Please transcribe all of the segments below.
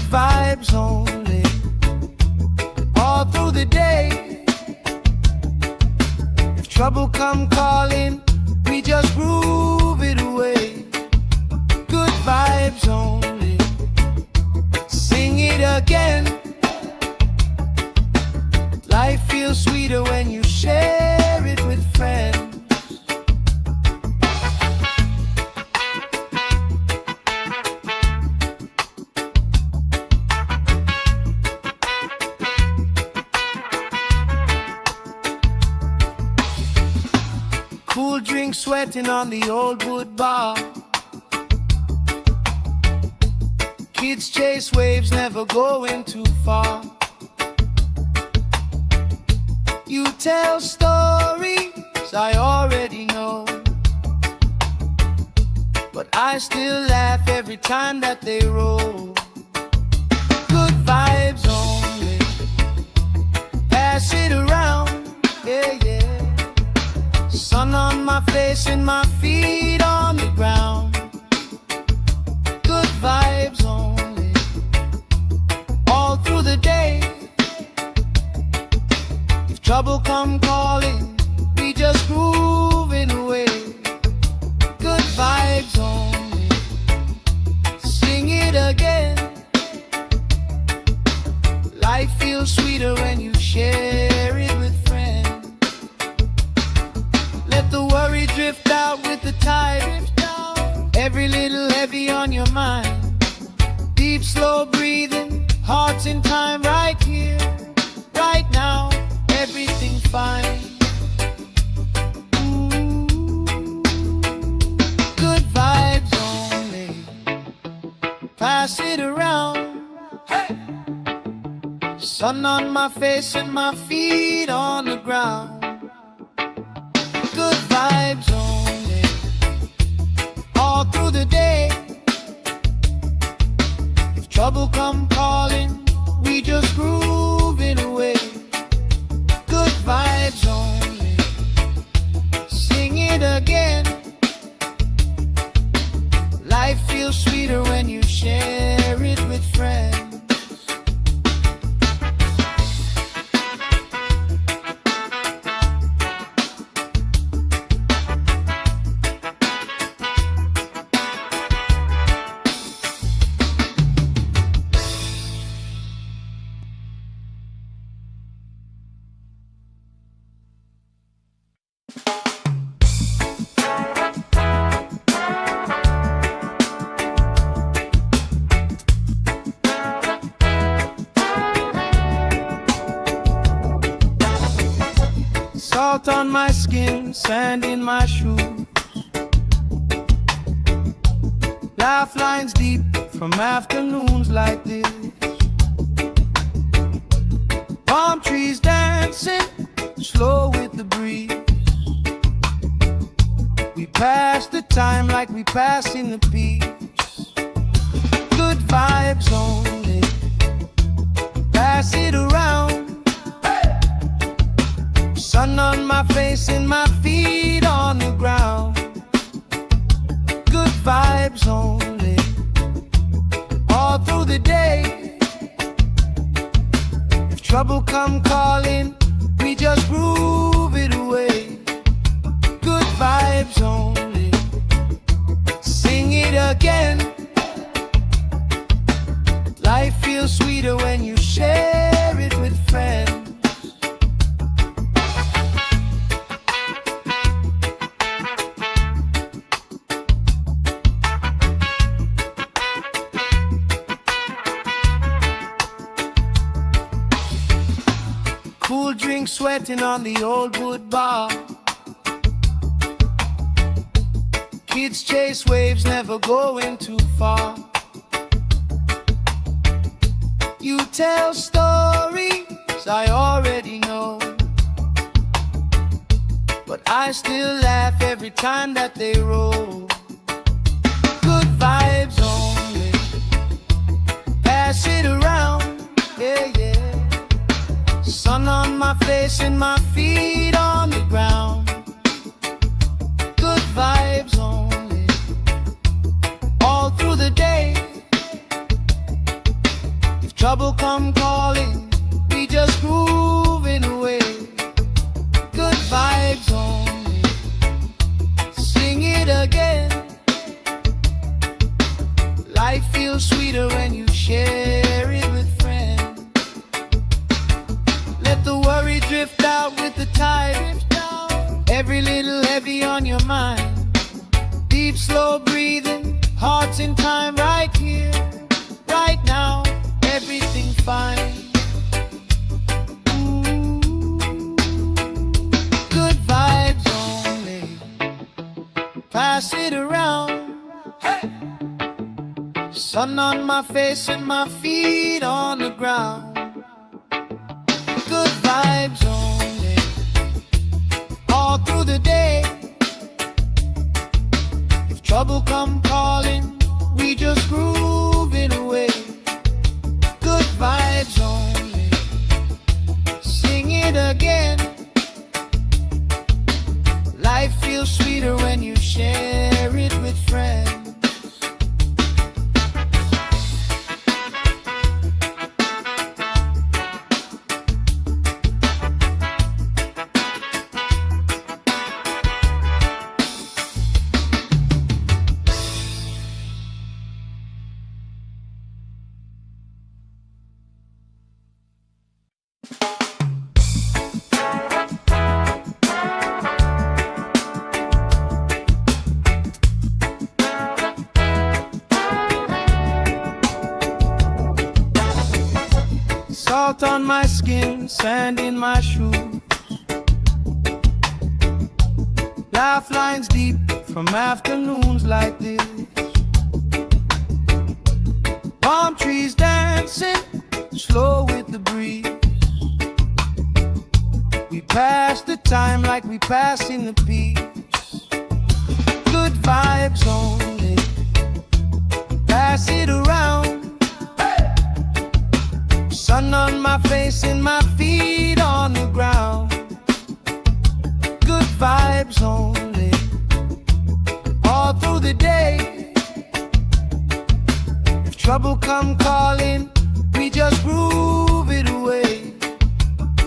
vibes only, all through the day. If trouble come calling, we just groove it away. Good vibes only, sing it again. Life feels sweeter when you share it with friends. Cool drink sweating on the old wood bar. Kids chase waves, never going too far. You tell stories I already know, but I still laugh every time that they roll. Good vibes only, pass it around, yeah, yeah. Sun on my face and my feet on the ground. Good vibes only, all through the day. If trouble come calling, we just grooving away. Good vibes only, sing it again. Life feels sweeter when you share it with friends. Let the worry drift out with the tide. Every little heavy on your mind. Deep, slow breathing, hearts in time, right here, right now. Everything's fine. Ooh. Good vibes only, pass it around. Hey. Sun on my face and my feet on the ground. Good vibes only, all through the day. If trouble come calling, we just groove it away. Good vibes only, sing it again. Life feels sweeter when you share it with friends. Salt on my skin, sand in my shoes. Laugh lines deep from afternoons like this. Palm trees dancing, slow with the breeze. We pass the time like we passing the peace. Good vibes only, pass it around. Sun on my face and my feet on the ground. Good vibes only, all through the day. If trouble come calling, we just groove it away. Good vibes only, sing it again. Life feels sweeter when you share it with friends. Cool drink sweating on the old wood bar. Kids chase waves, never going too far. You tell stories I already know, but I still laugh every time that they roll. Good vibes only, pass it around, yeah, yeah. Sun on my face and my feet on the ground. Good vibes only, all through the day. trouble come calling, we just grooving away. Good vibes only. Sing it again. Life feels sweeter when you share it with friends. Let the worry drift out with the tide. Every little heavy on your mind. Deep, slow breathing, hearts in time, right here, right now, everything fine. Ooh, good vibes only. Pass it around. Hey! Sun on my face and my feet on the ground. Good vibes only. All through the day. Trouble come calling, we just grooving away. Good vibes only. Sing it again. Life feels sweeter when you share it with friends. Salt on my skin, sand in my shoes. Laugh lines deep from afternoons like this. Palm trees dancing, slow with the breeze. We pass the time like we passing the peace. Good vibes only. Pass it around. Sun on my face and my feet on the ground. Good vibes only. All through the day. If trouble come calling, we just groove it away.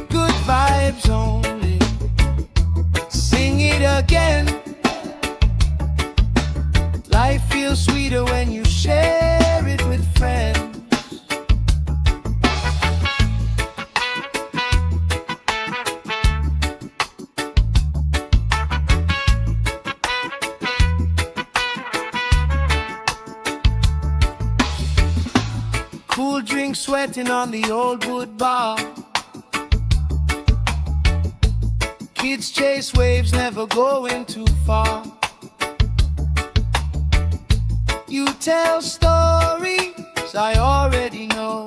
Good vibes only. Sing it again. Life feels sweeter when you share it with friends. Cool drink sweating on the old wood bar. Kids chase waves, never going too far. You tell stories I already know,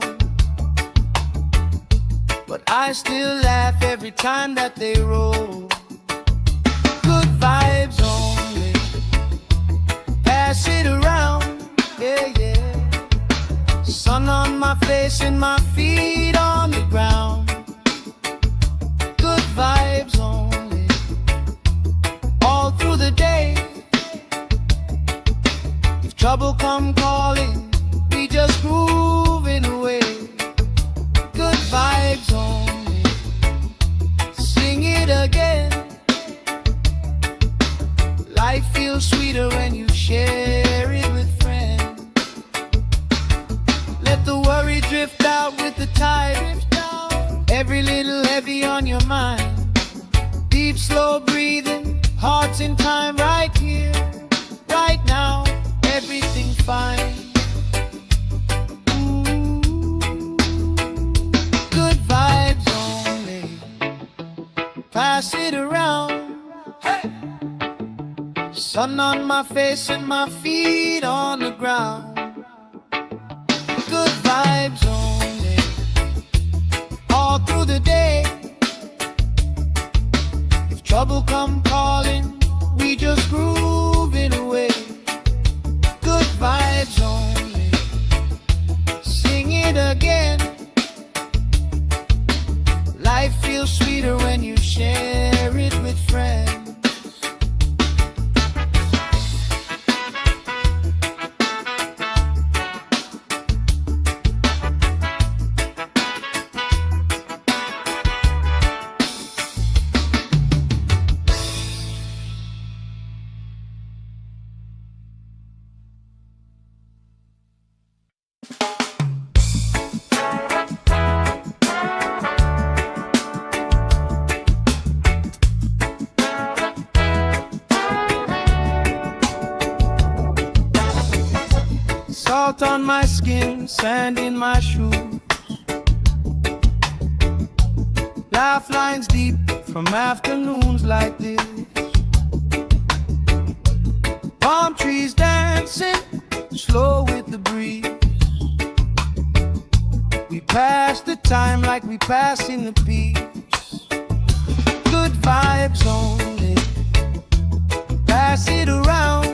but I still laugh every time that they roll. Good vibes only. Pass it around, yeah, yeah. Sun on my face and my feet on the ground. Good vibes only. All through the day. If trouble come calling, we just grooving away. Good vibes only. Sing it again. Life feels sweeter when you share it with friends. Let the worry drift out with the tide. Every little heavy on your mind. Deep, slow breathing, hearts in time, right here, right now, everything fine. Ooh, good vibes only. Pass it around. Hey! Sun on my face and my feet on the ground. Good vibes only. All through the day. If trouble come calling, we just grooving away. Good vibes only. Sing it again. Life feels sweeter when you share it with friends. my skin, sand in my shoes. Laugh lines deep from afternoons like this. Palm trees dancing slow with the breeze. We pass the time like we pass in the peace. Good vibes only, pass it around.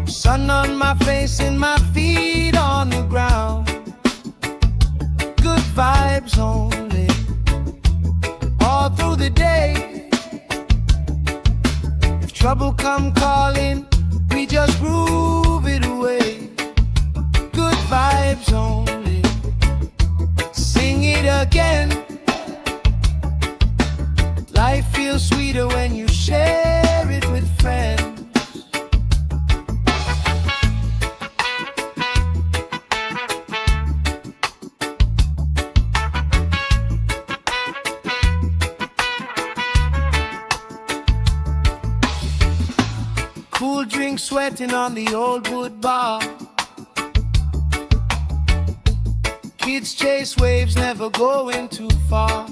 Sun on my face and my feet on the ground. Good vibes only, all through the day. If trouble come calling, we just groove it away. Good vibes only, sing it again. Life feels sweeter when you share it with friends. Cool drink sweating on the old wood bar. Kids chase waves, never going too far.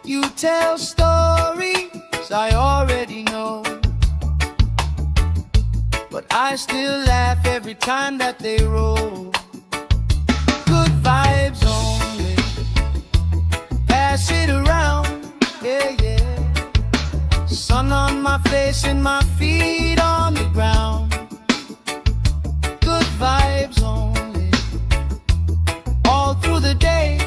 You tell stories I already know, but I still laugh every time that they roll. Good vibes only, pass it around, yeah, yeah. Sun on my face and my feet on the ground. Good vibes only, all through the day.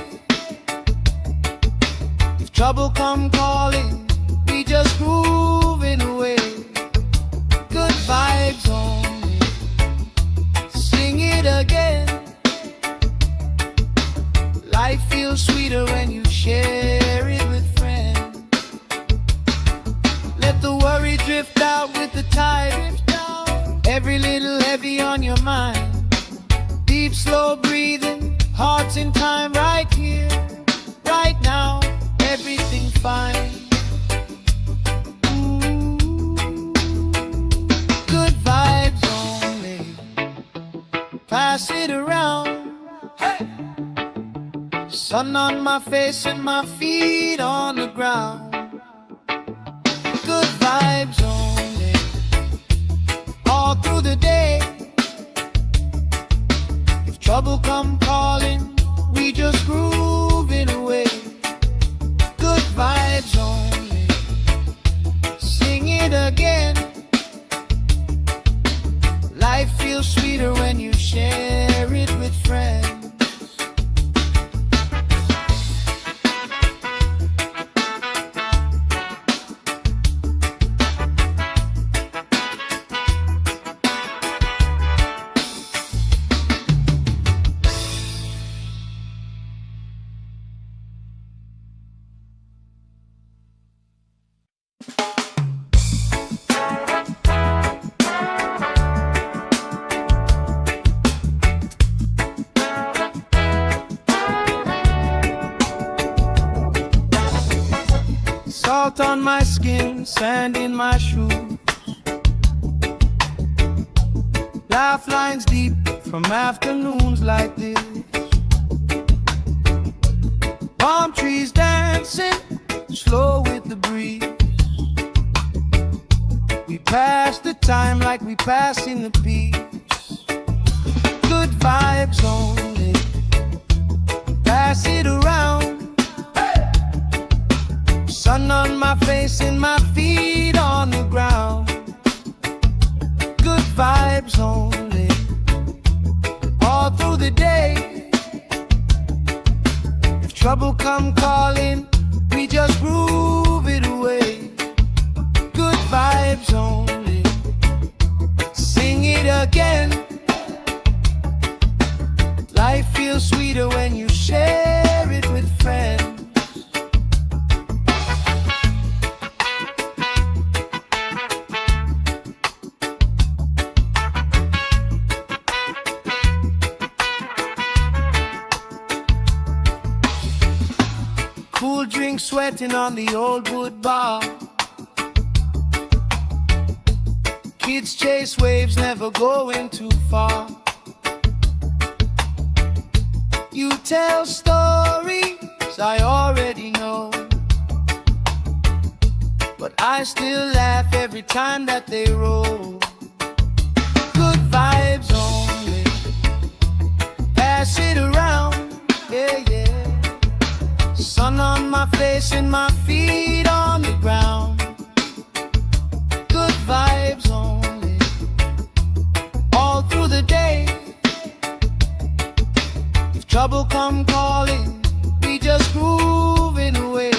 If trouble come calling, we just grooving away. Good vibes only, sing it again. Life feels sweeter when you share it with friends. Let the worry drift out with the tide. Every little heavy on your mind. Deep, slow breathing, hearts in time, right here, right now. Everything fine. Ooh, good vibes only, pass it around. Hey! Sun on my face and my feet on the ground. Good vibes only, all through the day. If trouble come calling, we just groove it away. Good vibes only, sing it again. Life feels sweeter when you share it with friends. Salt on my skin, sand in my shoes. Laugh lines deep from afternoons like this. Palm trees dancing slow with the breeze. We pass the time like we pass in the peace. Good vibes only, pass it around. Sun on my face and my feet on the ground. Good vibes only, all through the day. If trouble come calling, we just groove it away. Good vibes only, sing it again. Life feels sweeter when you share it with friends. Cool drink sweating on the old wood bar. Kids chase waves, never going too far. You tell stories I already know, but I still laugh every time that they roll. Good vibes only, pass it around, yeah, yeah. Sun on my face and my feet on the ground. Good vibes only, all through the day. If trouble come calling, we just grooving away.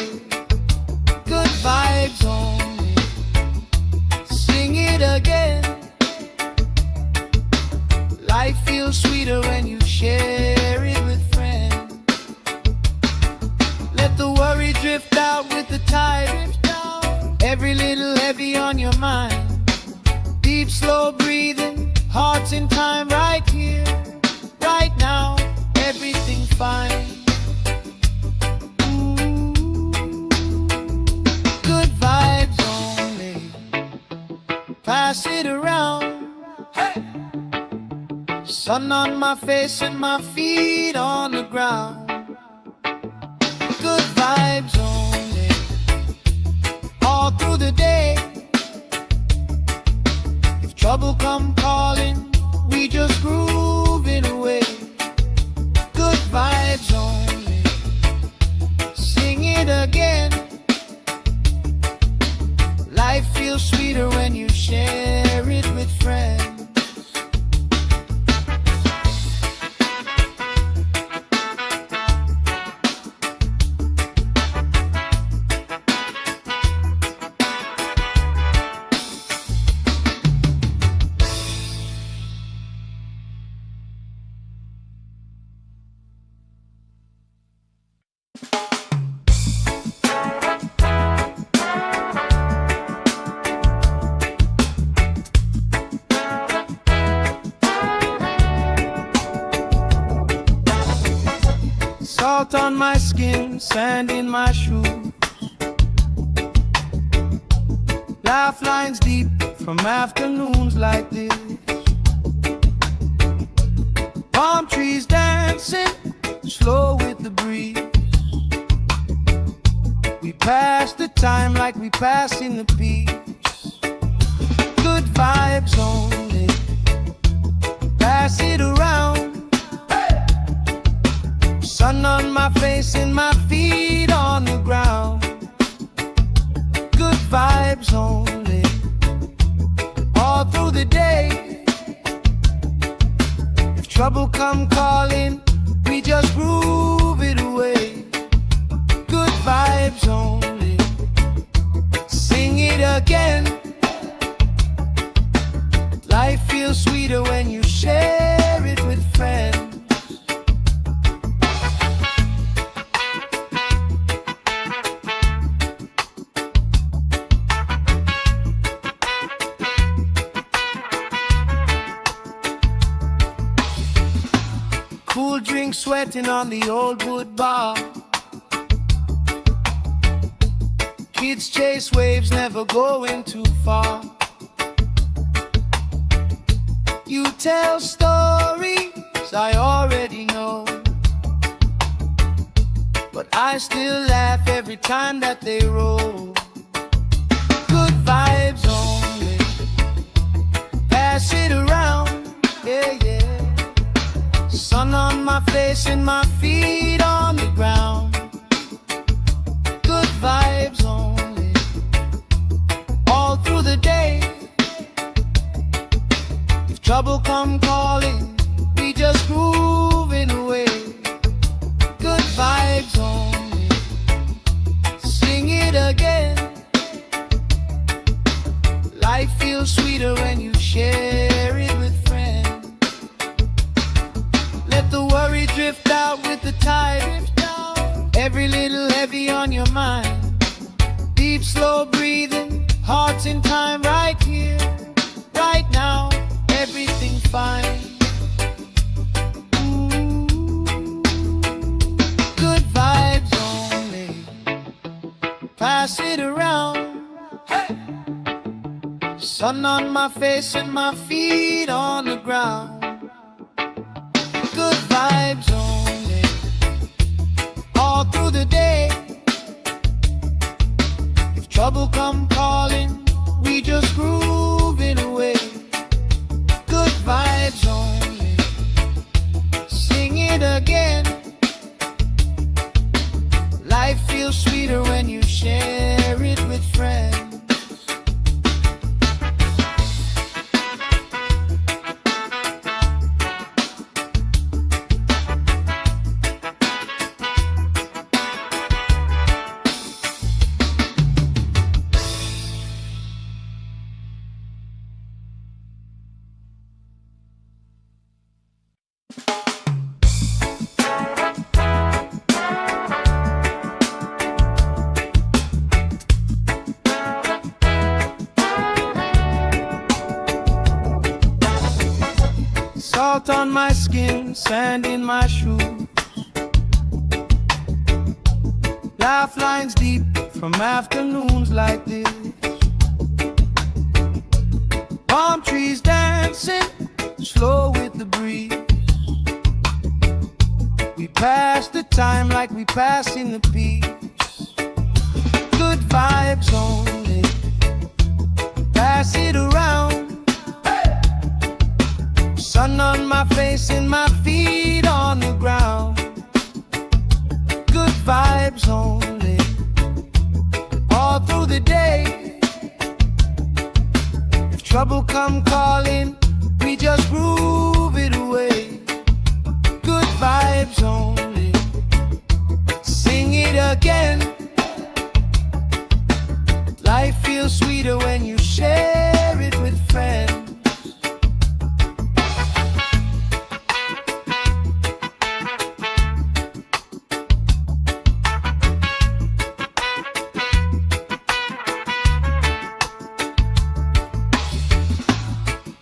Good vibes only, sing it again. Life feels sweeter when you share it with friends. Let the worry drift out with the tide. Every little heavy on your mind. Deep, slow breathing, hearts in time, right here, right now. Everything fine. Good vibes only, pass it around. Hey! Sun on my face and my feet on the ground. Good vibes only, all through the day. If trouble come calling, we just grooving away. Good vibes only, sing it again. Life feels sweeter when you share it with friends. Salt on my skin, sand in my shoes. Laugh lines deep from afternoons like this. Palm trees dancing, slow with the breeze. We pass the time like we pass in the peace. Good vibes only, pass it around. Sun on my face and my feet on the ground. Good vibes only, all through the day. If trouble come calling, we just groove it away. Good vibes only, sing it again. Life feels sweeter when you share it with friends. Cool drink sweating on the old wood bar. Kids chase waves, never going too far. You tell stories I already know, but I still laugh every time that they roll. Good vibes only, pass it around, yeah, yeah. Sun on my face and my feet on the ground. Good vibes only, all through the day. If trouble come calling, we just grooving away. Good vibes only, sing it again. Life feels sweeter when you share it with friends. Let the worry drift out with the tide. Every little heavy on your mind. Deep, slow breathing, hearts in time, right here, right now. Everything fine. Good vibes only, pass it around. Hey! Sun on my face and my feet on the ground. Good vibes only, all through the day. If trouble come calling, we just grooving away. Good vibes only, sing it again. Life feels sweeter when you share it with friends. Salt on my skin, sand in my shoes. Laugh lines deep from afternoons like this. Palm trees dancing, slow with the breeze. We pass the time like we passing the peace. Good vibes only, pass it around. Sun on my face and my feet on the ground. Good vibes only, all through the day. If trouble come calling, we just groove it away. Good vibes only, sing it again. Life feels sweeter when you share it with friends.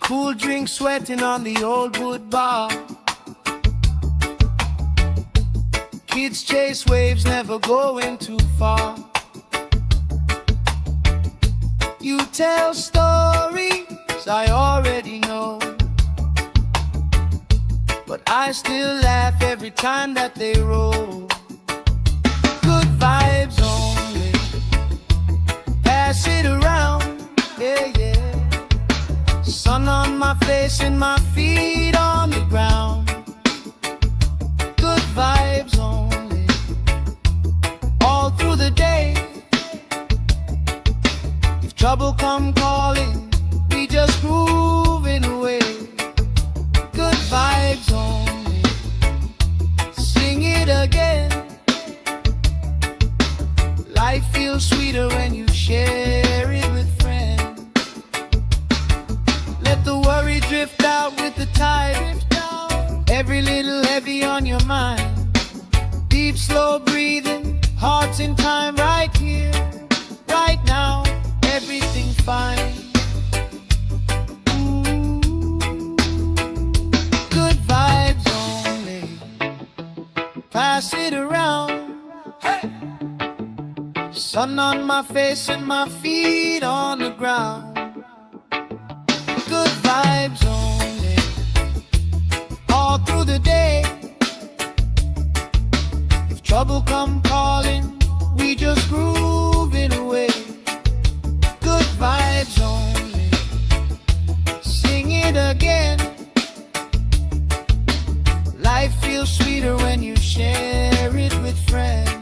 Cool drink sweating on the old wood bar. Kids chase waves, never going too far. You tell stories I already know, but I still laugh every time that they roll. Good vibes only, pass it around, yeah, yeah. Sun on my face and my feet on the ground. Good vibes only, all through the day. If trouble come calling, we just grooving away. Good vibes only, sing it again. Life feels sweeter when you share it with friends. Let the worry drift out with the tide. Every little heavy on your mind. Deep, slow breathing, hearts in time, right here, right now. Everything fine. Ooh. Good vibes only, pass it around. Hey. Sun on my face and my feet on the ground. Good vibes only, all through the day. If trouble come calling, we just grooving away. Good vibes only, sing it again. Life feels sweeter when you share it with friends.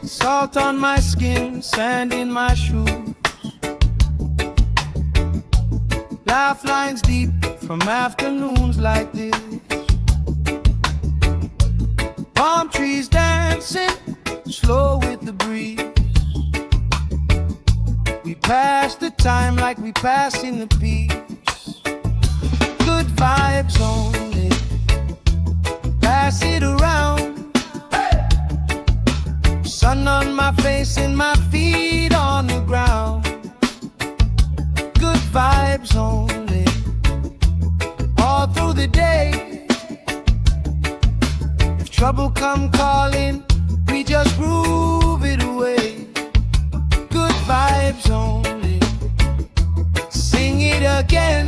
Salt on my skin, sand in my shoes. Laugh lines deep from afternoons like this. Palm trees dancing, slow with the breeze. pass the time like we passing the peace. Good vibes only. Pass it around. Sun on my face and my feet on the ground. Good vibes only. All through the day. If trouble come calling, we just groove it away. Good vibes only. Sing it again.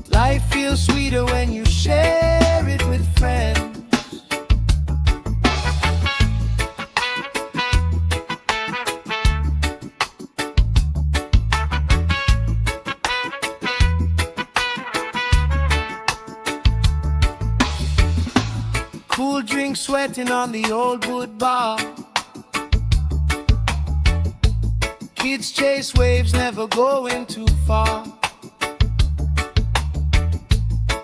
Life feels sweeter when you share it with friends. Cool drink sweating on the old wood bar. Kids chase waves, never going too far.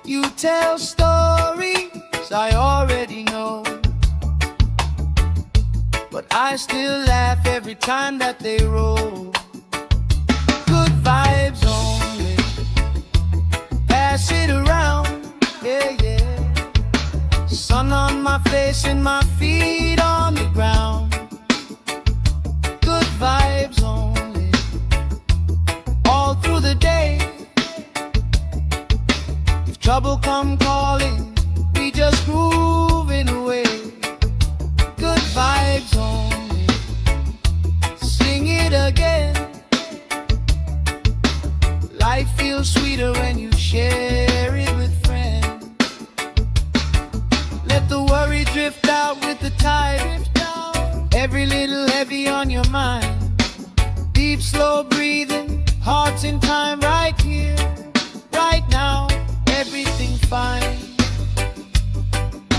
You tell stories I already know, but I still laugh every time that they roll. Good vibes only. Pass it around, yeah, yeah. Sun on my face and my feet on the ground. Good vibes only. All through the day. If trouble come calling, we just grooving away. Good vibes only. Sing it again. Life feels sweeter when you share it with friends. Let the worry drift out with the tide. Every little heavy on your mind. Deep, slow breathing, hearts in time, right here, right now. Everything fine.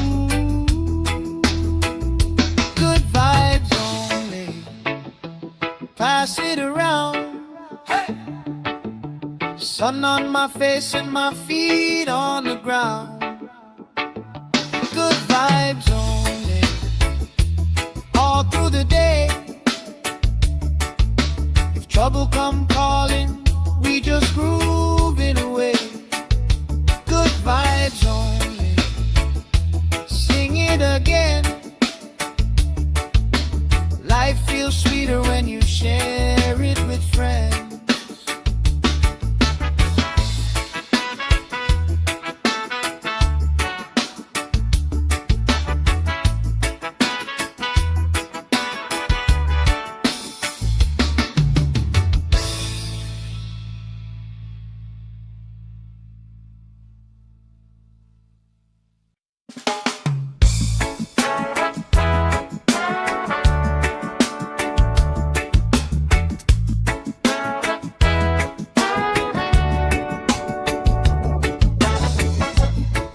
Ooh. Good vibes only. Pass it around. Hey. Sun on my face and my feet on the ground. Good vibes only. All through the day. If trouble come calling, we just grooving away. Good vibes only. Sing it again. Life feels sweeter when you share it with friends.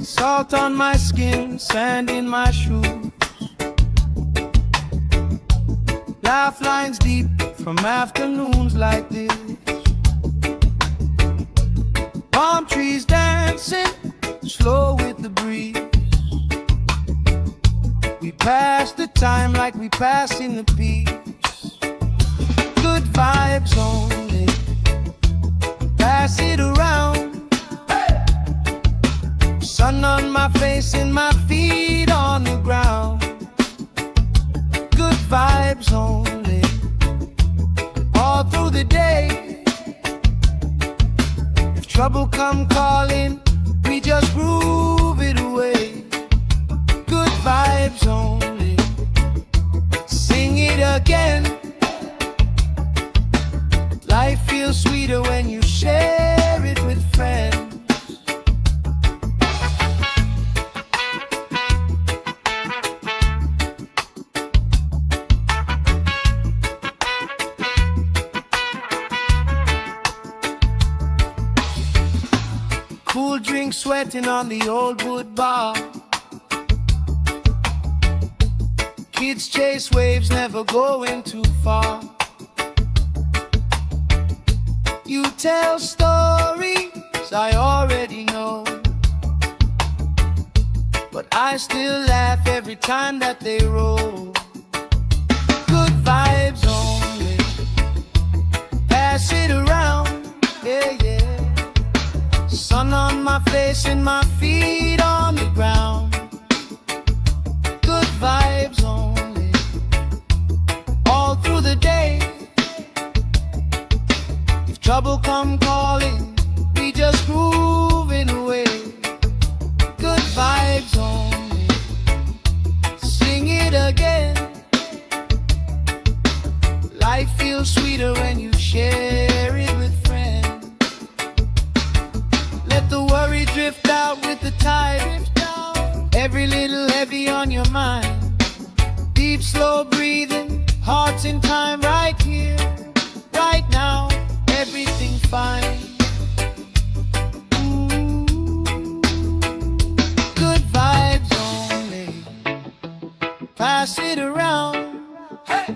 Salt on my skin, sand in my shoes. Laugh lines deep from afternoons like this. Palm trees dancing, slow with the breeze. We pass the time like we passing the peace. Good vibes only. Pass it around. Sun on my face and my feet on the ground. Good vibes only. All through the day. If trouble come calling, we just groove it away. Good vibes only. Sing it again. Life feels sweeter when you share it with friends. Cool drink sweating on the old wood bar. Kids chase waves, never going too far. You tell stories I already know, but I still laugh every time that they roll. Good vibes only. face and my feet on the ground. Good vibes only, all through the day. If trouble come calling, we just moving away. Good vibes only, sing it again. Life feels sweeter when you share it with friends. Let the worry drift out with the tide. Every little heavy on your mind. Deep, slow breathing, hearts in time, right here, right now, everything fine. Good vibes only, pass it around. Hey!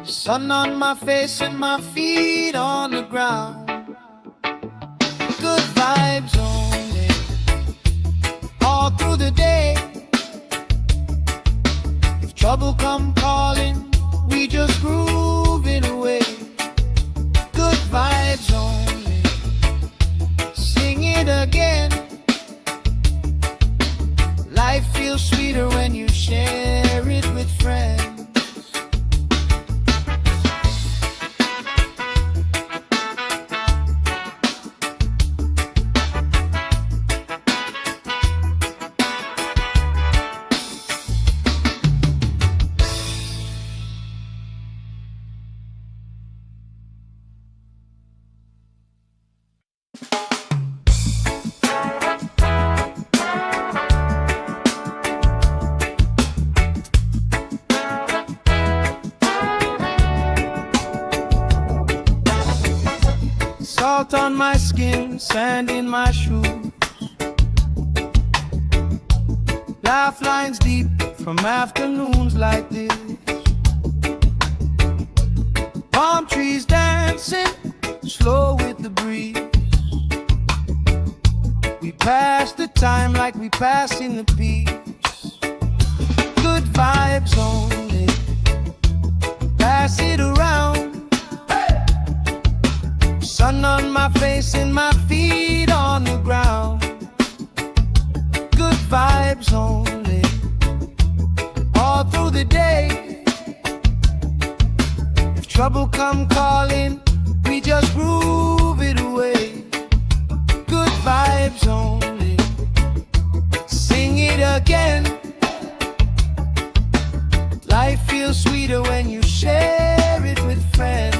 Sun on my face and my feet on the ground. Good vibes only, all through the day. If trouble come calling, we just grooving away. Good vibes only, sing it again. Life feels sweeter when you share it with friends. Salt on my skin, sand in my shoes. Laugh lines deep from afternoons like this. Palm trees dancing, slow with the breeze. We pass the time like we passing the peace. Good vibes only, pass it around. Sun on my face and my feet on the ground. Good vibes only, all through the day. If trouble come calling, we just groove it away. Good vibes only, sing it again. Life feels sweeter when you share it with friends.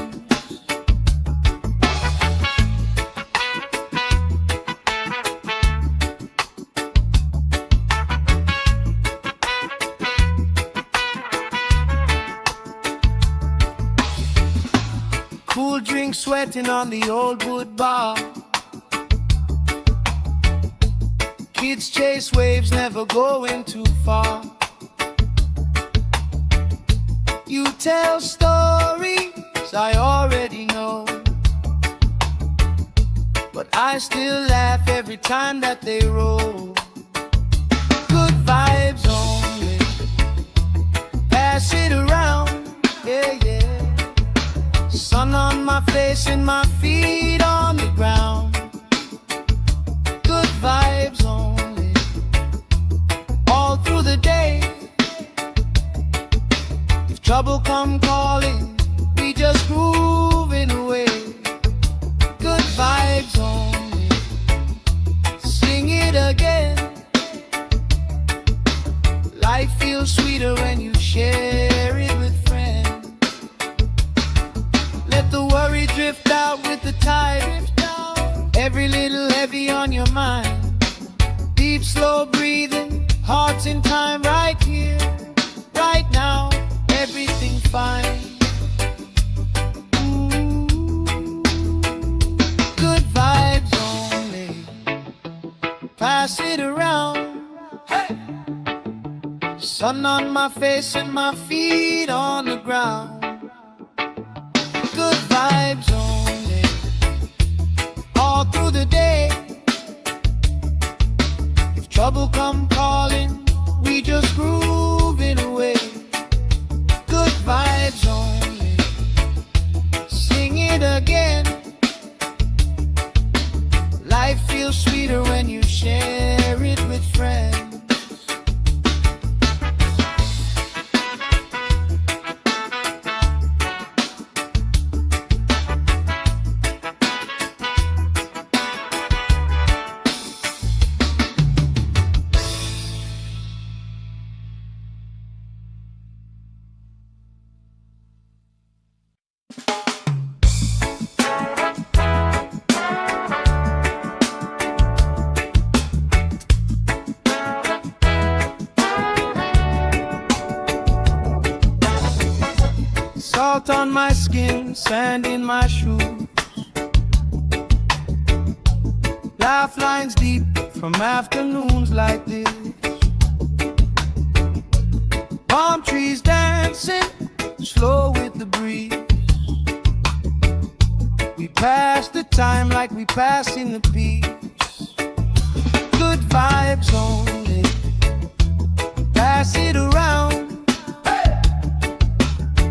Cool drink sweating on the old wood bar. Kids chase waves, never going too far. You tell stories I already know, but I still laugh every time that they roll. Good vibes only, pass it around, yeah, yeah. Sun on my face and my feet on the ground. Good vibes only, all through the day. If trouble come calling, we just grooving away. Good vibes only, sing it again. Life feels sweeter when you share it with friends. Let the worry drift out with the tide. Every little heavy on your mind. Deep, slow breathing, hearts in time, right here, right now, everything fine. Good vibes only, pass it around. Hey! Sun on my face and my feet on the ground. Good vibes only, all through the day. If trouble come calling, we just grooving away. Good vibes only, sing it again. Life feels sweeter Salt on my skin, sand in my shoes. Laugh lines deep from afternoons like this. Palm trees dancing slow with the breeze. We pass the time like we pass in the peace. Good vibes only, pass it around.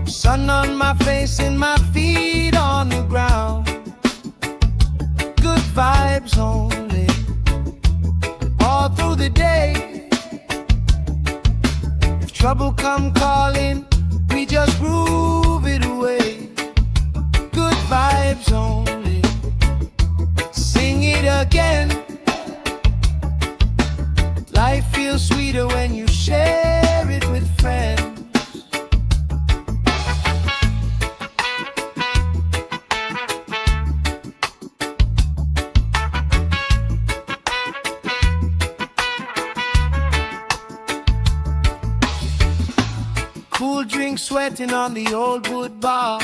Sun on my face and my feet on the ground. Good vibes only, all through the day. If trouble come calling, we just groove it away. Good vibes only, sing it again. Life feels sweeter when you share it with friends. Cool drink sweating on the old wood bar.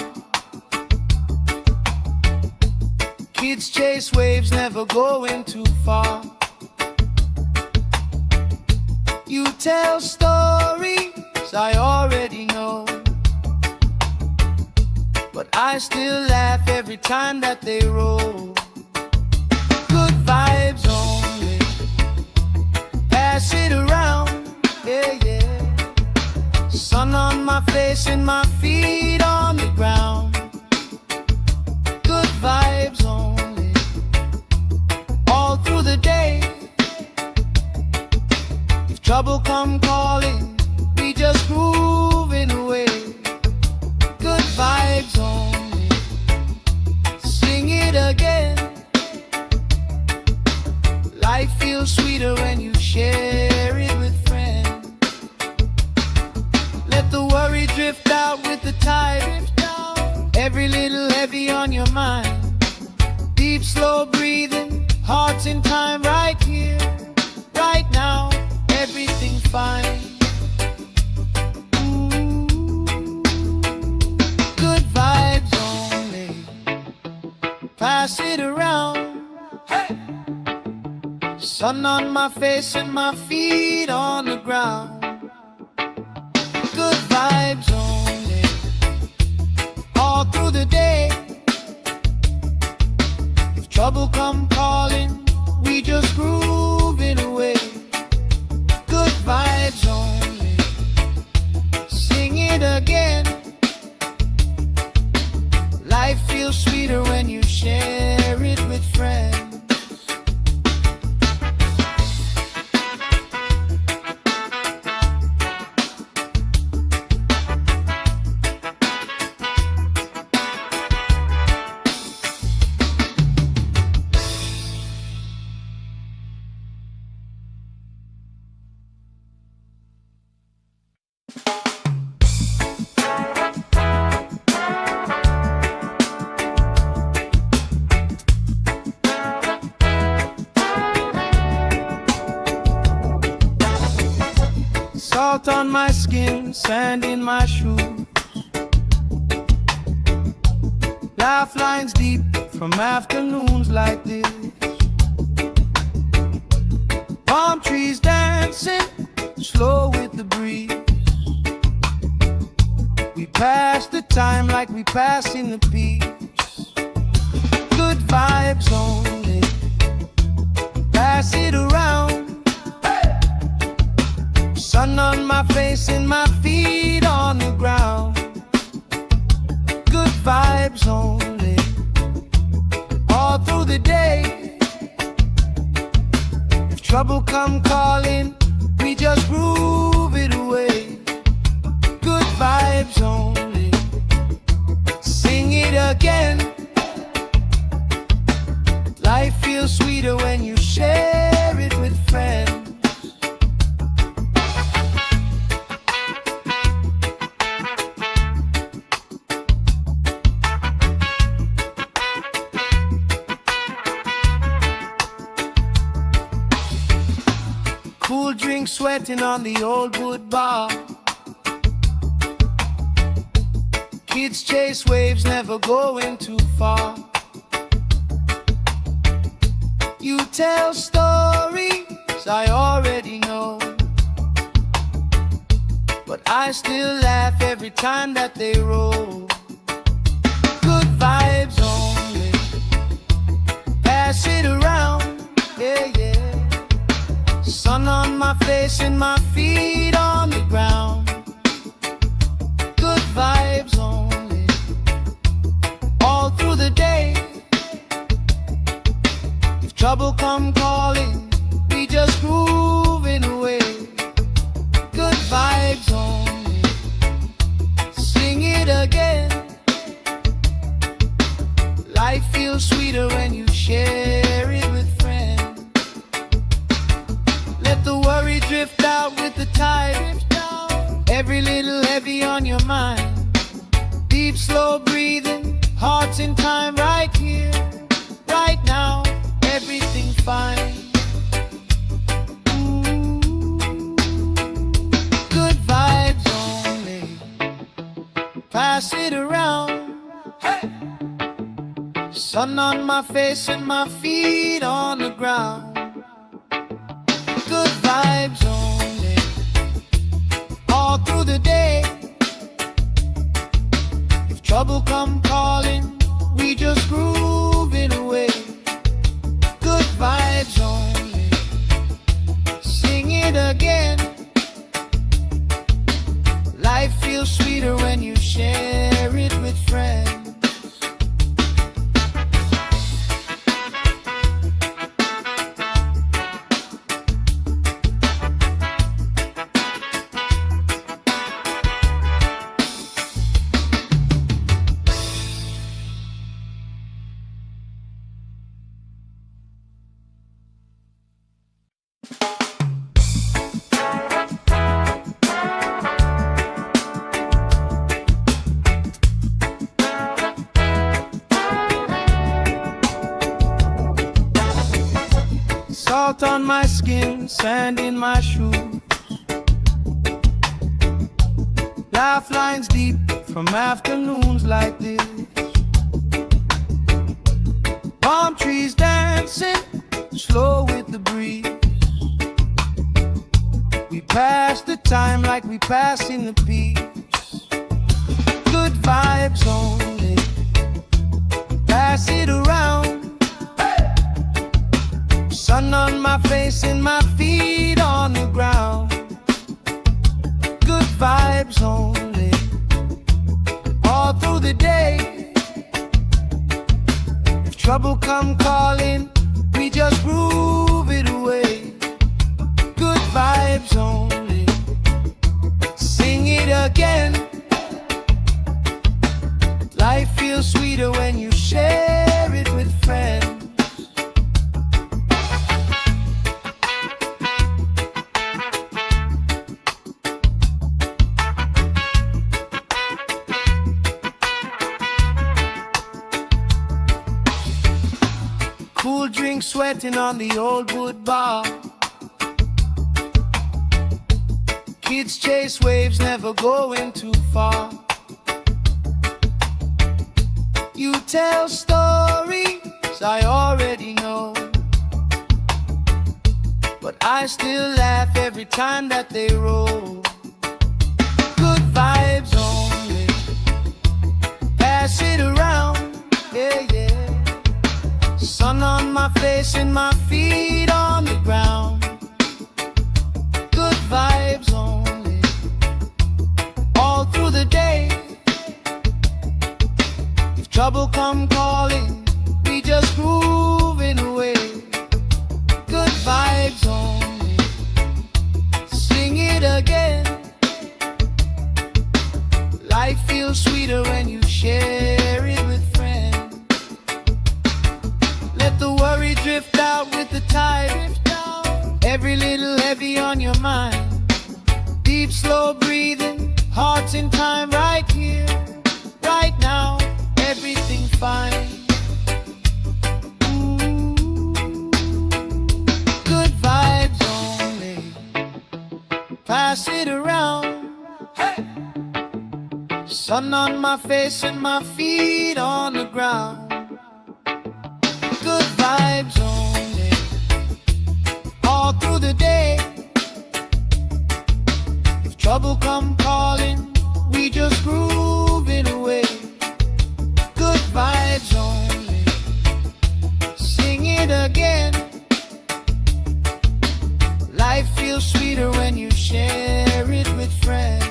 Kids chase waves, never going too far. You tell stories I already know, but I still laugh every time that they roll. Good vibes only, pass it around, yeah, yeah. Sun on my face and my feet on the ground. Good vibes only, all through the day. If trouble come calling, we just groove it away. Good vibes only, sing it again. Life feels sweeter when you share it with friends. Let the worry drift out with the tide. Every little heavy on your mind. Deep, slow breathing, hearts in time, right here, right now. Everything fine. Ooh, good vibes only, pass it around. Hey! Sun on my face and my feet on the ground. Good vibes only, all through the day. If trouble come calling, we just groove it away. Good vibes only, sing it again. Life feels sweeter when you share it with friends. Salt on my skin, sand in my shoes. Laugh lines deep from afternoons like this. Palm trees dancing slow with the breeze. We pass the time like we pass in the peace. Good vibes only, pass it around. Sun on my face and my feet on the ground. Good vibes only, all through the day. If trouble come calling, we just groove it away. Good vibes only, sing it again. Life feels sweeter when you share it with friends. Cool drink sweating on the old wood bar. Kids chase waves, never going too far. You tell stories I already know, but I still laugh every time that they roll. Good vibes only, pass it around, yeah, yeah. Sun on my face and my feet on the ground. Good vibes only, all through the day. If trouble come calling, we just grooving away. Good vibes only, sing it again. Life feels sweeter when you share it with friends. Let the worry drift out with the tide. Every little heavy on your mind. Deep, slow breathing, hearts in time, right here, right now. Everything fine. Ooh. Good vibes only, pass it around. Hey. Sun on my face and my feet on the ground. Good vibes only, all through the day. If trouble come calling, we just grooving away. Good vibes only, sing it again. Life feels sweeter when you share it with friends. Salt on my skin, sand in my shoes. Laugh lines deep from afternoons like this. Palm trees dancing, slow with the breeze. We pass the time like we passing the peace. Good vibes only, pass it around. Sun on my face and my feet on the ground. Good vibes only, all through the day. If trouble come calling, we just groove it away. Good vibes only, sing it again. Life feels sweeter when you share it with friends. Cool drink sweating on the old wood bar. Kids chase waves, never going too far. You tell stories I already know, but I still laugh every time that they roll. Good vibes only, pass it around, yeah, yeah. Sun on my face and my feet on the ground. Good vibes only, all through the day. If trouble come calling, we just grooving away. Good vibes only, sing it again. Life feels sweeter when you share it with friends. Let the worry drift out with the tide. Every little heavy on your mind. Deep, slow breathing, hearts in time, right here, right now. Everything fine. Ooh. Good vibes only, pass it around. Hey. Sun on my face and my feet on the ground. Good vibes only, all through the day. If trouble come calling, we just grooving away. Good vibes only, sing it again. Life feels sweeter when you share it with friends.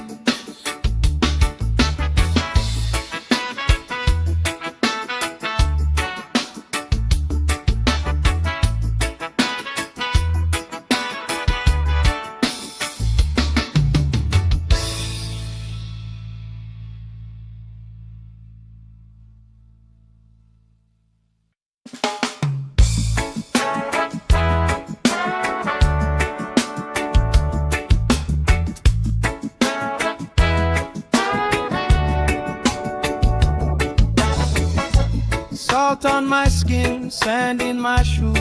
Salt on my skin, sand in my shoes.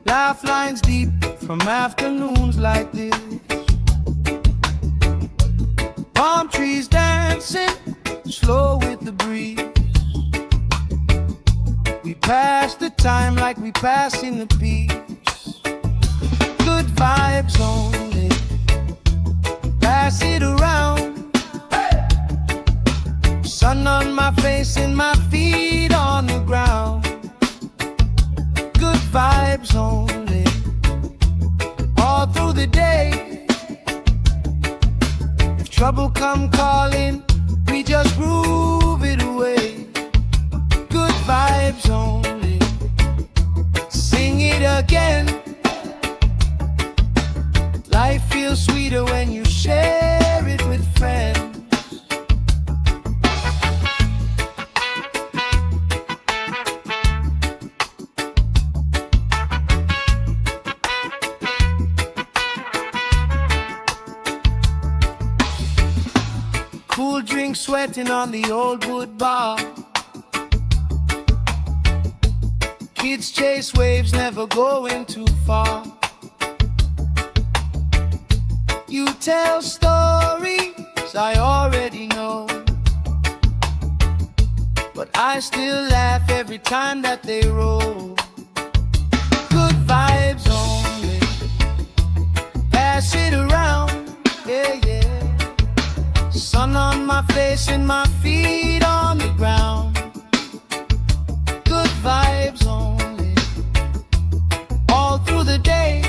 Laugh lines deep from afternoons like this. Palm trees dancing, slow with the breeze. We pass the time like we passing the peace. Good vibes only, pass it around. Sun on my face and my feet on the ground. Good vibes only, all through the day. If trouble come calling, we just groove it away. Good vibes only, sing it again. Life feels sweeter when you share it with friends. Cool drink sweating on the old wood bar. Kids chase waves, never going too far. You tell stories I already know, but I still laugh every time that they roll. Good vibes only, pass it around, yeah, yeah. Sun on my face and my feet on the ground. Good vibes only, all through the day.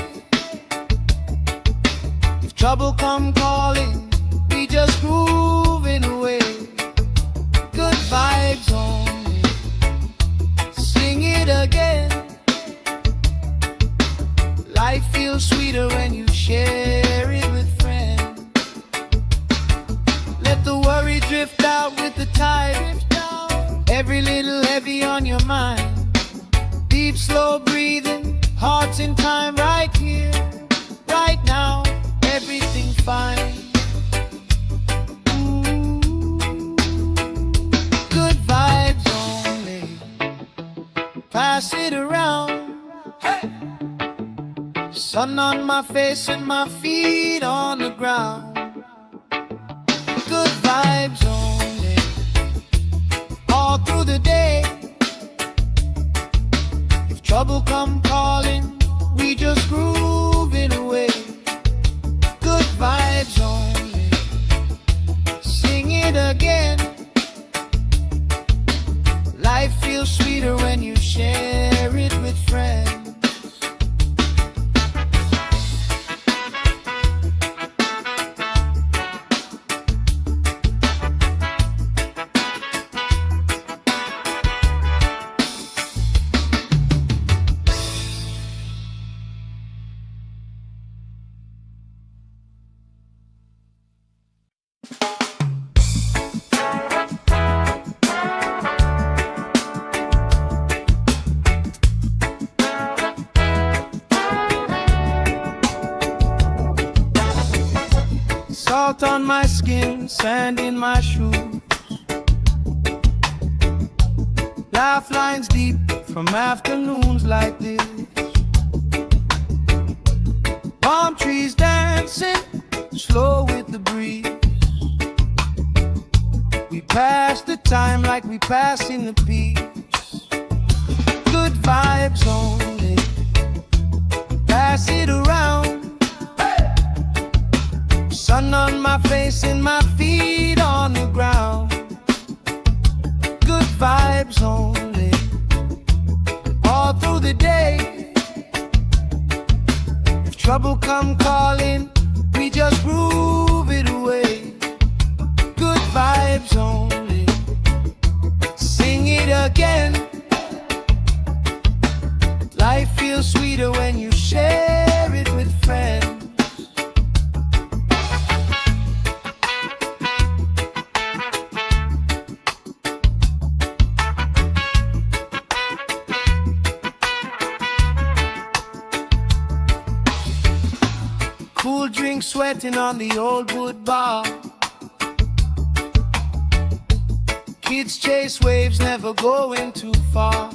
If trouble come calling, we just grooving away. Good vibes only, sing it again. Life feels sweeter when you share it with friends. Let the worry drift out with the tide. Every little heavy on your mind. Deep, slow breathing, hearts in time, right here, right now. Everything fine. Ooh. Good vibes only, pass it around. Hey. Sun on my face and my feet on the ground. Good vibes only, all through the day. If trouble come calling, we just grooving away. Good vibes only, sing it again. Life feels sweeter when you share it with friends. Salt on my skin, sand in my shoes. Laugh lines deep from afternoons like this. Palm trees dancing, slow with the breeze. We pass the time like we passing the beach. Good vibes only. Pass it around. Sun on my face and my feet on the ground. Good vibes only. All through the day. If trouble come calling, we just groove it away. Good vibes only. Sing it again. Life feels sweeter when you share it with friends. Cool drink sweating on the old wood bar. Kids chase waves, never going too far.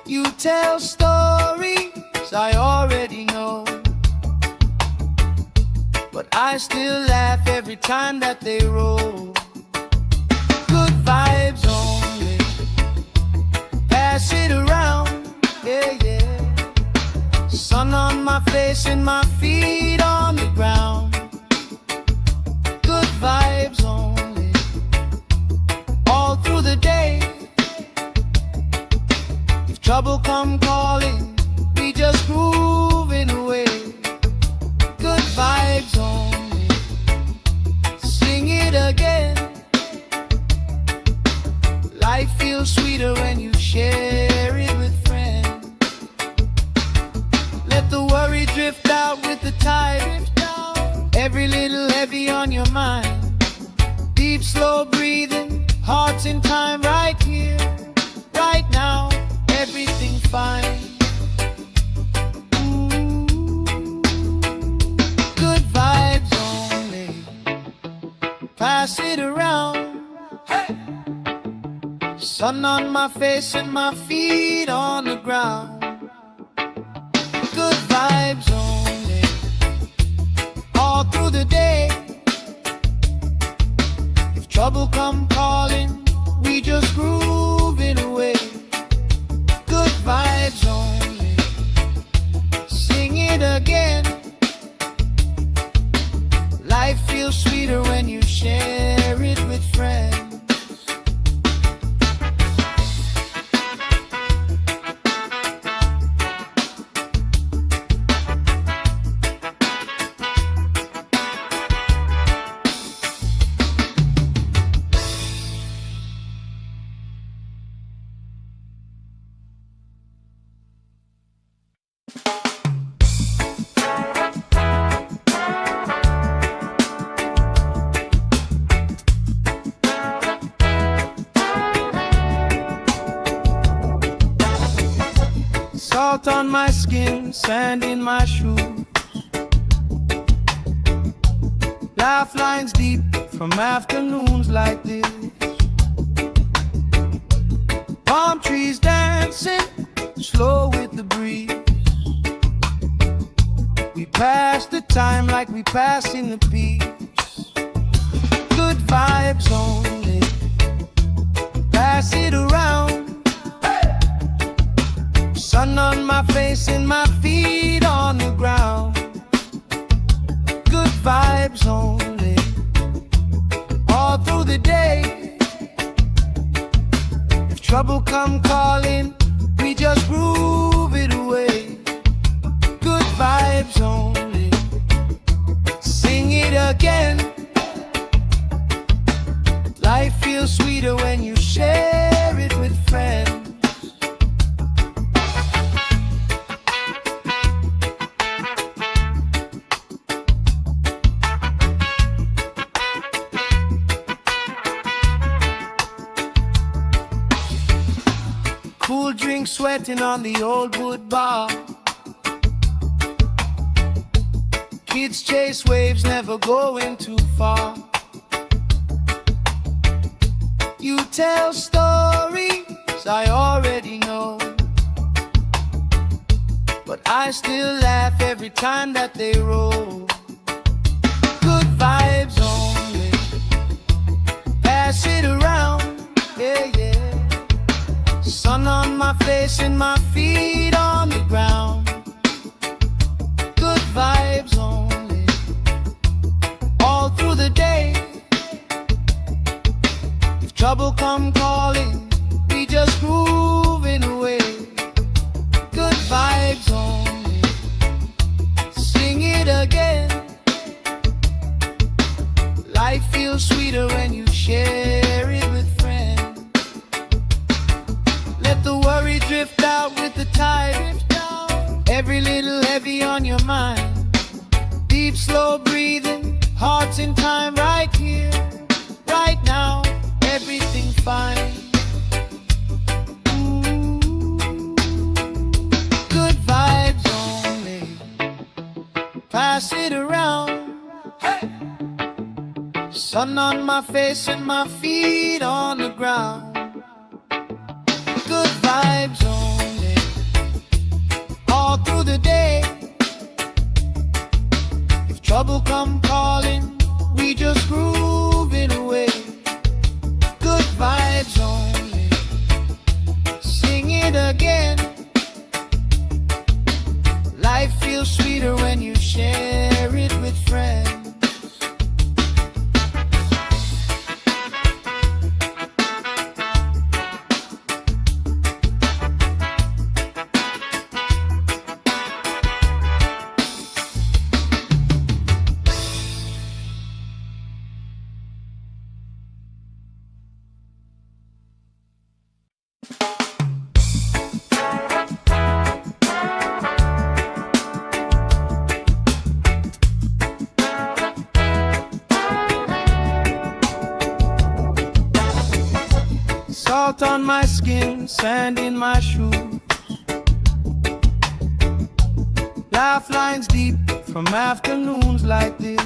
You tell stories I already know, but I still laugh every time that they roll. Good vibes only. Pass it around, yeah, yeah. Sun on my face and my feet on the ground. Good vibes only. All through the day. If trouble come calling, we just grooving away. Good vibes only. Sing it again. Life feels sweeter when you share it with friends. Let the worry drift out with the tide. Every little heavy on your mind. Deep, slow breathing, hearts in time, right here, right now. Everything fine. Good vibes only. Pass it around. Hey! Sun on my face and my feet on the ground. Good vibes only. All through the day. If trouble come calling, we just groove it away. Good vibes only. Sing it again. Life feels sweeter when you share it with friends. Salt on my skin, sand in my shoes. Laugh lines deep from afternoons like this. Palm trees dancing, slow with the breeze. We pass the time like we passing the peace. Good vibes only. Pass it around. Sun on my face and my feet on the ground. Good vibes only. All through the day. If trouble come calling, we just groove it away. Good vibes only. Sing it again. Life feels sweeter when you share it with friends. Cool drink sweating on the old wood bar. Kids chase waves, never going too far. You tell stories I already know, but I still laugh every time that they roll. Good vibes only. face and my feet on the ground. Good vibes only, all through the day. If trouble come calling, we just grooving away. Good vibes only, sing it again. Life feels sweeter when you share it with friends. Let the worry drift out with the tide. Every little heavy on your mind. Deep, slow breathing, hearts in time, right here, right now, everything fine. Good vibes only, pass it around. Hey! Sun on my face and my feet on the ground. Good vibes only, all through the day. If trouble come calling, we just grooving away. Good vibes only, sing it again. Life feels sweeter when you share it with friends. Salt on my skin, sand in my shoes. Laugh lines deep from afternoons like this.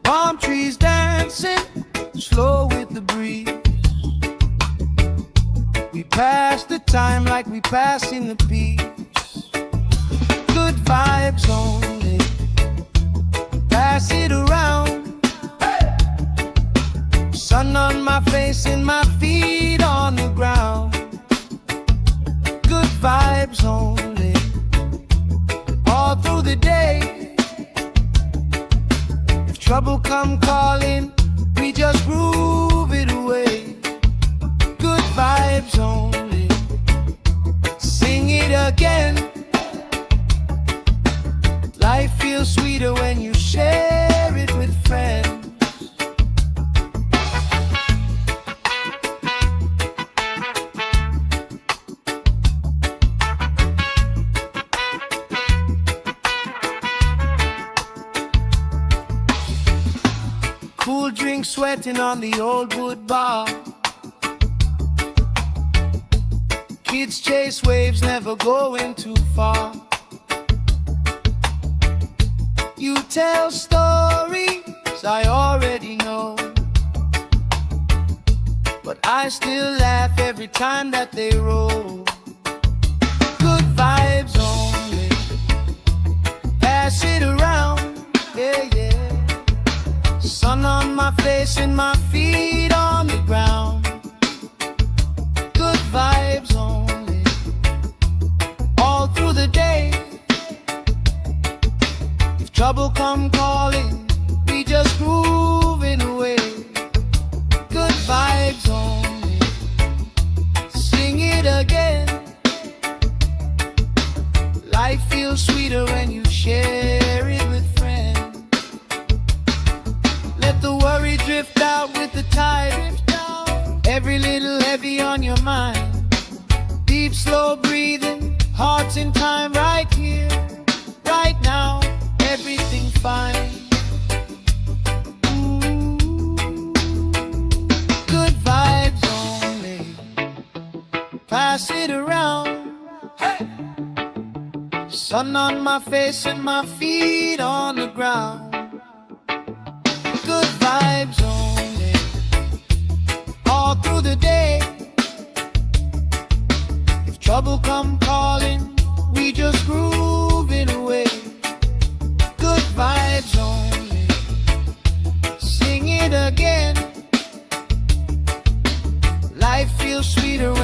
Palm trees dancing, slow with the breeze. We pass the time like we passing the peace. Good vibes only, pass it around. Sun on my face and my feet on the ground. Good vibes only, all through the day. If trouble come calling, we just groove it away. Good vibes only, sing it again. Life feels sweeter when you share it with friends. Cool drink sweating on the old wood bar. Kids chase waves, never going too far. You tell stories I already know, but I still laugh every time that they roll. Good vibes only, pass it around, yeah, yeah. Sun on my face and my feet on the ground. Good vibes only, all through the day. If trouble come calling, we just grooving away. Good vibes only, sing it again. Life feels sweeter when you share it with friends. Let the worry drift out with the tide. Every little heavy on your mind. Deep, slow breathing, hearts in time, right here, right now, everything fine. Good vibes only, pass it around. Hey! Sun on my face and my feet on the ground. Good vibes only, all through the day. If trouble come calling, we just grooving away. Good vibes only, sing it again. Life feels sweeter when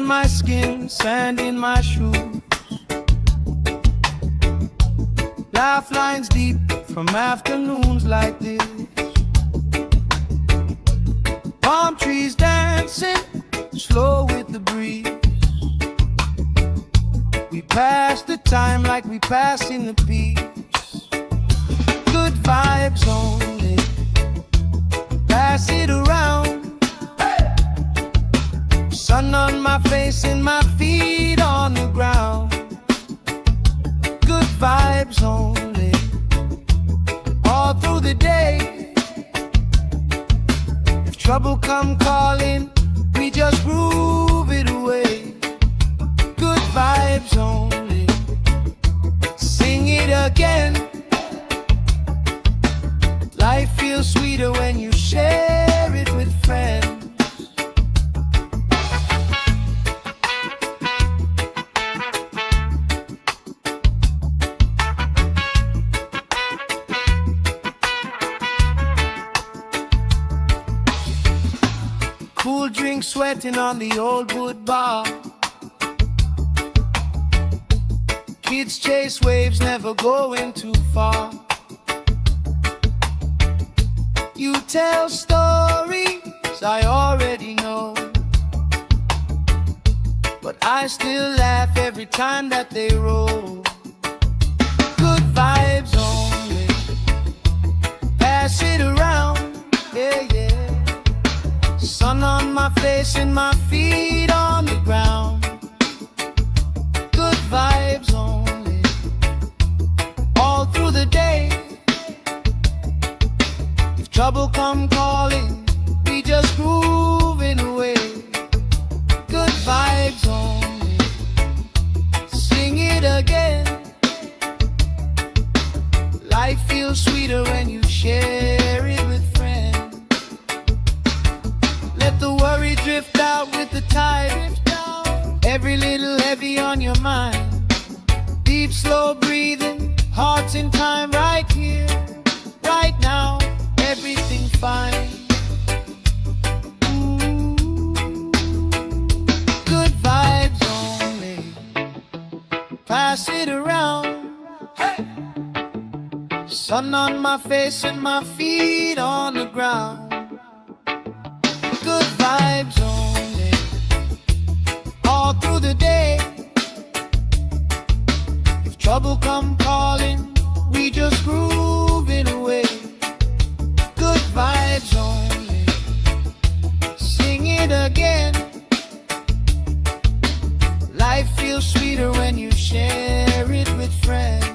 my skin, sand in my shoes. Laugh lines deep from afternoons like this. Palm trees dancing slow with the breeze. We pass the time like we pass in the peace. Good vibes only, pass it around. Sun on my face and my feet on the ground. Good vibes only, all through the day. If trouble come calling, we just groove it away. Good vibes only, sing it again. Life feels sweeter when you share it with friends. Cool drink sweating on the old wood bar. Kids chase waves, never going too far. You tell stories I already know, but I still laugh every time that they roll. Good vibes only, pass it around, yeah, yeah. Sun on my face and my feet on the ground. Good vibes only, all through the day. If trouble come calling, we just grooving away. Good vibes only, sing it again. Life feels sweeter when you share it with friends. Let the worry drift out with the tide. Every little heavy on your mind. Deep, slow breathing, hearts in time, right here, right now. Everything fine. Ooh, good vibes only, pass it around. Hey! Sun on my face and my feet on the ground. Good vibes only, all through the day. If trouble come calling, we just groove it away. Good vibes only, sing it again. Life feels sweeter when you share it with friends.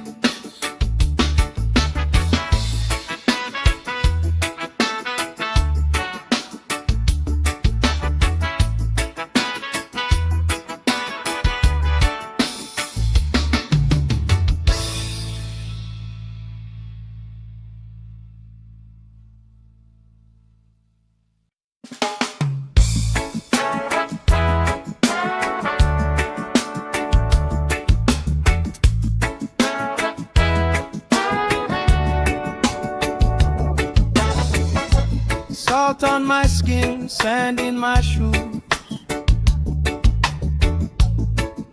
Salt on my skin, sand in my shoes.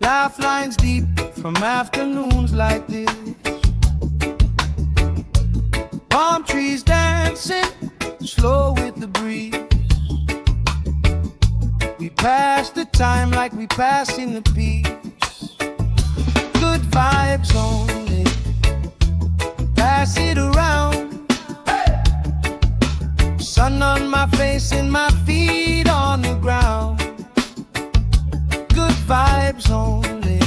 Laugh lines deep from afternoons like this. Palm trees dancing slow with the breeze. We pass the time like we pass in the peace. Good vibes only, pass it around. Sun on my face and my feet on the ground. Good vibes only,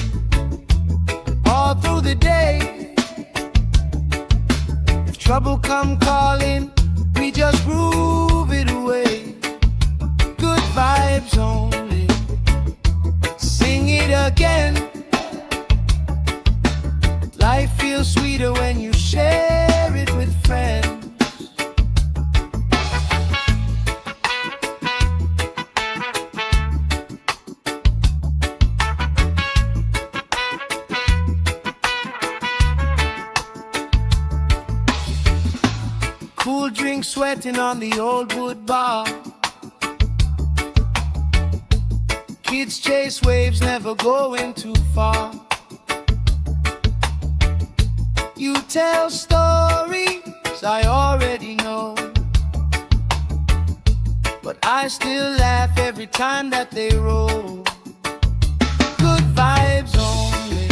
all through the day. If trouble come calling, we just groove it away. Good vibes only, sing it again. Life feels sweeter when you share it with friends. Cool drink sweating on the old wood bar. Kids chase waves, never going too far. You tell stories I already know, but I still laugh every time that they roll. Good vibes only,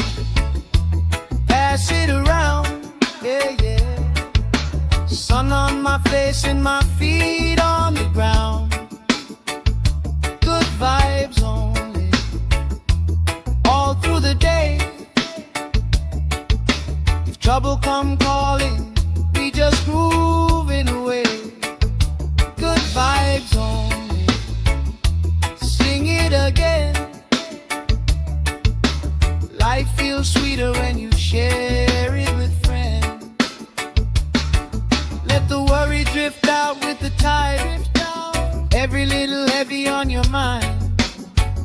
pass it around, yeah, yeah. Sun on my face and my feet on the ground. Good vibes only, all through the day. If trouble come calling, we just moving away. Good vibes only, sing it again. Life feels sweeter when you share it with friends. Let the worry drift out with the tide. Every little heavy on your mind.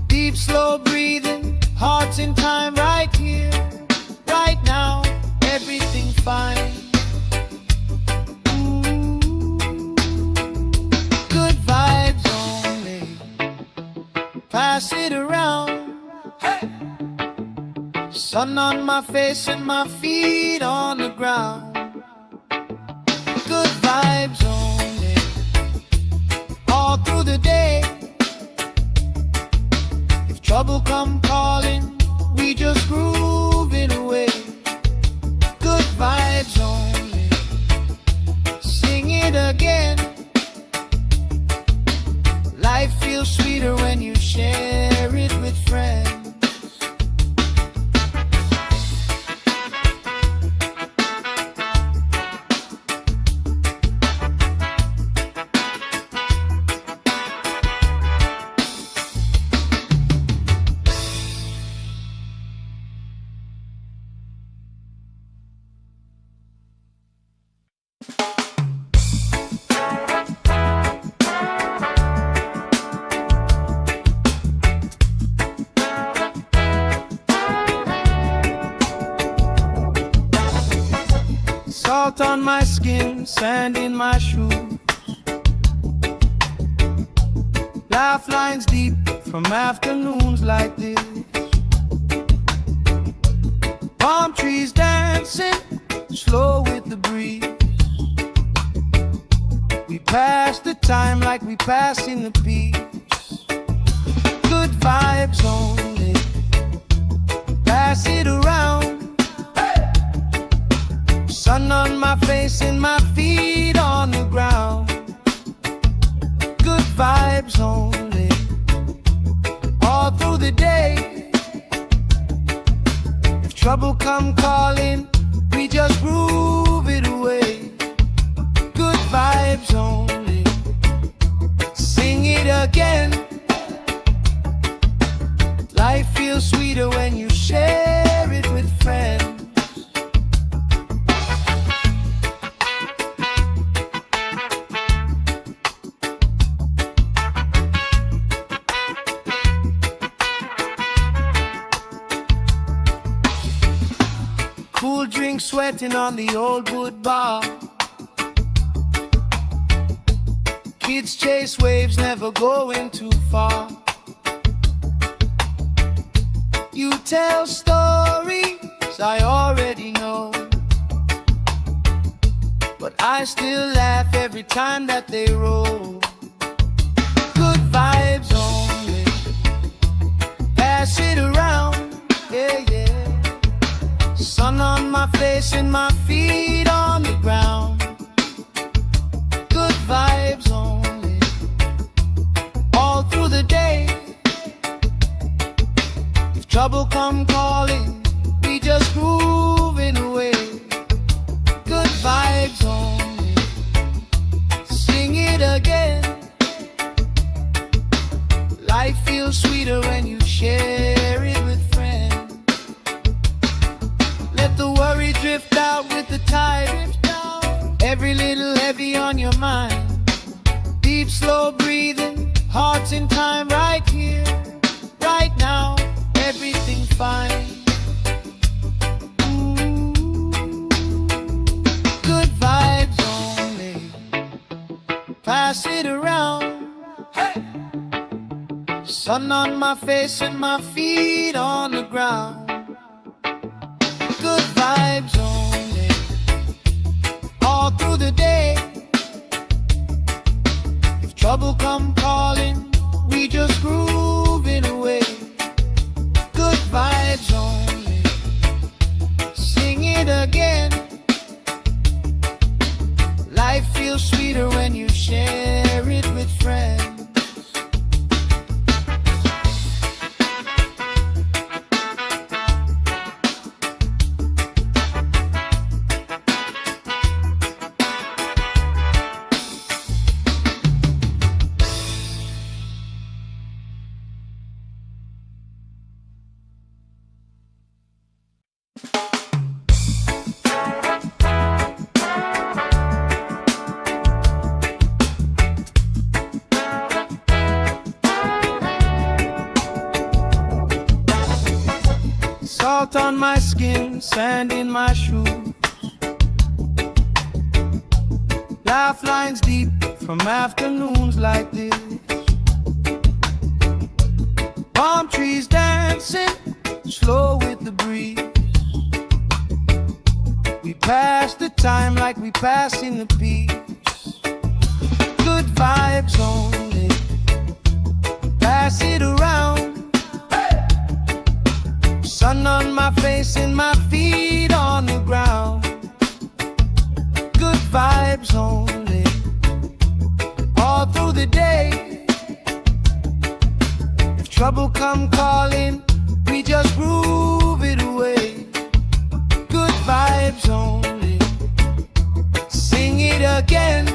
Deep, slow breathing, hearts in time, right here, right now. Everything fine. Good vibes only, pass it around. Hey! Sun on my face and my feet on the ground. Good vibes only, all through the day. If trouble come calling, we just groove it away. Good vibes only, sing it again. Life feels sweeter when you share it with friends. Salt on my skin, sand in my shoes. Laugh lines deep from afternoons like this. Palm trees dancing, slow with the breeze. We pass the time like we passing the peace. Good vibes only, pass it around. Sun on my face and my feet on the ground. Good vibes only, all through the day. If trouble come calling, we just groove it away. Good vibes only, sing it again. Life feels sweeter when you share it with friends. Cool drink sweating on the old wood bar. Kids chase waves, never going too far. You tell stories I already know, but I still laugh every time that they roll. Good vibes only, pass it around, yeah, yeah. Sun on my face and my feet on the ground. Good vibes only, all through the day. If trouble come calling, we just moving away. Good vibes only, sing it again. Life feels sweeter when you share it with friends. Let the worry drift out with the tide. Every little heavy on your mind. Deep, slow breathing, hearts in time, right here, right now. Everything fine. Good vibes only, pass it around. Hey! Sun Sun on my face and my feet on the ground. Good vibes only, all through the day. If trouble come calling, we just grooving away. Good vibes only, sing it again. Life feels sweeter when you share it with friends. Salt on my skin, sand in my shoes. Laugh lines deep from afternoons like this. Palm trees dancing, slow with the breeze. We pass the time like we passing the peace. Good vibes only, pass it around. Sun on my face and my feet on the ground. Good vibes only, all through the day. If trouble come calling, we just groove it away. Good vibes only, sing it again.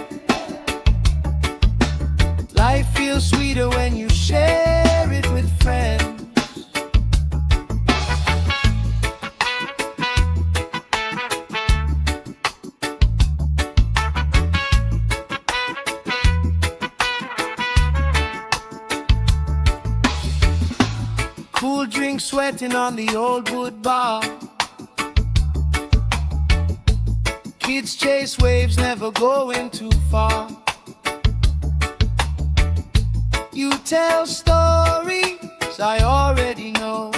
Life feels sweeter when you share it with friends. Cool drink sweating on the old wood bar. Kids chase waves, never going too far. You tell stories I already know,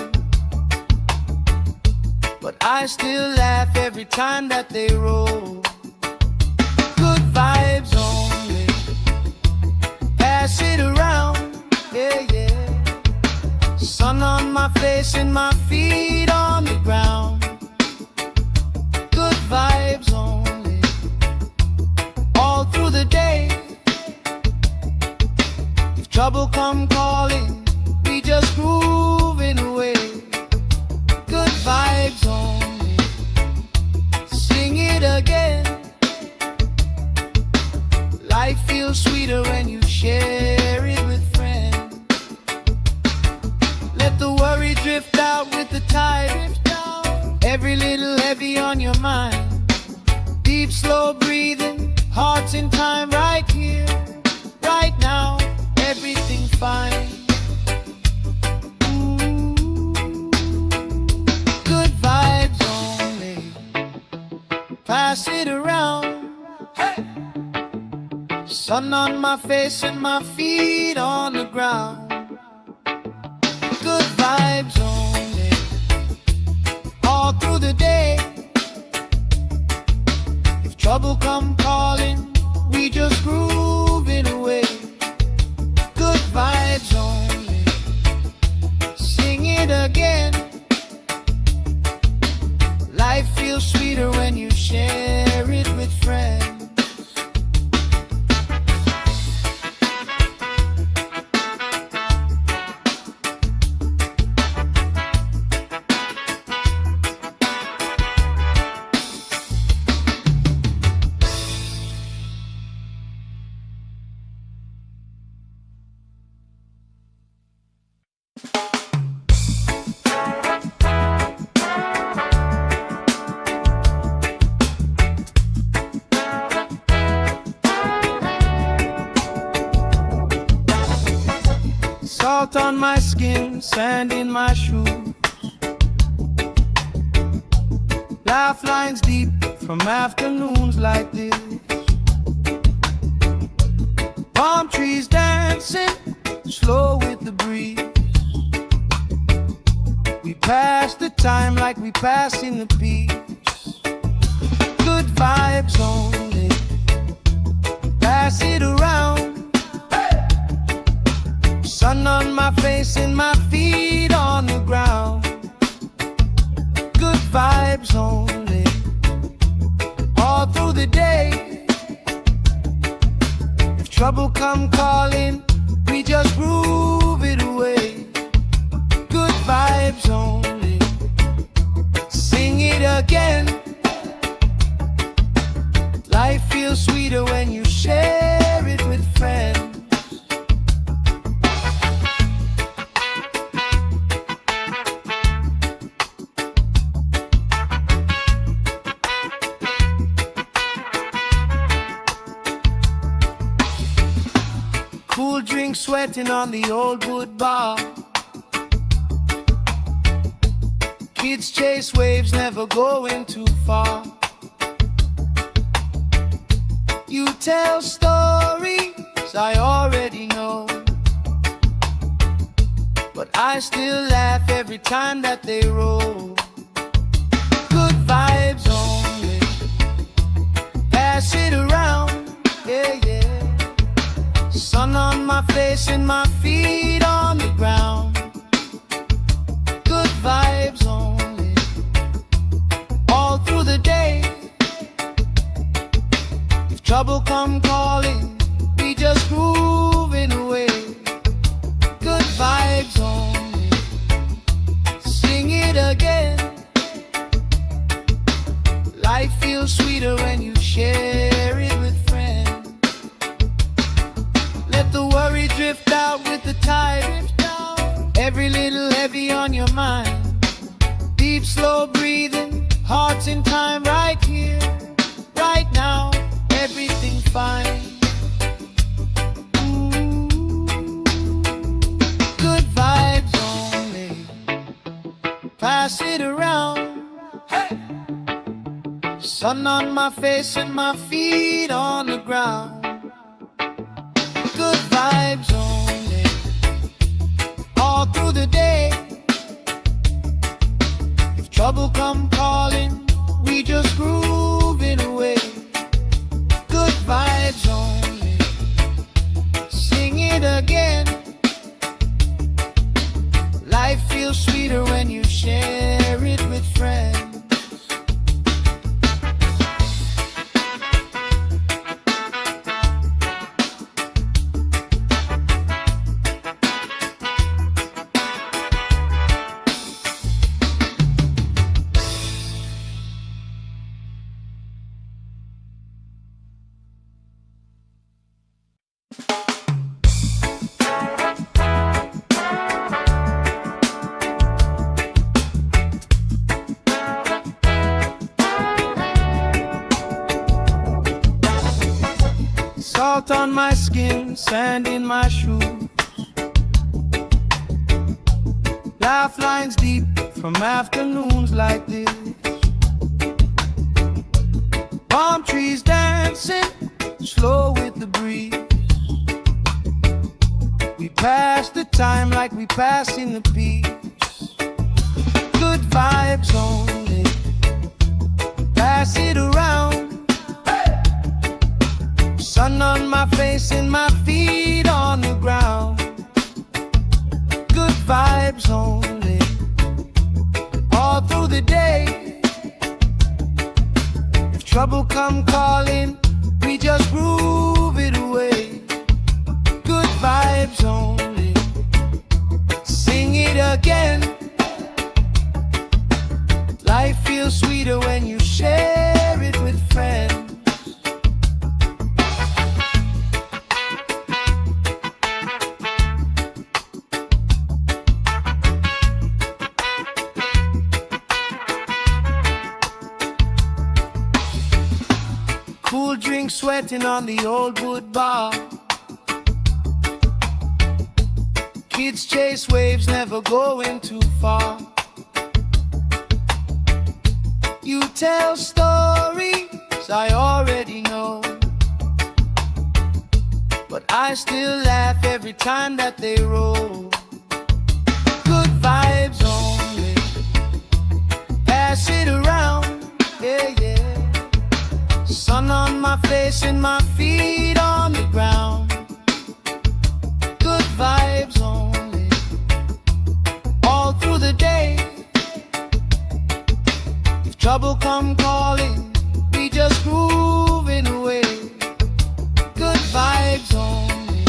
but I still laugh every time that they roll. Good vibes only, pass it around, yeah, yeah. Sun on my face and my feet on the ground. Good vibes only, all through the day. If trouble come calling, we just grooving away. Good vibes only, sing it again. Life feels sweeter when you share it with friends. Let the worry drift out with the tide. Every little heavy on your mind. Deep, slow breathing, hearts in time, right here, right now. Everything fine. Ooh. Good vibes only, pass it around. Hey. Sun on my face and my feet on the ground. Good vibes only, all through the day. If trouble come calling, we just grooving away. Good vibes only, sing it again. Life feels sweeter when you share it with friends. Salt on my skin, sand in my shoes. Laugh lines deep from afternoons like this. Palm trees dancing, slow with the breeze. pass the time like we passing the beach. Good vibes only. Pass it around. Sun on my face and my feet on the ground. Good vibes only. All through the day. If trouble come calling, we just groove it away. Good vibes only. Sing it again. Life feels sweeter when you share it with friends. Cool drink sweating on the old wood bar. Kids chase waves, never going too far. You tell stories I already know, but I still laugh every time that they roll. Good vibes only. Pass it around, yeah, yeah. Sun on my face and my feet on the ground. Good vibes only. All through the day. If trouble come calling, we just moving away. Good vibes only. Sing it again. Life feels sweeter when you share it with friends. Let the worry drift out with the tide. Every little heavy on your mind. Deep, slow breathing, hearts in time, right here, right now. Everything fine. Good vibes only. Pass it around. Hey! Sun on my face and my feet on the ground. Good vibes only. All through the day. If trouble come calling, we just grooving away. Good vibes only. Sing it again. Life feels sweeter when you share it with friends. Salt on my skin, sand in my shoes. Laugh lines deep from afternoons like this. Palm trees dancing, slow with the breeze. We pass the time like we passing the beach. Good vibes only. Pass it around. Sun on my face and my feet on the ground. Good vibes only. All through the day. If trouble come calling, we just groove it away. Good vibes only. Sing it again. Life feels sweeter when you share it with friends. Cool drink sweating on the old wood bar. Kids chase waves, never going too far. You tell stories I already know, but I still laugh every time that they roll. Good vibes only. face and my feet on the ground. Good vibes only, all through the day. If trouble come calling, we just grooving away. Good vibes only,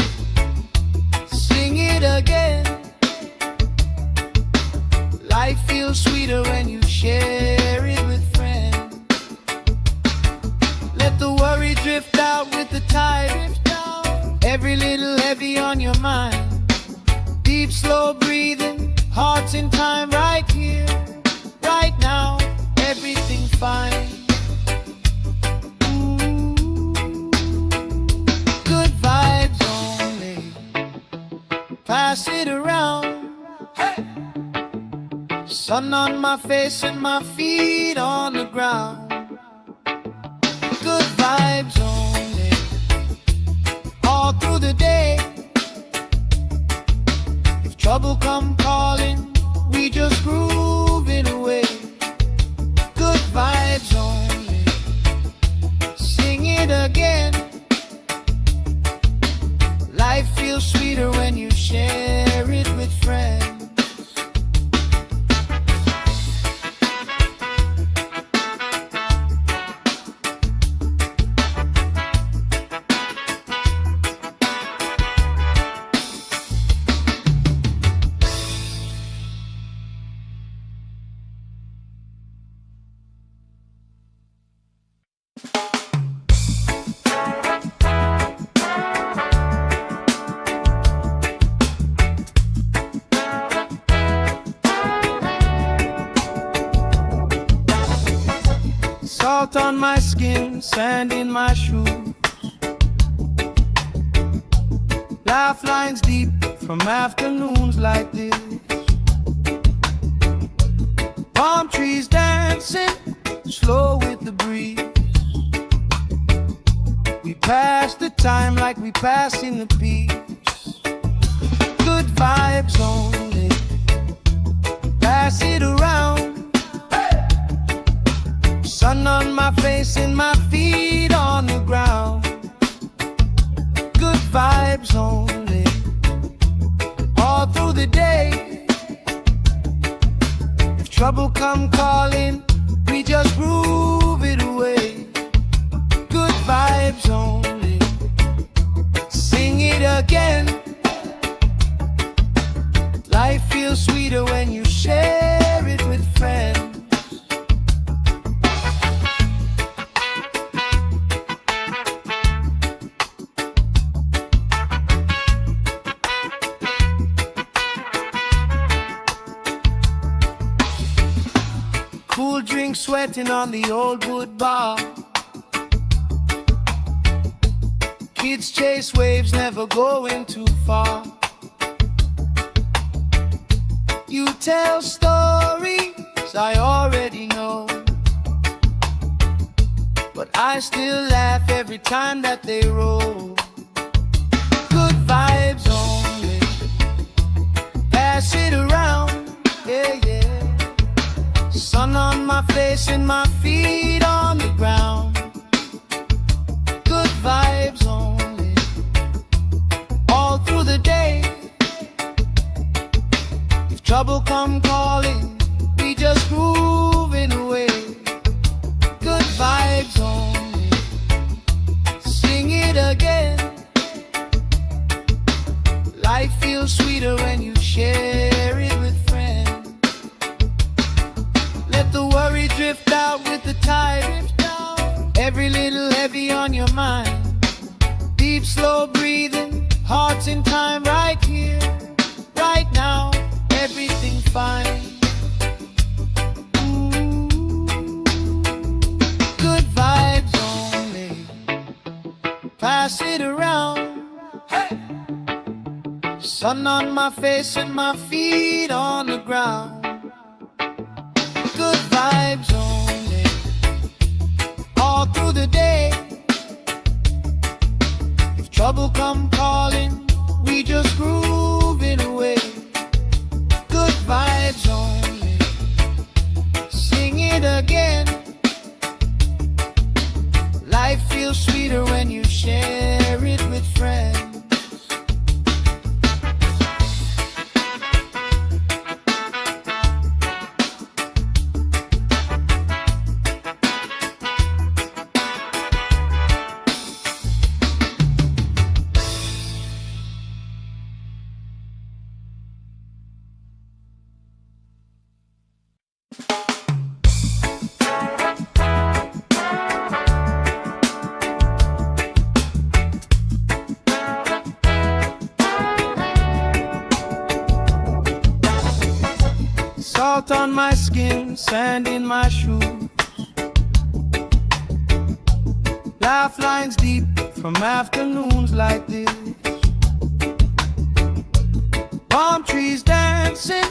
sing it again. Life feels sweeter when you share it with friends. Let the worry drift out with the tide. Every little heavy on your mind. Deep, slow breathing, hearts in time, right here, right now. Everything fine. Good vibes only, pass it around. Hey! Sun on my face and my feet on the ground. Good vibes only, all through the day. If trouble come calling, we just grooving away. Good vibes only, sing it again. Life feels sweeter when you share it with friends. Salt on my skin, sand in my shoes. Laugh lines deep from afternoons like this. Palm trees dancing, slow with the breeze. We pass the time like we pass in the peace. Good vibes only, pass it around. Sun on my face and my feet on the ground. Good vibes only, all through the day. If trouble come calling, we just groove it away. Good vibes only, sing it again. Life feels sweeter when you share it with friends. Cool drink sweating on the old wood bar. Kids chase waves, never going too far. You tell stories I already know, but I still laugh every time that they roll. Good vibes only, pass it around, yeah, yeah. Sun on my face and my feet on the ground. Good vibes only, all through the day. If trouble come calling, we just grooving away. Good vibes only, sing it again. Life feels sweeter when you share it with friends. Let the worry drift out with the tide. Every little heavy on your mind. Deep, slow breathing, hearts in time, right here, right now. Everything fine. Good vibes only, pass it around. Hey! Sun on my face and my feet on the ground. Good vibes only, all through the day. If trouble come calling, we just groove it away. Good vibes only, sing it again. Life feels sweeter when Salt on my skin, sand in my shoes, lifelines deep from afternoons like this. Palm trees dancing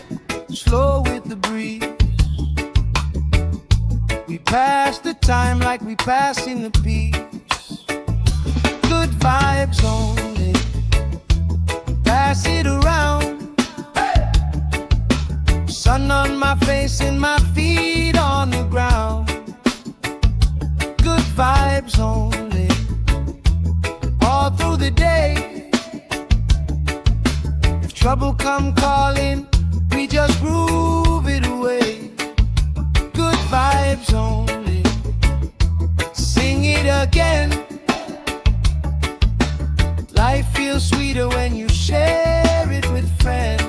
slow with the breeze. We pass the time like we pass in the peace. Good vibes only, pass it around. Sun on my face and my feet on the ground. Good vibes only, all through the day. If trouble come calling, we just groove it away. Good vibes only, sing it again. Life feels sweeter when you share it with friends.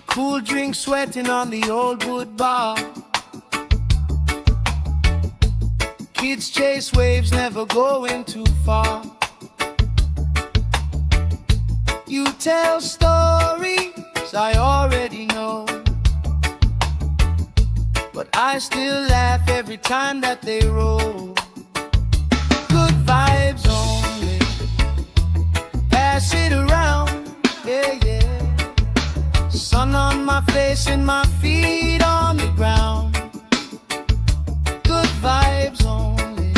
Cool drink sweating on the old wood bar. Kids chase waves, never going too far. You tell stories I already know, but I still laugh every time that they roll. Good vibes only, pass it around, yeah, yeah. Sun on my face and my feet on the ground. Good vibes only,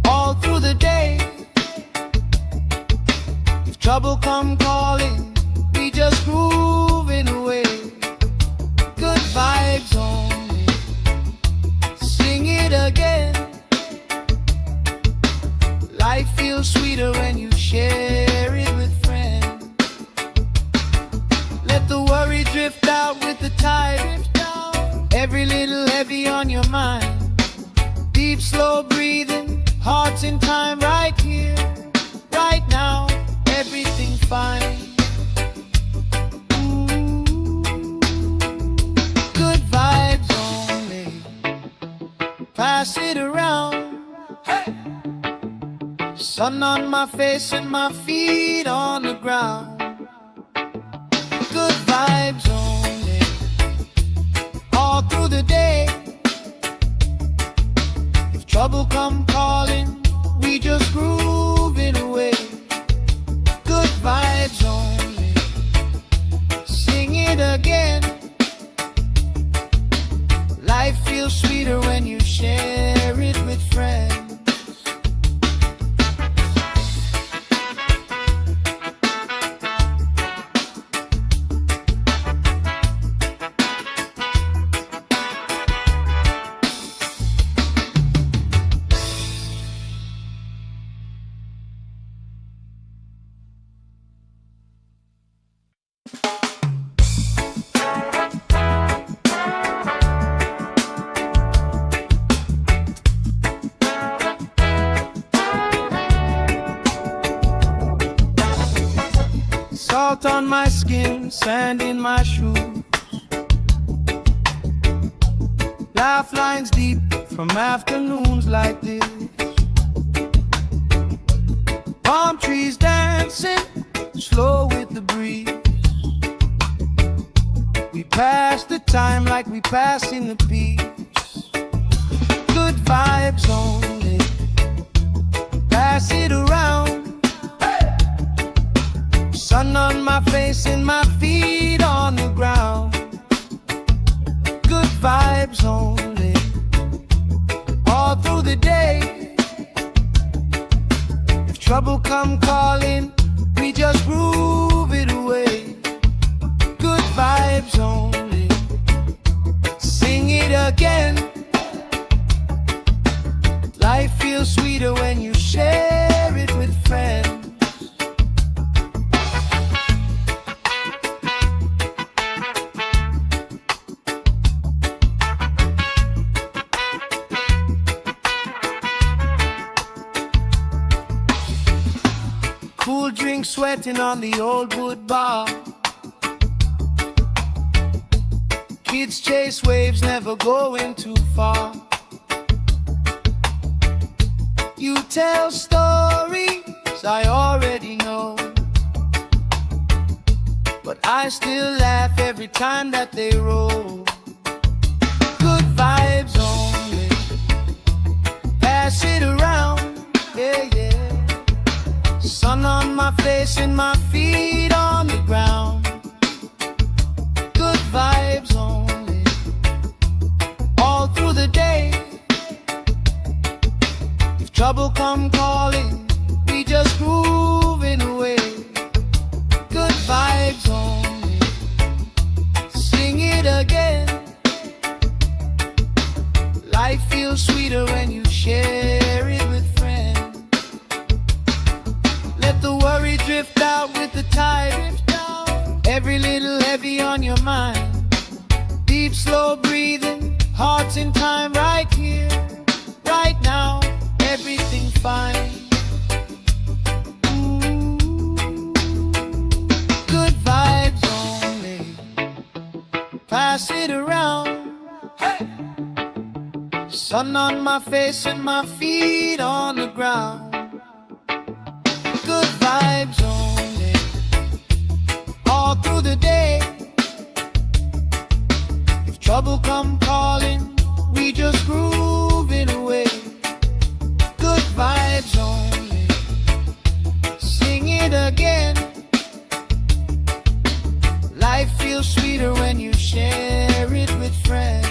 all through the day. If trouble come calling, we just grooving away. Good vibes only, sing it again. Life feels sweeter when you share it with friends. Let the worry drift out with the tide. Every little heavy on your mind. Deep, slow breathing, hearts in time, right here, right now. Everything's fine. Ooh, good vibes only, pass it around. Hey! Sun on my face and my feet on the ground. Good vibes only, all through the day. If trouble come calling, we just groove it away. Good vibes only, sing it again. Life feels sweeter when you share it with friends. Salt on my skin, sand in my shoes, lifelines deep from afternoons like this. Palm trees dancing slow with the breeze. We pass the time like we pass in the peace. Good vibes only, pass it around. Sun on my face and my feet on the ground. Good vibes only, all through the day. If trouble come calling, we just groove it away. Good vibes only, sing it again. Life feels sweeter when you share it with friends. drink sweating on the old wood bar. Kids chase waves, never going too far. You tell stories I already know, but I still laugh every time that they roll. Good vibes only, pass it around, yeah, yeah. Sun on my face and my feet on the ground. Good vibes only, all through the day. If trouble come calling, we just grooving away. Good vibes only, sing it again. Life feels sweeter when you share it with friends. Let the worry drift out with the tide. Every little heavy on your mind. Deep, slow breathing, hearts in time, right here, right now. Everything fine. Good vibes only, pass it around. Hey! Sun on my face and my feet on the ground. Good vibes only, all through the day. If trouble come calling, we just grooving away. Good vibes only, sing it again. Life feels sweeter when you share it with friends.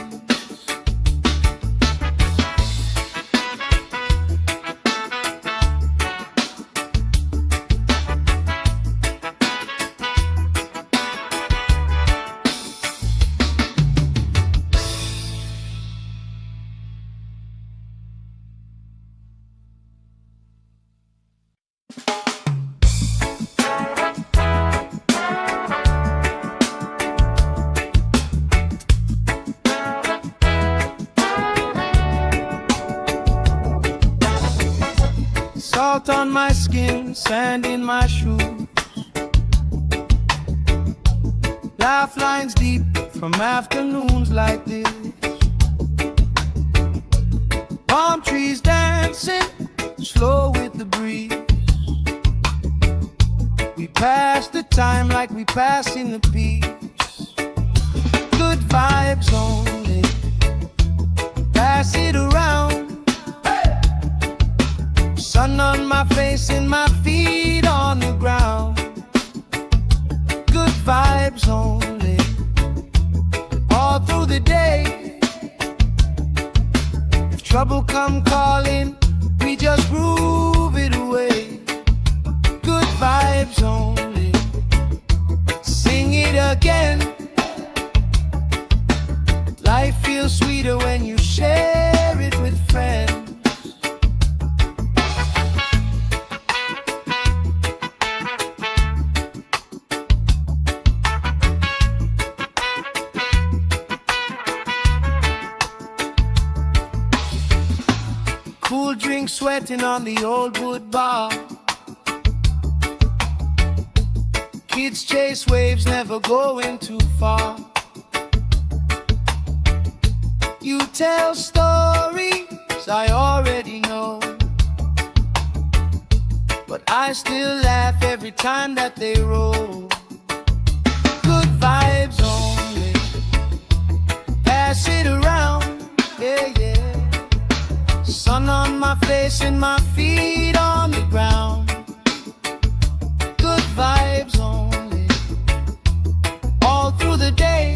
Salt on my skin, sand in my shoes. Laugh lines deep from afternoons like this. Palm trees dancing, slow with the breeze. We pass the time like we passing the peace. Good vibes only, pass it around. Sun on my face and my feet on the ground. Good vibes only, all through the day. If trouble come calling, we just groove it away. Good vibes only, sing it again. Life feels sweeter when you share it with friends. Cool drink sweating on the old wood bar. Kids chase waves, never going too far. You tell stories I already know, but I still laugh every time that they roll. Good vibes only, pass it around, yeah, yeah. Sun on my face and my feet on the ground. Good vibes only, all through the day.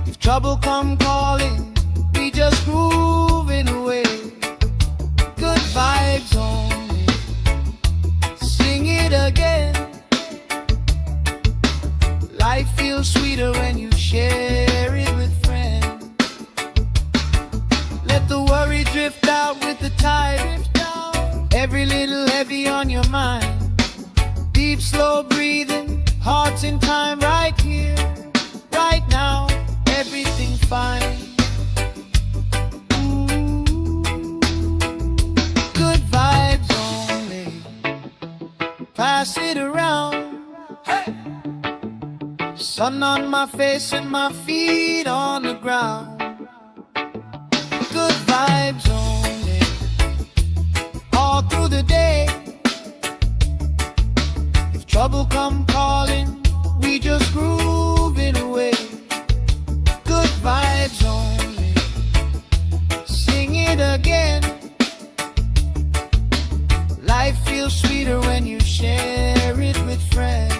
If trouble come calling, we just grooving away. Good vibes only, sing it again. Life feels sweeter when you share it with friends. Let the worry drift out with the tide. Every little heavy on your mind. Deep, slow breathing, hearts in time, right here, right now. Everything fine. Good vibes only, Sun on my face and my feet on the ground. Good vibes only, all through the day. If trouble come calling, we just groove it away. Good vibes only, sing it again. Life feels sweeter when you share it with friends.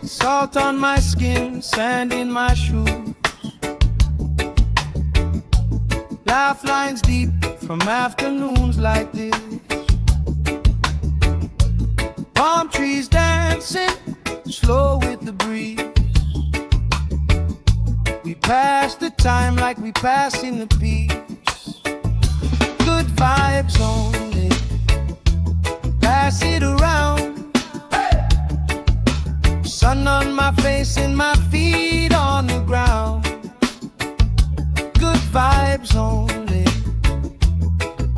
Salt on my skin, sand in my shoes. Laugh lines deep from afternoons like this. Palm trees dancing, slow with the breeze. We pass the time like we pass in the peace. Good vibes only, pass it around. Sun on my face and my feet on the ground. Good vibes only,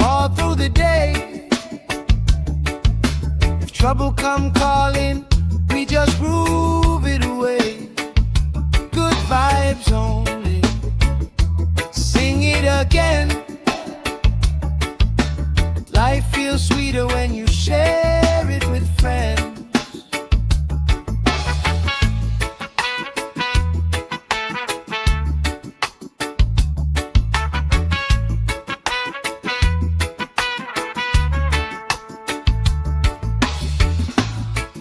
all through the day. If trouble come calling, we just groove it away. Good vibes only, sing it again. Life feels sweeter when you share it with friends.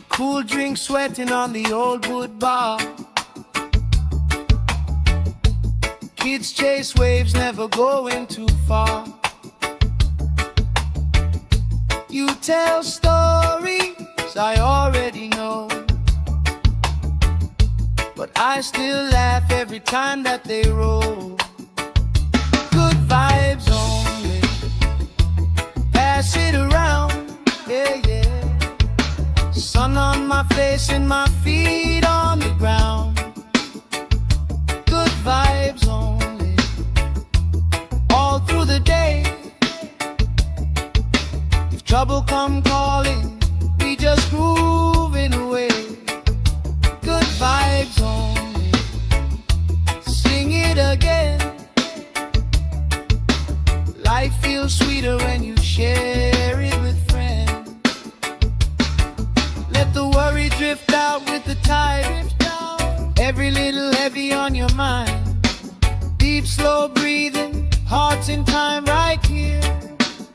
Cool drink sweating on the old wood bar. Kids chase waves, never going too far. You tell stories I already know, but I still laugh every time that they roll. Good vibes only, pass it around, yeah, yeah. Sun on my face and my feet on the ground. Good vibes only, all through the day. If trouble come calling, we just groove it away. Good vibes only, sing it again. Life feels sweeter when you share it with friends. Let the worry drift out with the tide. Every little heavy on your mind. Deep, slow breathing, hearts in time, right here,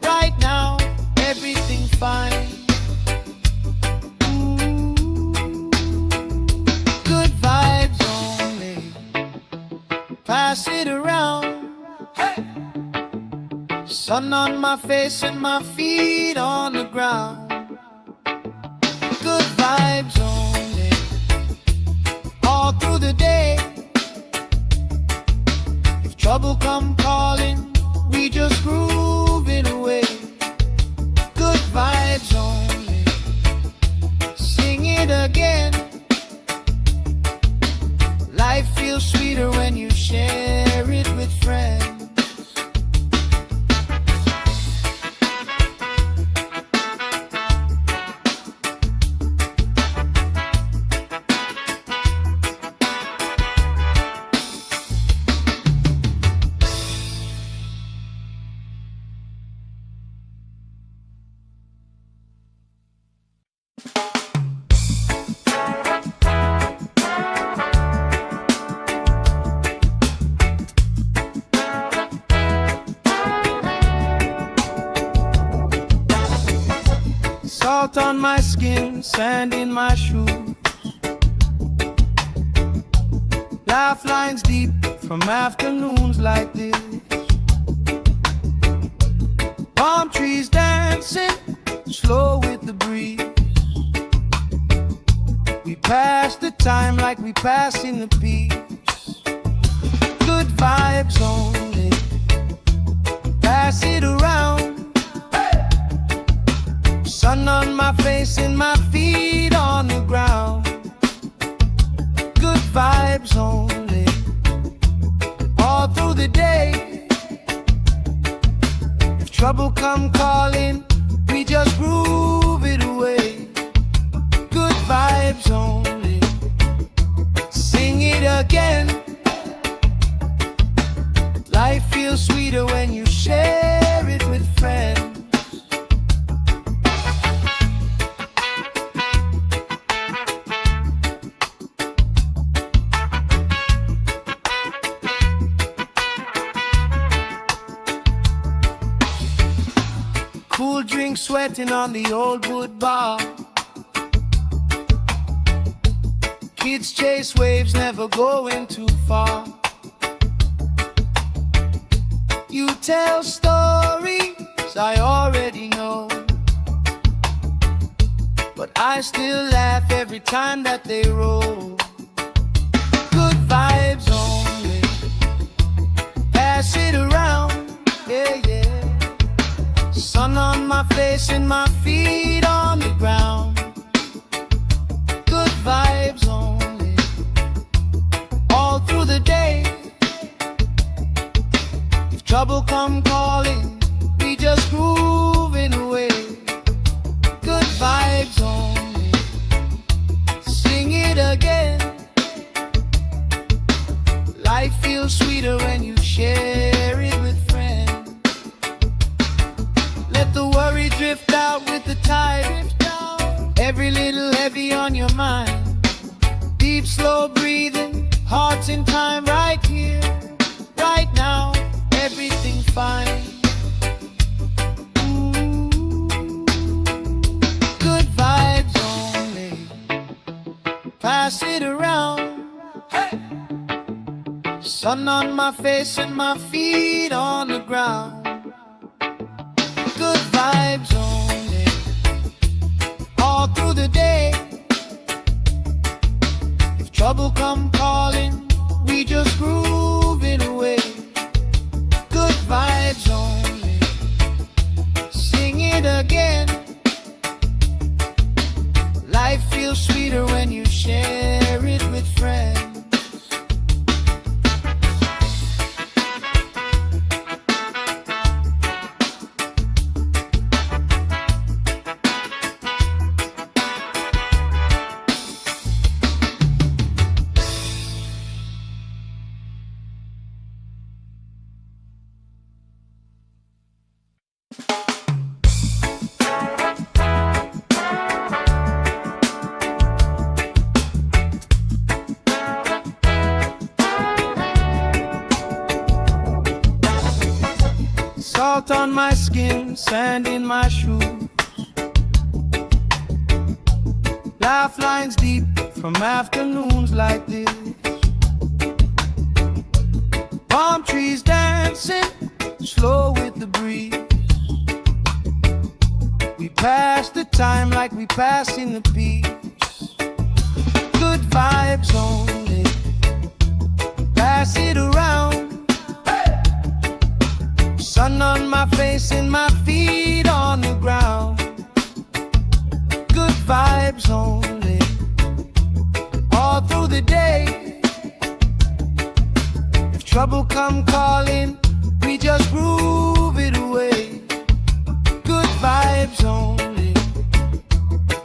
right now. Everything's fine. Ooh. Good vibes only, pass it around. Hey! Sun on my face and my feet on the ground. Good vibes only, all through the day. If trouble come calling, we just groove it away. Good vibes only, sing it again. Life feels sweeter when you share it with friends. Salt on my skin, sand in my shoes. Laugh lines deep from afternoons like this. Palm trees dancing, slow with the breeze. pass the time like we passing the peace. Good vibes only. Pass it around. Sun on my face and my feet on the ground. Good vibes only. All through the day. If trouble come calling, we just groove it away. Good vibes only. Sing it again. Life feels sweeter when you share it with friends. Cool drink sweating on the old wood bar. Kids chase waves, never going too far. You tell stories I already know, but I still laugh every time that they roll. Good vibes only. Pass it around, yeah, yeah. Sun on my face and my feet on the ground. Good vibes only. All through the day. If trouble come calling, we just grooving away. Good vibes only. Sing it again. Life feels sweeter when you share it with friends. Let the worry drift out with the tide. Every little heavy on your mind. Deep, slow breathing, hearts in time, right here, right now. Everything fine. Ooh. Good vibes only. Pass it around. Hey. Sun on my face and my feet on the ground. Good vibes only. All through the day. If trouble come calling, we just groove it away. Good vibes only. Sing it again. Life feels sweeter when you share it with friends. Salt on my skin, sand in my shoes. Laugh lines deep from afternoons like this. Palm trees dancing, slow with the breeze. We pass the time like we passing the peace. Good vibes only. Pass it around. Sun on my face and my feet on the ground. Good vibes only. All through the day. If trouble come calling, we just groove it away. Good vibes only.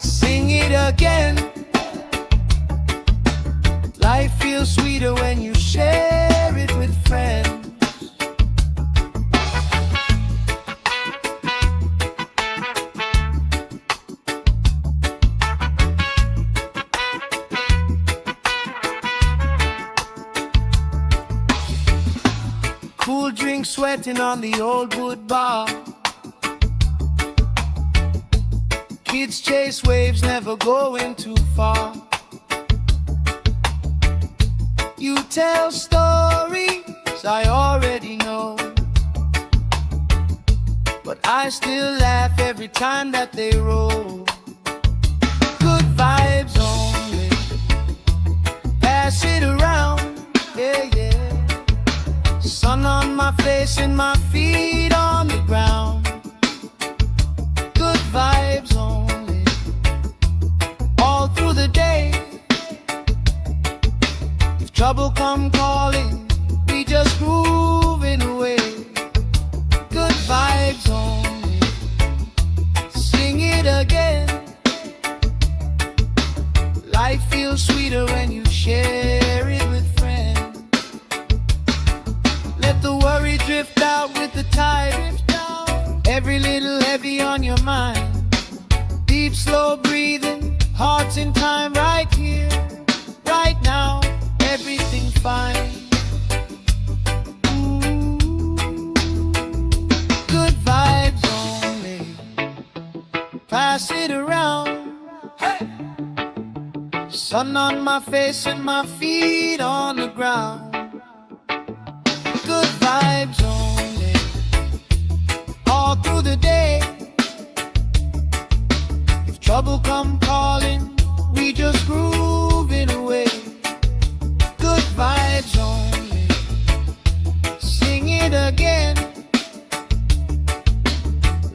Sing it again. Life feels sweeter when you share it with friends. Cool drink sweating on the old wood bar. Kids chase waves, never going too far. You tell stories I already know, but I still laugh every time that they roll. Good vibes only. face and my feet on the ground. Good vibes only, all through the day. If trouble come calling, we just grooving away. Good vibes only, sing it again. Life feels sweeter when you share it with friends. Let the worry drift out with the tide. Every little heavy on your mind. Deep, slow breathing, hearts in time, right here, right now. Everything fine. Good vibes only, pass it around. Hey! Sun on my face and my feet on the ground. Good vibes only, all through the day. If trouble come calling, we just grooving away. Good vibes only, sing it again.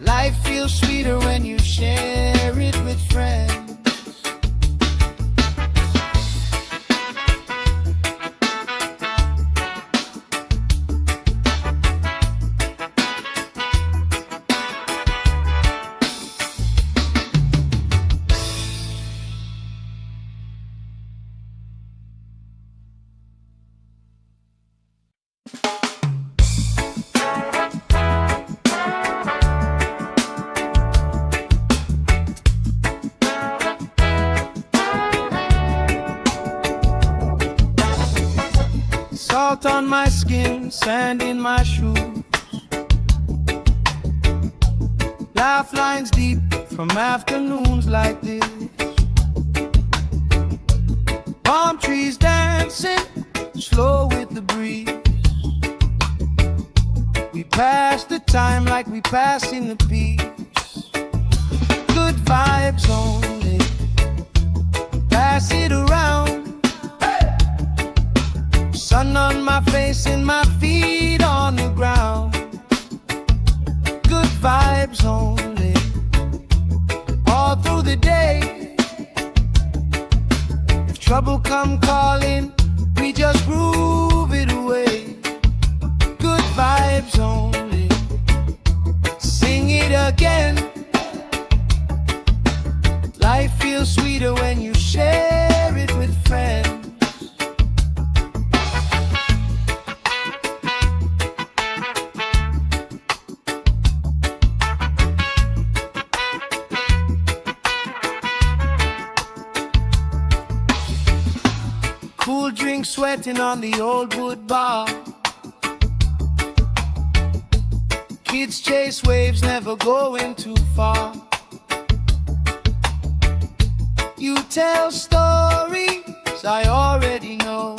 Life feels sweeter when you share it with friends. Salt on my skin, sand in my shoes. Laugh lines deep from afternoons like this. Palm trees dancing, slow with the breeze. We pass the time like we passing the peace. Good vibes only, pass it around. Sun on my face and my feet on the ground. Good vibes only, all through the day. If trouble come calling, we just groove it away. Good vibes only, sing it again. Life feels sweeter when you share it with friends. Cool drink sweating on the old wood bar. Kids chase waves, never going too far. You tell stories I already know,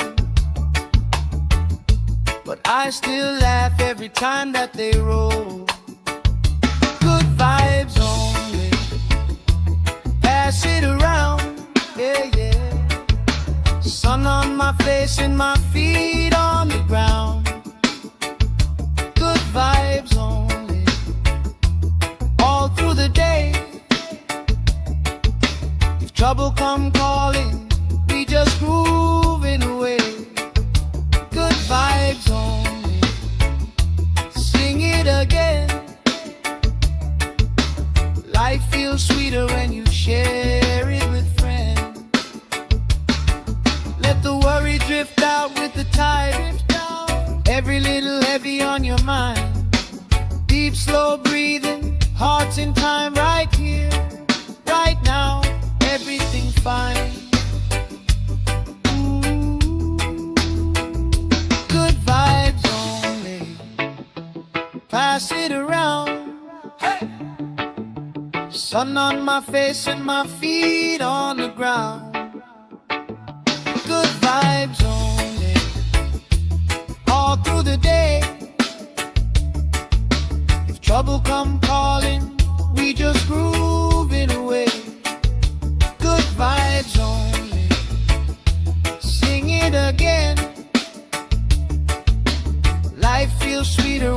but I still laugh every time that they roll. Good vibes only, pass it around, yeah, yeah. Sun on my face and my feet on the ground. Good vibes only, all through the day. If trouble come calling, we just grooving away. Good vibes only, sing it again. Life feels sweeter when you share it with friends. Let the worry drift out with the tide. Every little heavy on your mind. Deep, slow breathing, hearts in time, right here, right now. Everything fine. Good vibes only, pass it around. Hey! Sun on my face and my feet on the ground. Good vibes only, all through the day. If trouble come calling, we just grooving away. Good vibes only, sing it again. Life feels sweeter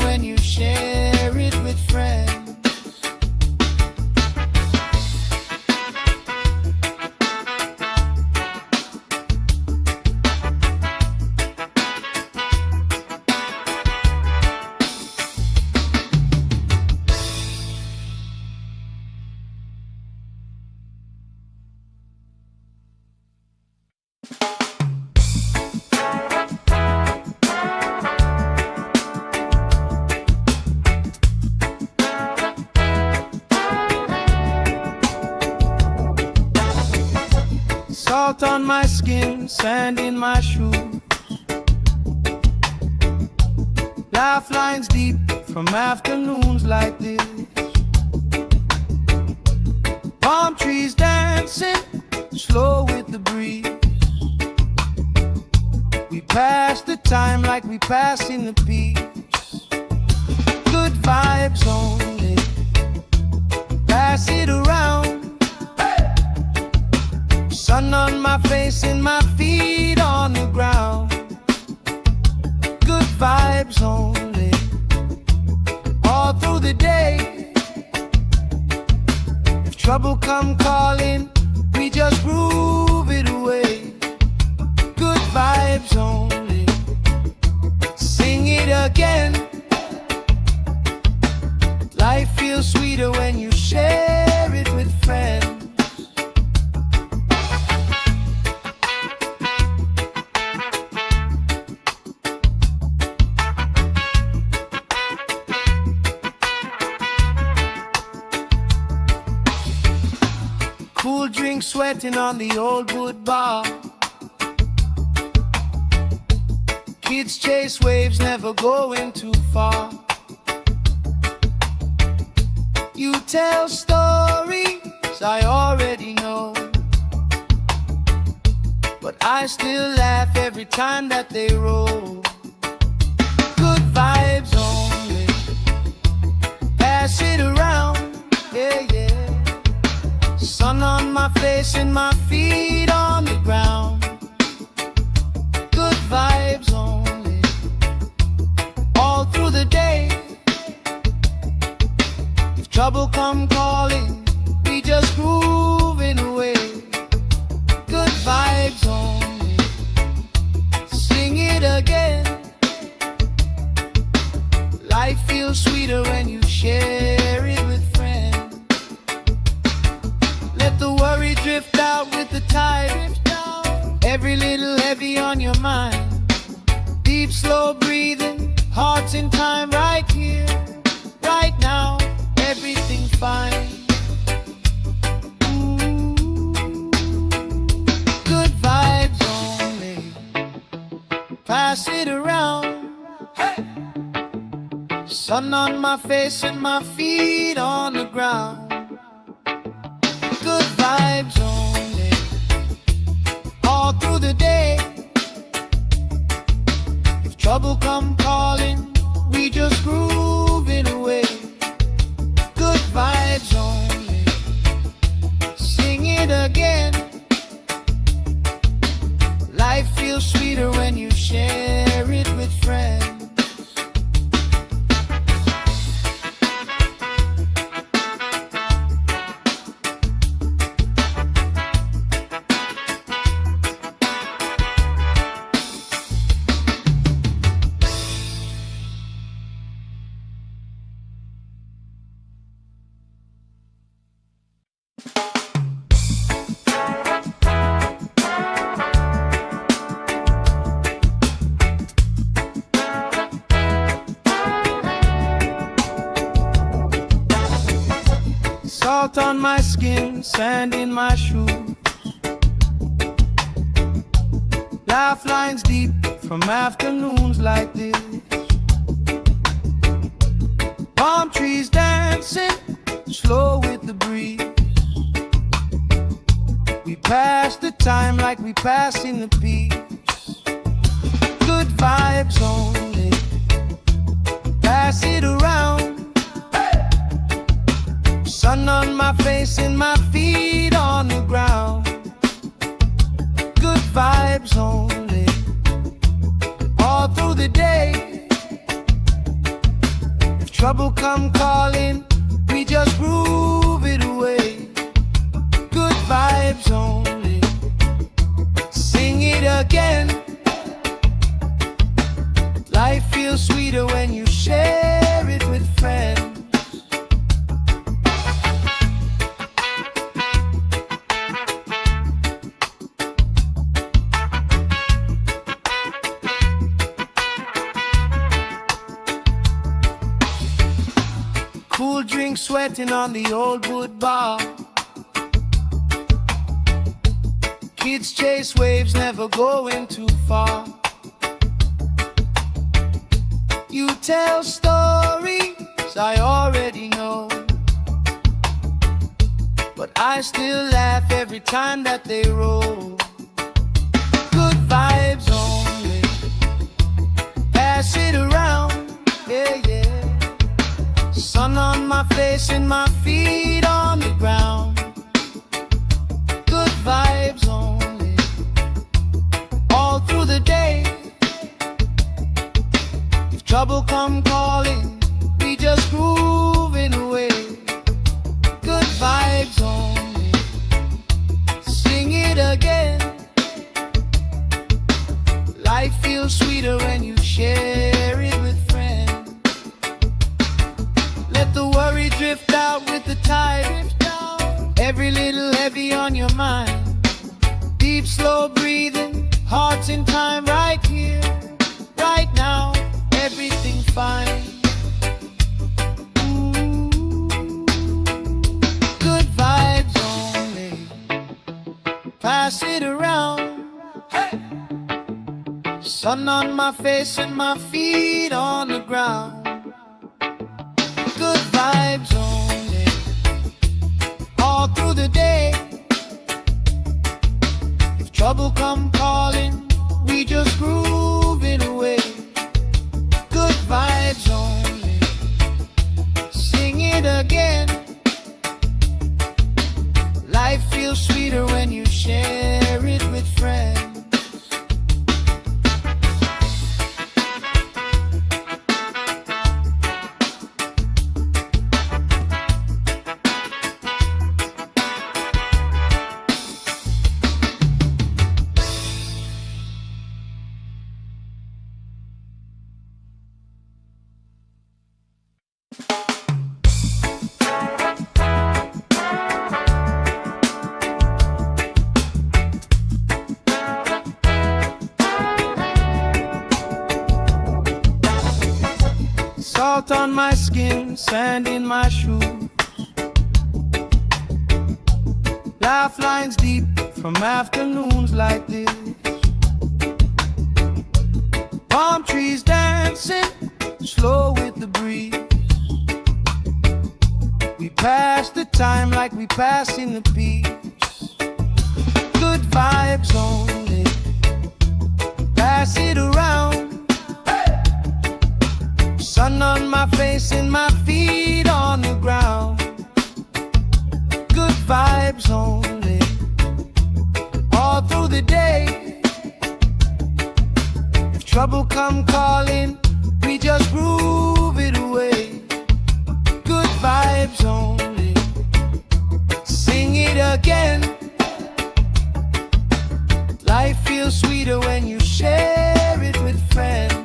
Salt on my skin, sand in my shoes. Laugh lines deep from afternoons like this. Palm trees dancing slow with the breeze. We pass the time like we pass in the peace. Good vibes only, pass it around. Sun on my face and my feet on the ground. Good vibes only, all through the day. If trouble come calling, we just groove it away. Good vibes only, sing it again. Life feels sweeter when you share it with friends. Cool drink sweating on the old wood bar. Kids chase waves, never going too far. You tell stories I already know, but I still laugh every time that they roll. Good vibes only, pass it around, yeah, yeah. Sun on my face and my feet on the ground. Good vibes only, all through the day. If trouble come calling, we just grooving away. Good vibes only, sing it again. Life feels sweeter when you share it with friends. Let the worry drift out with the tide. Every little heavy on your mind. Deep, slow breathing, hearts in time, right here, right now. Everything fine. Ooh. Good vibes only, pass it around. Hey. Sun on my face and my feet on the ground. Good vibes only, all through the day. If trouble come calling, we just grooving away. Good vibes only, sing it again. Life feels sweeter when you share it with friends. Salt on my skin, sand in my shoes. Laugh lines deep from afternoons like this. Palm trees dancing slow with the breeze. We pass the time like we pass in the peace. Good vibes only, pass it around. Sun on my face and my feet on the ground. Good vibes only, all through the day. If trouble come calling, we just groove it away. Good vibes only, sing it again. Life feels sweeter when you share it with friends. Cool drink sweating on the old wood bar. Kids chase waves, never going too far. You tell stories I already know, but I still laugh every time that they roll. Good vibes only, pass it around, yeah, yeah. Sun on my face and my feet on the ground. Good vibes only, all through the day. If trouble come calling, we just grooving away. Good vibes only, sing it again. Life feels sweeter when you share it with friends. Let the worry drift out with the tide. Every little heavy on your mind. Deep, slow breathing, hearts in time, right here, right now, everything fine. Good vibes only, pass it around. Hey! Sun on my face and my feet on the ground. Good vibes only, all through the day. If trouble come calling, we just grooving away. Good vibes only, sing it again. Life feels sweeter when you share it with friends. Salt on my skin, sand in my shoes. Laugh lines deep from afternoons like this. Palm trees dancing, slow with the breeze. We pass the time like we pass in the peace. Good vibes only, pass it around. Sun on my face and my feet on the ground. Good vibes only, all through the day. If trouble come calling, we just groove it away. Good vibes only, sing it again. Life feels sweeter when you share it with friends.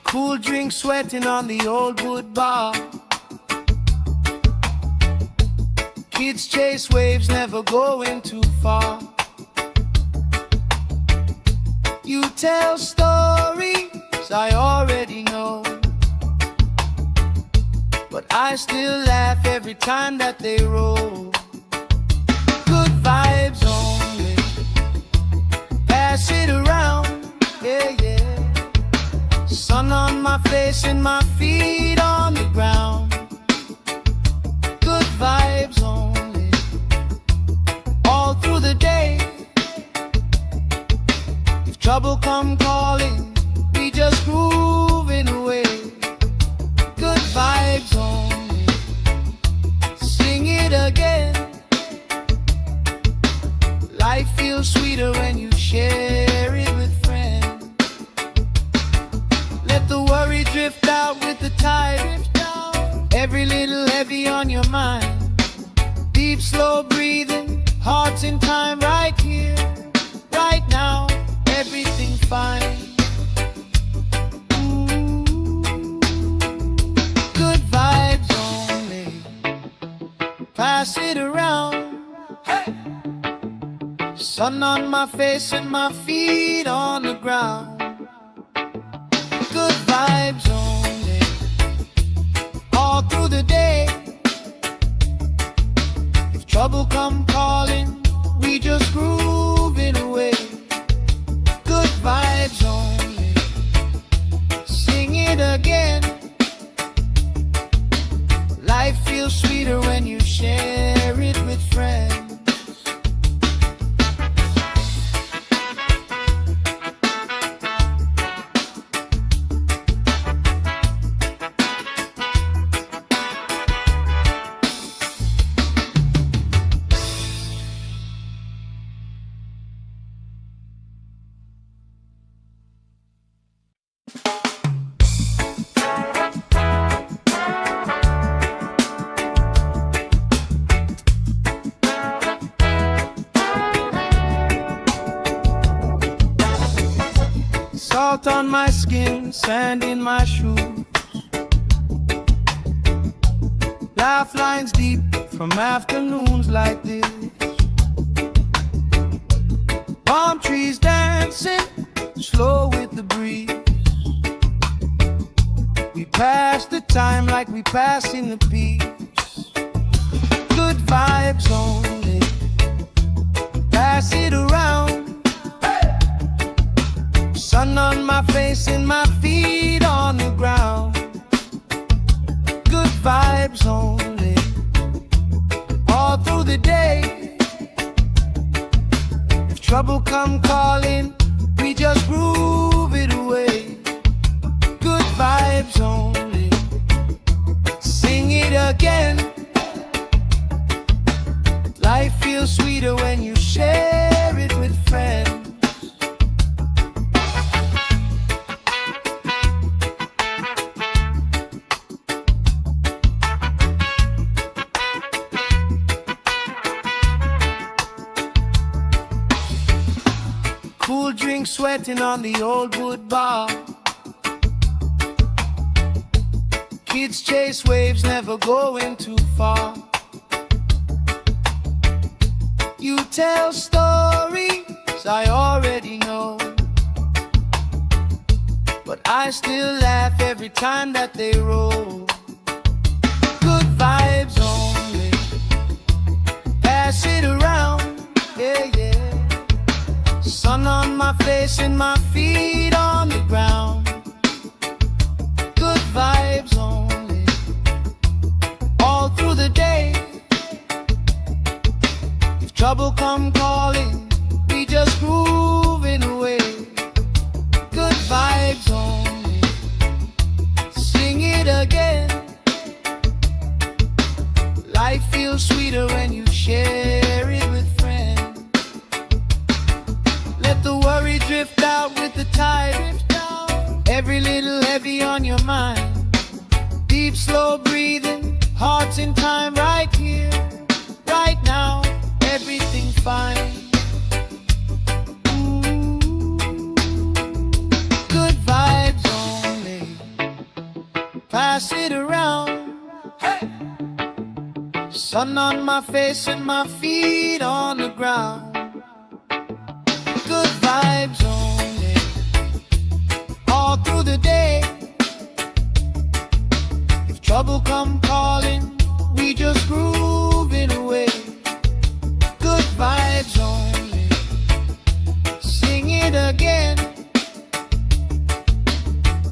Cool drink sweating on the old wood bar. Kids chase waves, never going too far. You tell stories I already know, but I still laugh every time that they roll. Good vibes only, pass it around, yeah, yeah. Sun on my face and my feet on the ground. Good vibes only, all through the day. If trouble come calling, we just grooving away. Good vibes only, sing it again. Life feels sweeter when you share it with friends. Let the worry drift out with the tide. Every little heavy on your mind. Deep, slow breathing, hearts in time, right here, right now, everything fine. Good vibes only, pass it around. Hey! Sun Sun on my face and my feet on the ground. Good vibes only, all through the day. If trouble come calling, we just grooving away. Good vibes only, sing it again. Life feels sweeter when you share it with friends. Salt on my skin, sand in my shoes. Laugh lines deep from afternoons like this. Palm trees dancing, slow with the breeze. We pass the time like we passing the peace. Good vibes only, pass it around. Sun on my face and my feet on the ground. Good vibes only, all through the day. If trouble come calling, we just groove it away. Good vibes only, sing it again. Life feels sweeter when you share it with friends. Cool drink sweating on the old wood bar. Kids chase waves, never going too far. You tell stories I already know, but I still laugh every time that they roll. Good vibes only, pass it around, yeah, yeah. Sun on my face and my feet on the ground. Good vibes only, all through the day. If trouble come calling, we just grooving away. Good vibes only, sing it again. Life feels sweeter when you share it with friends. Let the worry drift out with the tide. Every little heavy on your mind. Deep, slow breathing, hearts in time, right here, right now. Everything's fine. Ooh. Good vibes only, pass it around. Hey! Sun on my face and my feet on the ground. Good vibes only, all through the day. If trouble come calling, we just grooving away. Good vibes only, sing it again.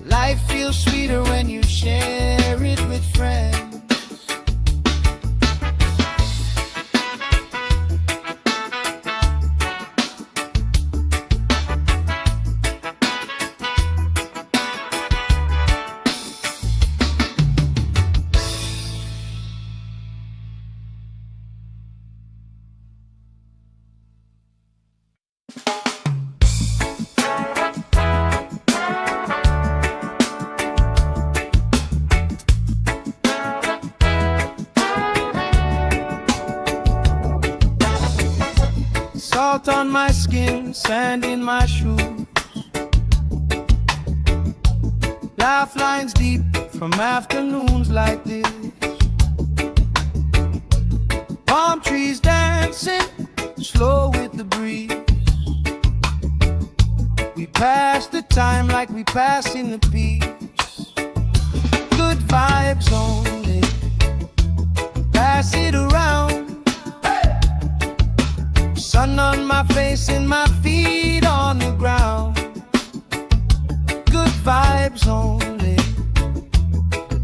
Life feels sweeter when you share it with friends. Salt on my skin, sand in my shoes. Laugh lines deep from afternoons like this. Palm trees dancing, slow with the breeze. pass the time like we passing the peace. Good vibes only. Pass it around. Sun on my face and my feet on the ground. Good vibes only.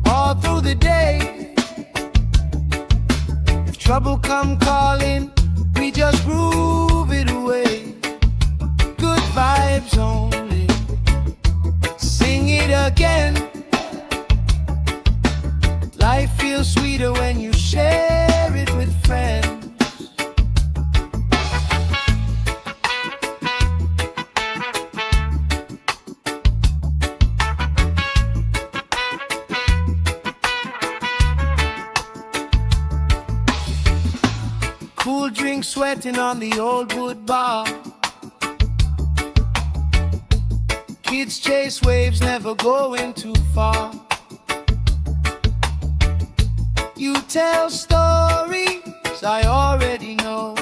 All through the day. If trouble come calling, we just groove it away. Good vibes only. Sing it again. Life feels sweeter when you share it with friends. Cool drink sweating on the old wood bar. Kids chase waves, never going too far. You tell stories I already know,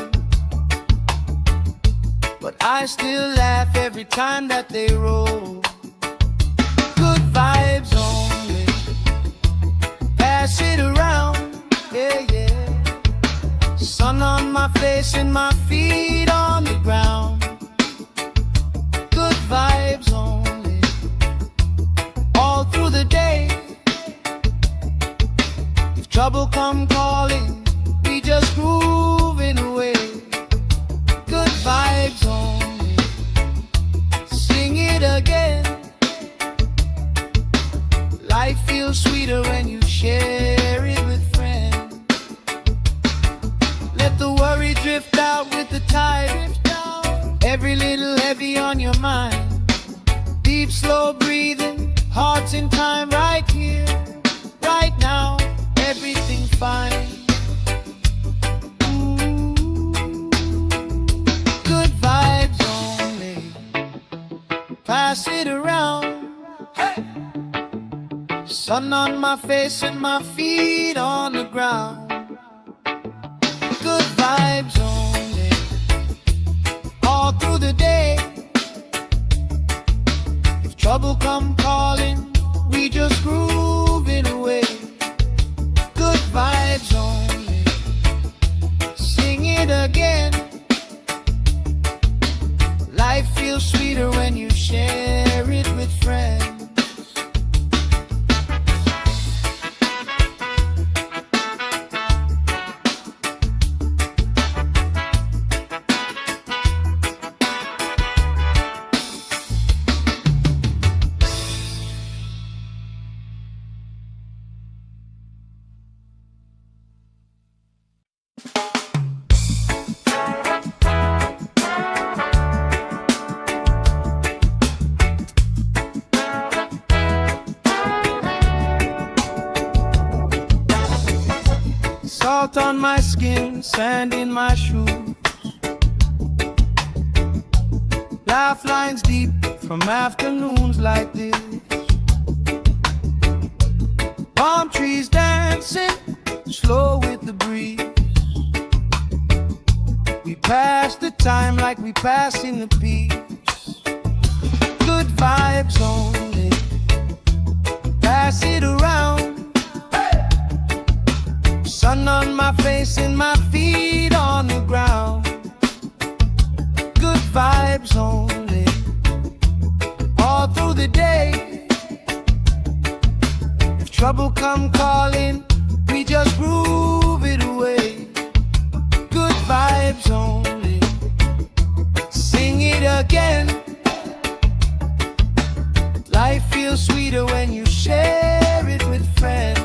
but I still laugh every time that they roll. Good vibes only. Pass it around, yeah, yeah. Sun on my face and my feet on the ground. Good vibes only. All through the day. If trouble come calling, we just grooving away. Good vibes only. Sing it again. Life feels sweeter when you share it with friends. Let the worry drift out with the tide. Every little heavy on your mind. Deep, slow breathing, hearts in time, right here, right now. Everything fine. Ooh. Good vibes only. Pass it around. Hey. Sun on my face and my feet on the ground. Good vibes only. All through the day. If trouble come calling, we just groove it away. Good vibes only. Sing it again. Life feels sweeter when you share it with friends. Salt on my skin, sand in my shoes. Laugh lines deep from afternoons like this. Palm trees dancing, slow with the breeze. We pass the time like we passing the peace. Good vibes only. Pass it around. Sun on my face and my feet on the ground. Good vibes only. All through the day. If trouble come calling, we just groove it away. Good vibes only. Sing it again. Life feels sweeter when you share it with friends.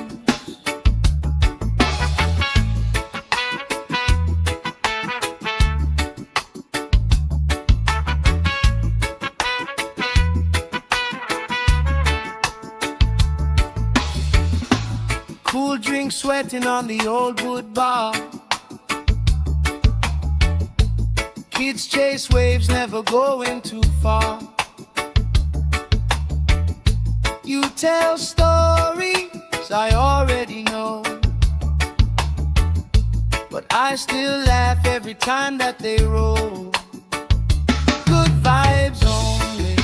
Cool drink sweating on the old wood bar. Kids chase waves, never going too far. You tell stories I already know, but I still laugh every time that they roll. Good vibes only.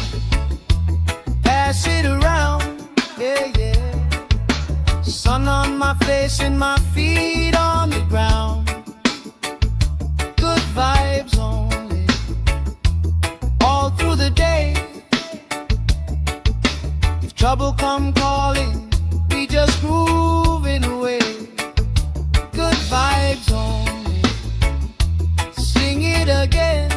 face and my feet on the ground. Good vibes only, all through the day. If trouble come calling, we just grooving away. Good vibes only, sing it again.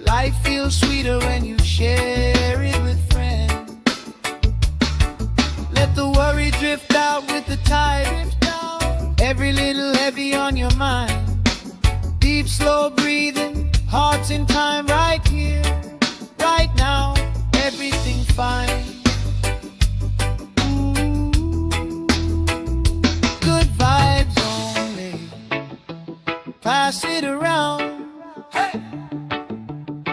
Life feels sweeter when you share it with friends. Let the worry drift out with the tide. Every little heavy on your mind. Deep, slow breathing, hearts in time, right here, right now. Everything fine. Good vibes only, pass it around. Hey!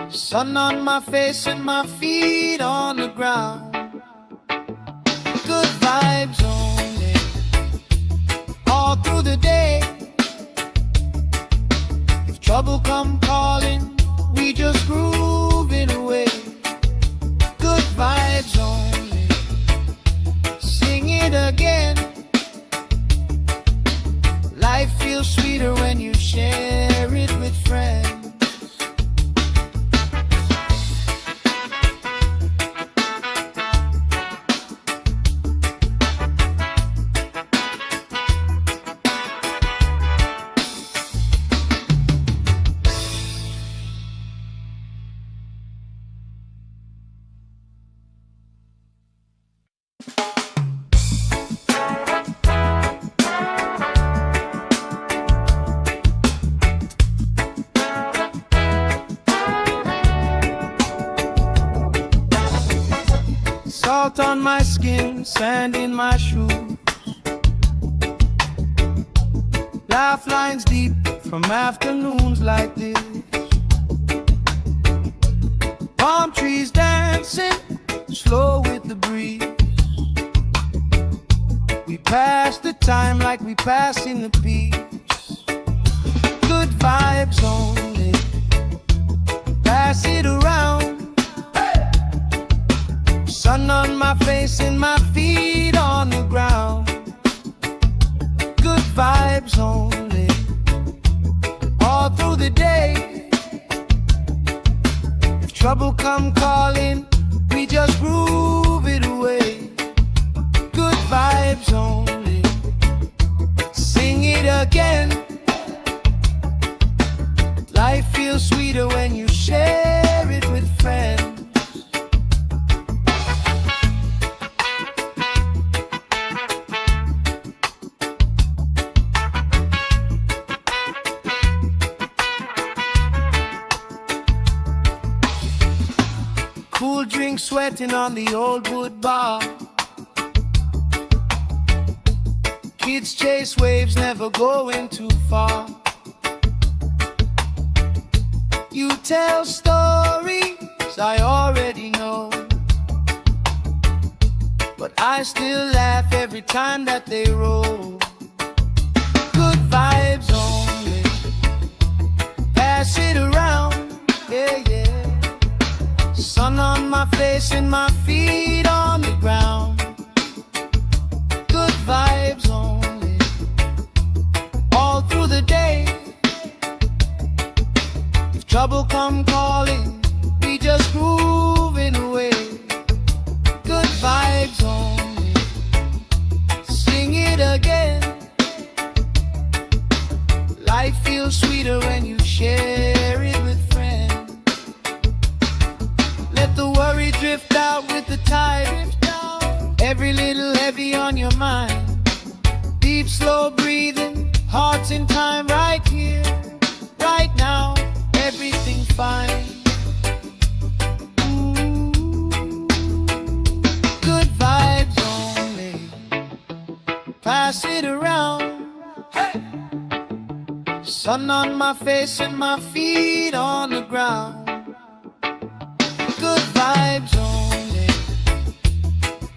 Sun on my face and my feet on the ground. Good vibes only, all through the day. If trouble come calling, we just grooving away. Good vibes only, sing it again. Life feels sweeter when you share it with friends. Salt on my skin, sand in my shoes. Laugh lines deep from afternoons like this. Palm trees dancing, slow with the breeze. We pass the time like we pass in the peace. Good vibes only, pass it around. Sun on my face and my feet on the ground. Good vibes only, all through the day. If trouble come calling, we just groove it away. Good vibes only, sing it again. Life feels sweeter when you share it with friends. Cool drink sweating on the old wood bar. Kids chase waves, never going too far. You tell stories I already know, but I still laugh every time that they roll. Good vibes only, pass it around, yeah, yeah. Sun on my face and my feet on the ground. Good vibes only, all through the day. If trouble come calling, we just grooving away. Good vibes only, sing it again. Life feels sweeter when you share it with friends. Let the worry drift out with the tide. Every little heavy on your mind. Deep, slow breathing, hearts in time, right here, right now. Everything fine. Good vibes only, pass it around. Hey! Sun on my face and my feet on the ground. Good vibes only,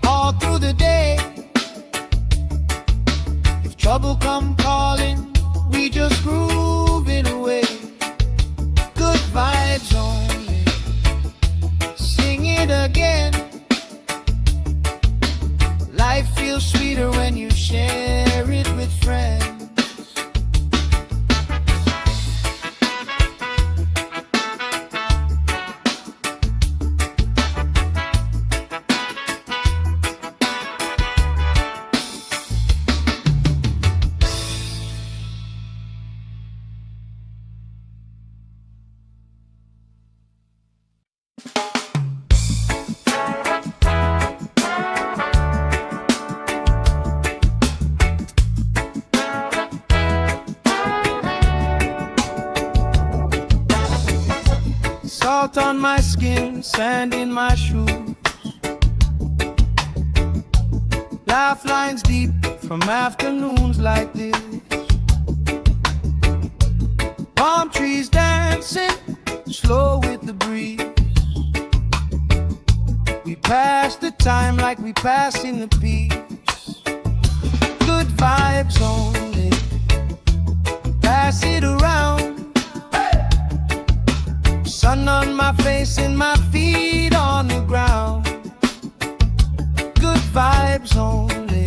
all through the day. If trouble come calling, we just grooving away. Good vibes only, sing it again. Life feels feels sweeter when you share it with friends. Salt on my skin, sand in my shoes, laugh lines deep from afternoons like this. Palm trees dancing slow with the breeze. We pass the time like we pass in the peace. Good vibes only, pass it around. Sun on my face and my feet on the ground. Good vibes only,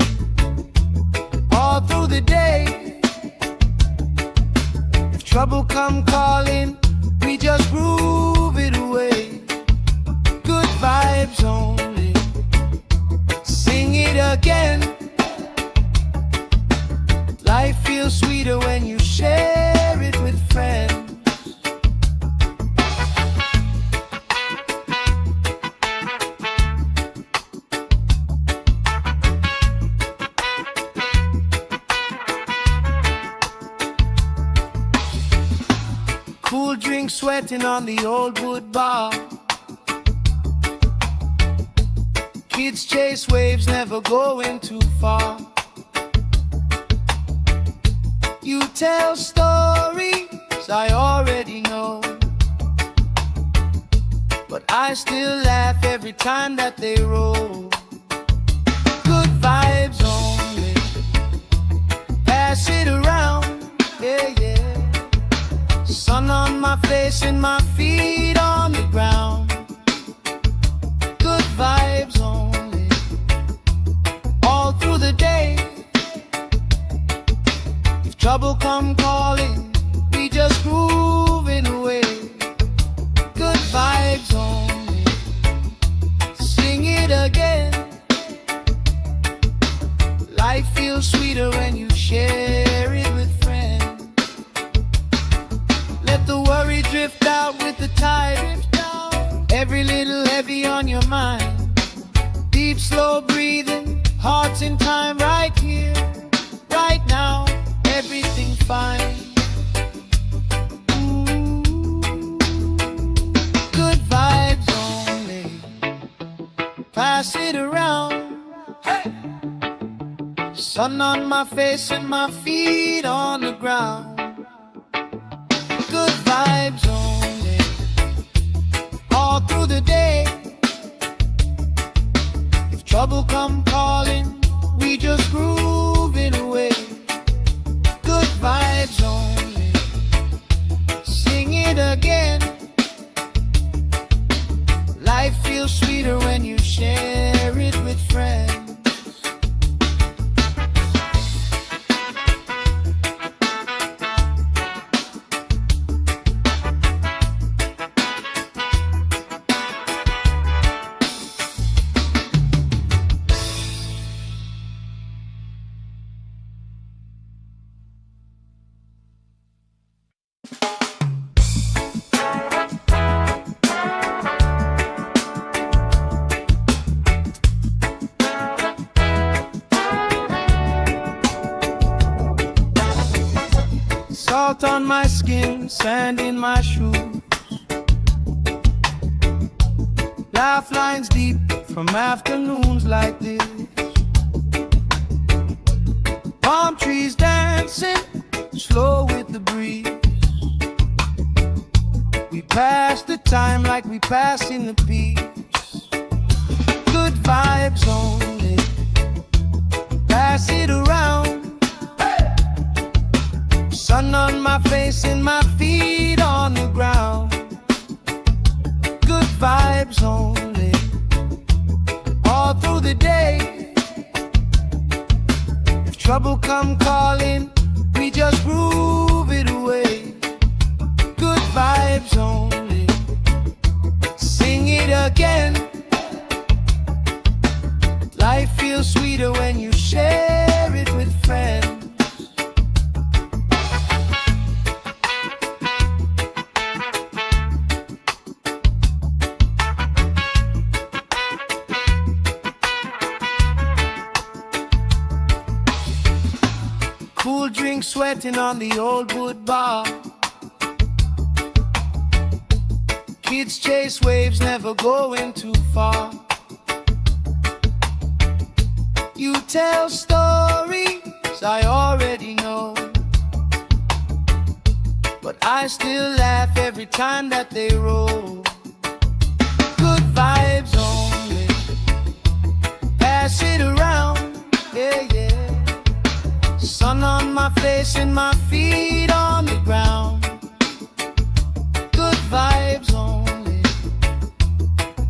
all through the day. If trouble come calling, we just groove it away. Good vibes only, sing it again. Life feels sweeter when you share it with friends. Cool drink sweating on the old wood bar. Kids chase waves, never going too far. You tell stories I already know, but I still laugh every time that they roll. Good vibes only, pass it around, yeah, yeah. Sun on my face and my feet on the ground. Good vibes only, all through the day. If trouble come calling, we just grooving away. Good vibes only, sing it again. Life feels sweeter when you share it with friends. Let the worry drift out with the tide. Every little heavy on your mind. Deep, slow breathing, hearts in time, right here, right now. Everything fine. Ooh. Good vibes only, pass it around. Hey. Sun on my face and my feet on the ground. Good vibes only, all through the day. If trouble come calling, we just groove it away. Good vibes only, sing it again. Life feels sweeter when you share it with friends. Salt on my skin, sand in my shoes, laugh lines deep from afternoons like this. Palm trees dancing slow with the breeze. We pass the time like we pass in the peace. Good vibes only, pass it around. Sun on my face and my feet on the ground. Good vibes only, all through the day. trouble come calling, we just groove it away. Good vibes only. Sing it again. Life feels sweeter when you share it with friends. Cool drink sweating on the old wood bar. Kids chase waves, never going too far. You tell stories I already know, but I still laugh every time that they roll. Good vibes only. Pass it around, yeah, yeah. Sun on my face and my feet on the ground. Good vibes only.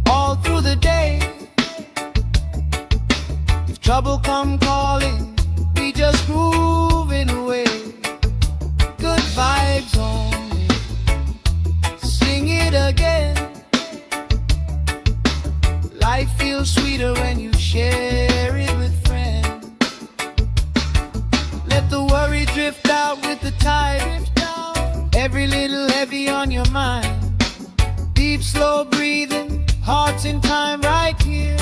All through the day. If trouble come calling, we just grooving away. Good vibes only. Sing it again. Life feels sweeter when you share it with friends. Let the worry drift out with the tide. Every little heavy on your mind. Deep, slow breathing, hearts in time, right here,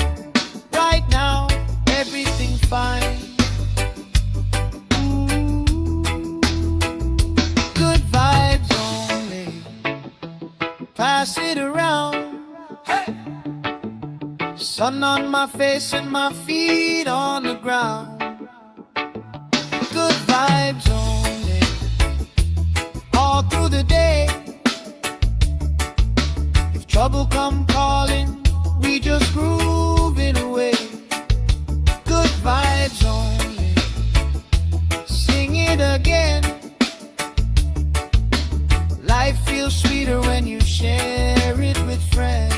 right now. Everything's fine. Ooh. Good vibes only. Pass it around. Hey. Sun on my face and my feet on the ground. Good vibes only. All through the day. If trouble come calling, we just groove it away. Good vibes only. Sing it again. Life feels sweeter when you share it with friends.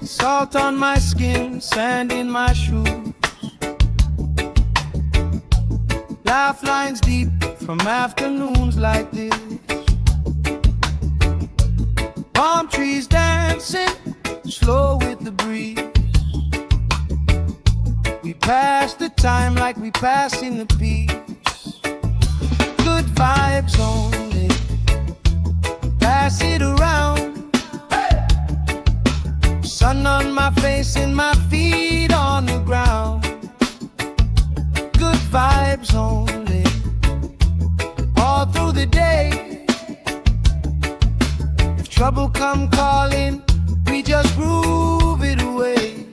Salt on my skin, sand in my shoes. Laugh lines deep from afternoons like this. Palm trees dancing, slow with the breeze. We pass the time like we passing the peace. Good vibes only. Pass it around. Sun on my face and my feet on the ground. Good vibes only. All through the day. If trouble come calling, we just groove it away.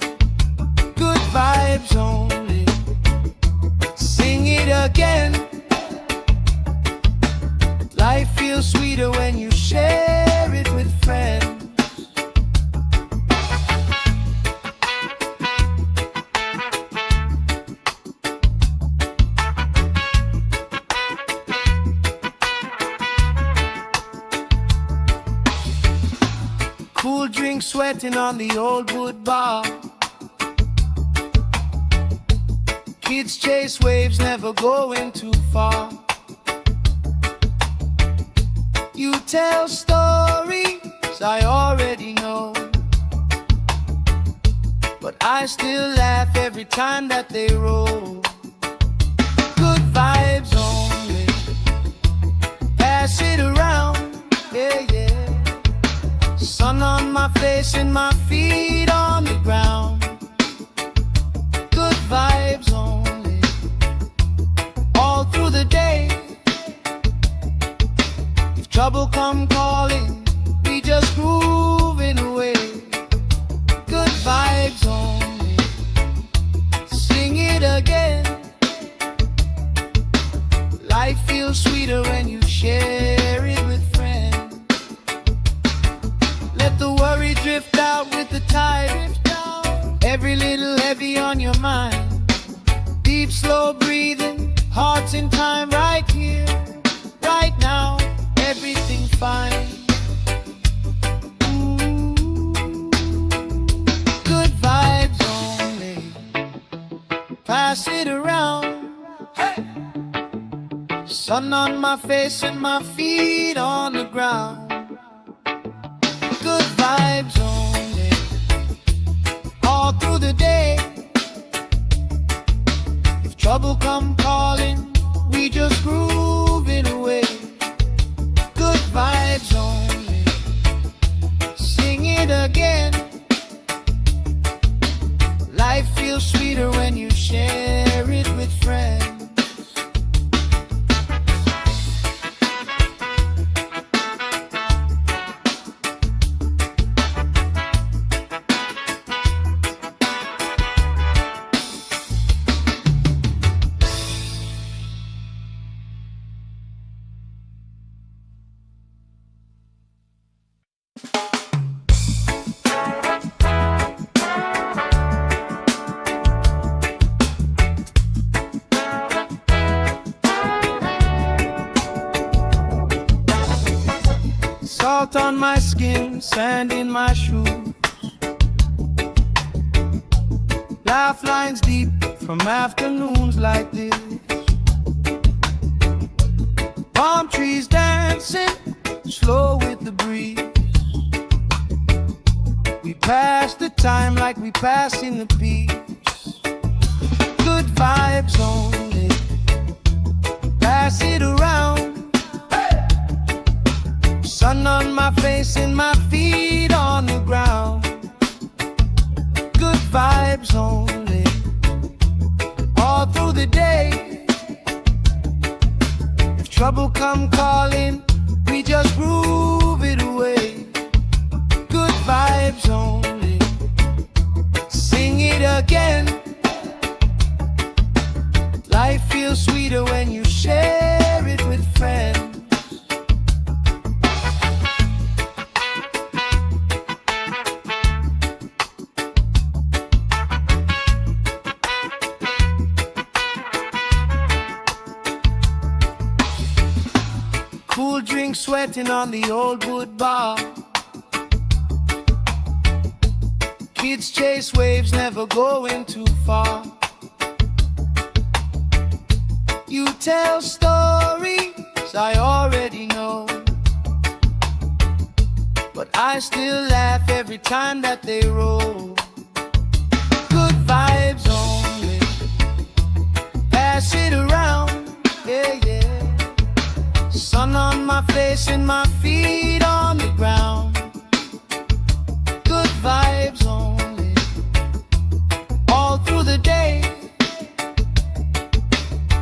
Good vibes only. Sing it again. Life feels sweeter when you share it with friends. Cool drink sweating on the old wood bar. Kids chase waves, never going too far. You tell stories I already know, but I still laugh every time that they roll. Good vibes only. Pass it around, yeah, yeah. Sun on my face and my feet on the ground. Good vibes only. All through the day. If trouble come calling, we just grooving away. Good vibes vibes only. Sing it again. Life feels sweeter when you share it with friends. Let the worry drift out with the tide. Every little heavy on your mind. Deep, slow breathing, hearts in time, right here, right now, everything fine. Ooh, good vibes only. Pass it around. Hey! Sun on my face and my feet on the ground. Good vibes only. All through the day. If trouble come calling, we just groove it away. Good vibes only. Sing it again. Life feels sweeter when you share it with friends. Salt on my skin, sand in my shoes. Laugh lines deep from afternoons like this. Palm trees dancing, slow with the breeze. We pass the time like we pass in the peace. Good vibes only. Pass it around. Sun on my face and my feet on the ground. Good vibes only. All through the day. If trouble come calling, we just groove it away. Good vibes only. Sing it again. Life feels sweeter when you share it with friends. Cool drink sweating on the old wood bar. Kids chase waves, never going too far. You tell stories I already know, but I still laugh every time that they roll. Good vibes only. Pass it around, yeah, yeah. Sun on my face and my feet on the ground. Good vibes only. All through the day.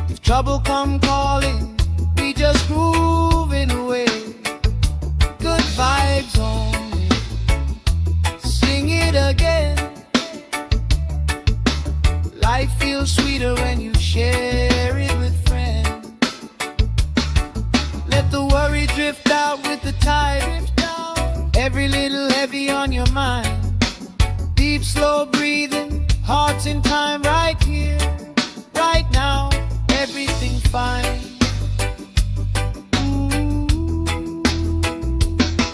If trouble come calling, we just grooving away. Good vibes only. Sing it again. Life feels sweeter when you share it with friends. Let the worry drift out with the tide. Every little heavy on your mind. Deep, slow breathing, hearts in time, right here, right now, everything fine. Ooh,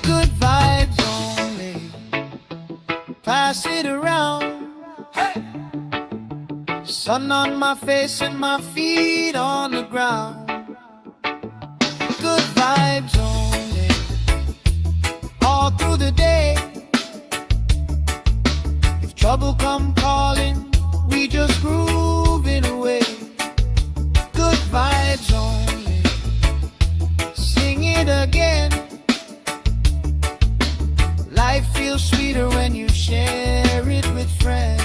good vibes only. Pass it around. Hey! Sun on my face and my feet on the ground. Good vibes only. All through the day. If trouble come calling, we just groove it away. Good vibes only. Sing it again. Life feels sweeter when you share it with friends.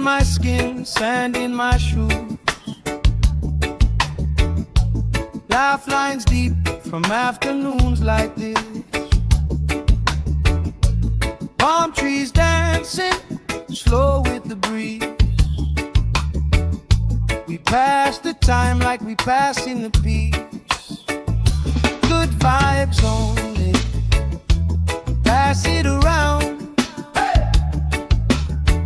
my skin, sand in my shoes. Laugh lines deep from afternoons like this. Palm trees dancing slow with the breeze. We pass the time like we pass in the peace. Good vibes only, pass it around.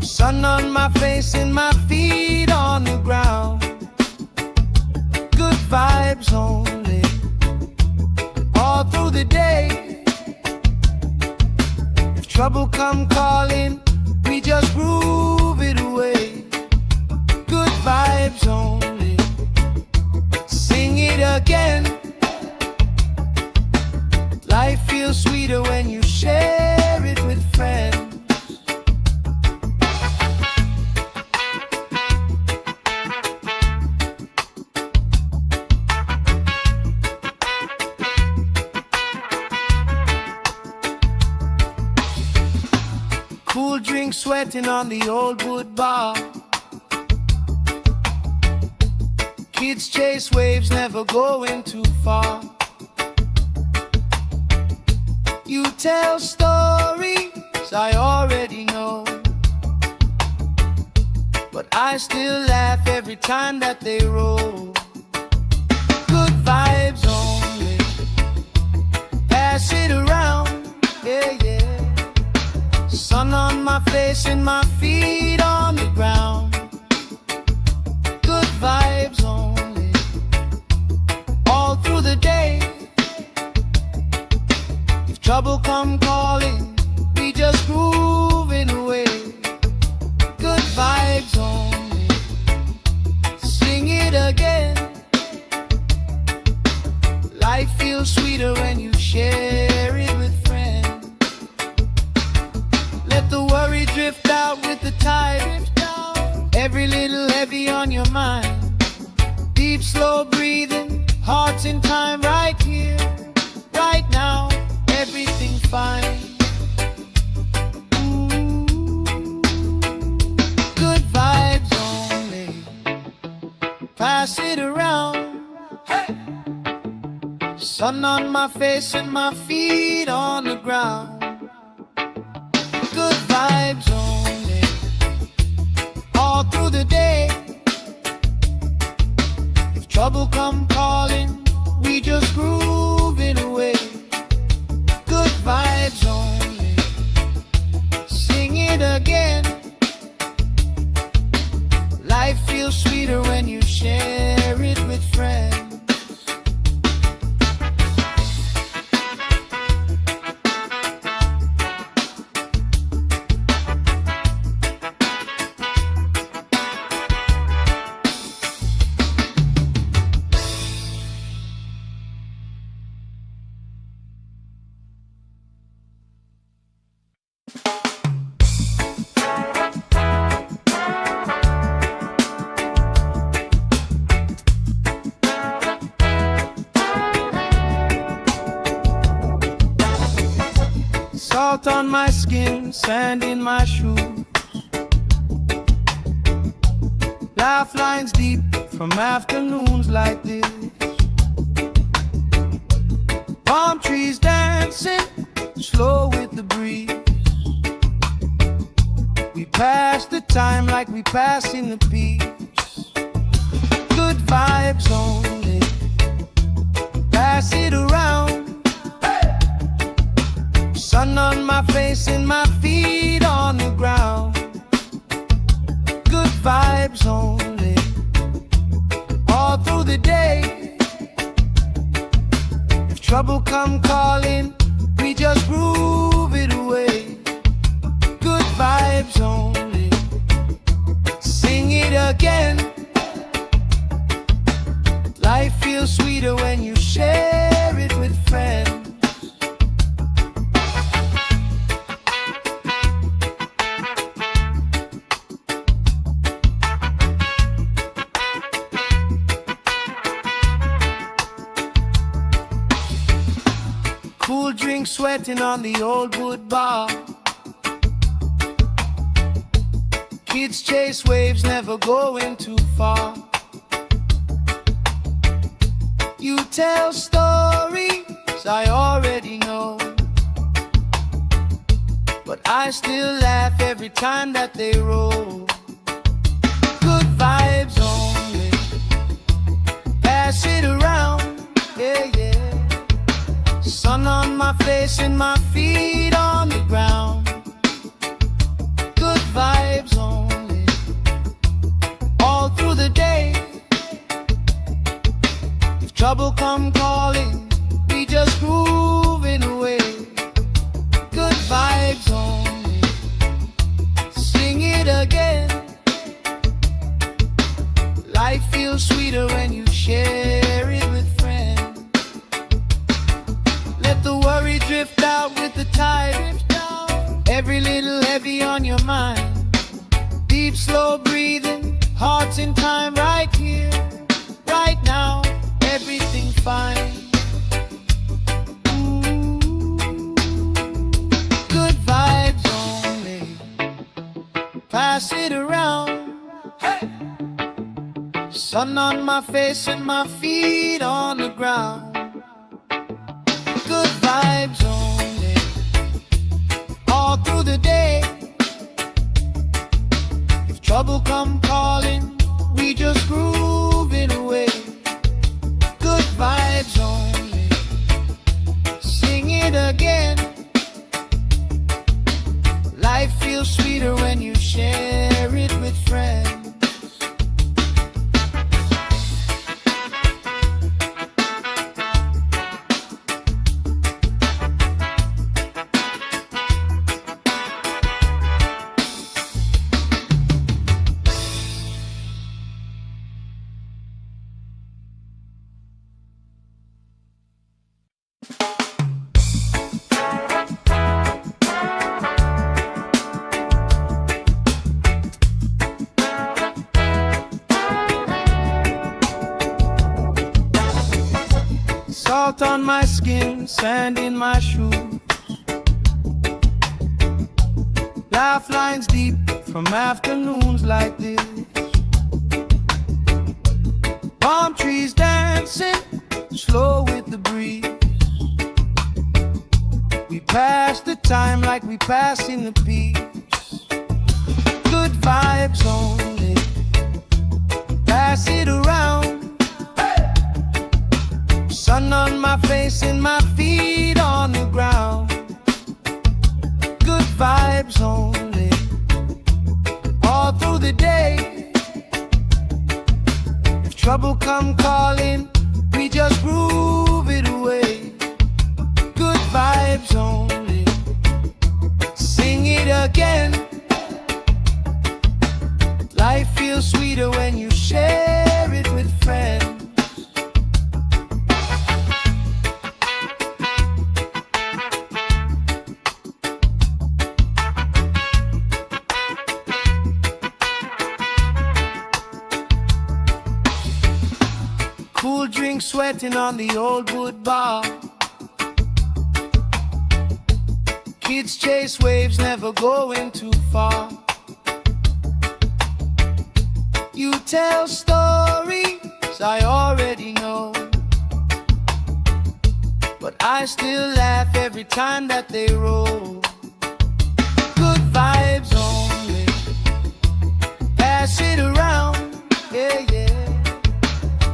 Sun on my face and my feet on the ground. Good vibes only, all through the day. If trouble come calling, we just groove it away. Good vibes only, sing it again. Life feels sweeter when you share it with friends. Cool drink sweating on the old wood bar. Kids chase waves, never going too far. You tell stories I already know, but I still laugh every time that they roll. Good vibes only, pass it around, yeah, yeah. Sun on my face and my feet on the ground. Good vibes only, all through the day. If trouble come calling, we just groove it away. Good vibes only, sing it again. Life feels sweeter when you share it with friends. Let the worry drift out with the tide. Every little heavy on your mind. Deep, slow breathing, hearts in time, right here, right now. Everything fine. Ooh, good vibes only, pass it around. Hey! Sun on my face and my feet on the ground. Good vibes only, all through the day. If trouble come calling, we just groove it away. Good vibes only, sing it again. Life feels sweeter when you share it with friends. Salt on my skin, sand in my shoes. Laugh lines deep from afternoons like this. Palm trees dancing slow with the breeze. We pass the time like we pass in the peace. Good vibes only, pass it around. Sun on my face and my feet on the ground. Good vibes only, all through the day. If trouble come calling, we just groove it away. Good vibes only, sing it again. Life feels sweeter when you share it with friends. Cool drink sweating on the old wood bar. Kids chase waves, never going too far. You tell stories I already know, but I still laugh every time that they roll. Good vibes only, pass it around, yeah, yeah. Sun on my face and my feet on the ground. Good vibes only, all through the day. If trouble come calling, we just grooving away. Good vibes only, sing it again. Life feels sweeter when you share it with friends. Let the worry drift out with the tide. Every little heavy on your mind. Deep, slow breathing, hearts in time, right here, right now. Everything fine. Good vibes only, pass it around. Hey! Sun on my face and my feet on the ground. Good vibes only, all through the day. If trouble come calling, we just grooving away. Good vibes only, sing it again. Life feels sweeter when you share it with friends. Salt on my skin, sand in my shoes. Laugh lines deep from afternoons like this. Palm trees dancing, slow with the breeze. We pass the time like we pass in the peace. Good vibes only, pass it around. Sun on my face and my feet on the ground. Good vibes only, all through the day. If trouble come calling, we just groove it away. Good vibes only, sing it again. Life feels sweeter when you share it with friends. Cool drink sweating on the old wood bar. Kids chase waves, never going too far. You tell stories I already know, but I still laugh every time that they roll. Good vibes only, pass it around, yeah, yeah.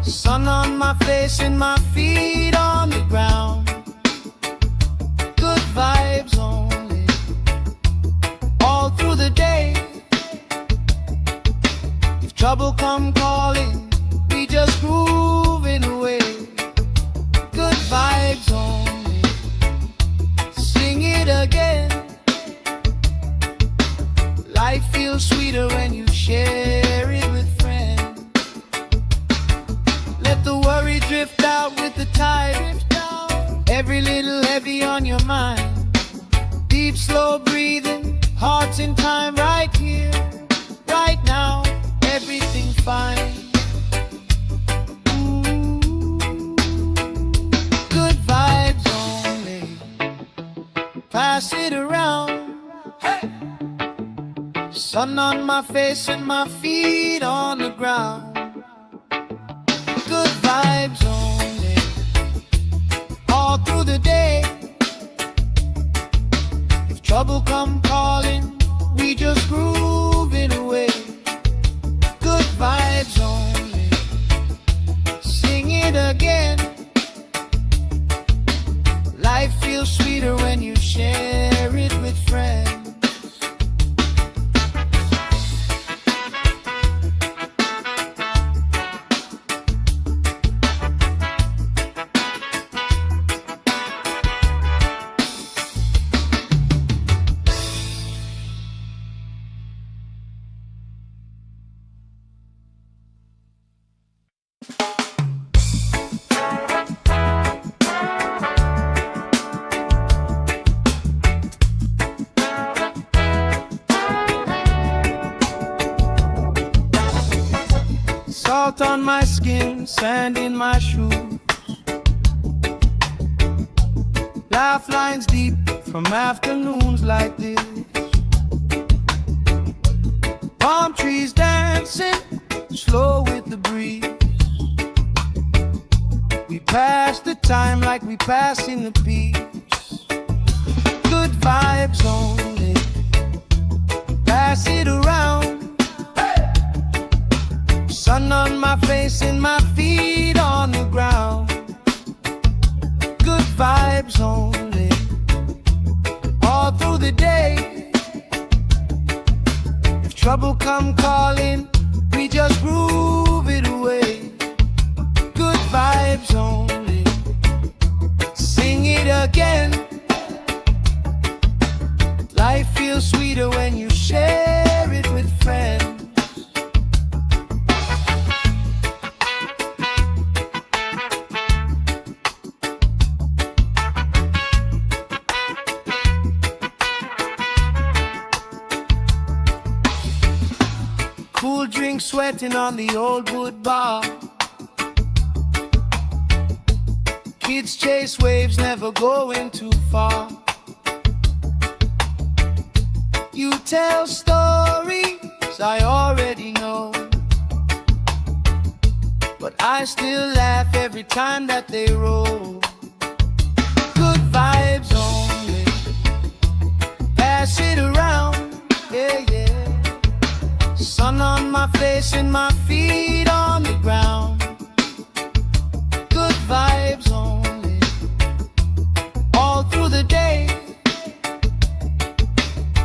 Sun on my face and my feet on the ground. Good vibes only, all through the day. If trouble come calling, we just grooving away. Good vibes only, sing it again. Life feels sweeter when you share it with friends. Let the worry drift out with the tide. Every little heavy on your mind. Deep, slow breathing, hearts in time, right here, right now. Everything fine. Good vibes only, pass it around. Hey! Sun on my face and my feet on the ground. Good vibes only, all through the day. If trouble come calling, we just groove it away. Good vibes only, sing it again. Life feels sweeter when you share it with friends. Salt on my skin, sand in my shoes. Laugh lines deep from afternoons like this. Palm trees dancing, slow with the breeze. We pass the time like we passing the peace. Good vibes only, pass it around. Sun on my face and my feet on the ground. Good vibes only, all through the day. If trouble come calling, we just groove it away. Good vibes only, sing it again. Life feels sweeter when you share it with friends. Cool drink sweating on the old wood bar. Kids chase waves, never going too far. You tell stories I already know, but I still laugh every time that they roll. Good vibes only, pass it around, yeah, yeah. Sun on my face and my feet on the ground. Good vibes only, all through the day.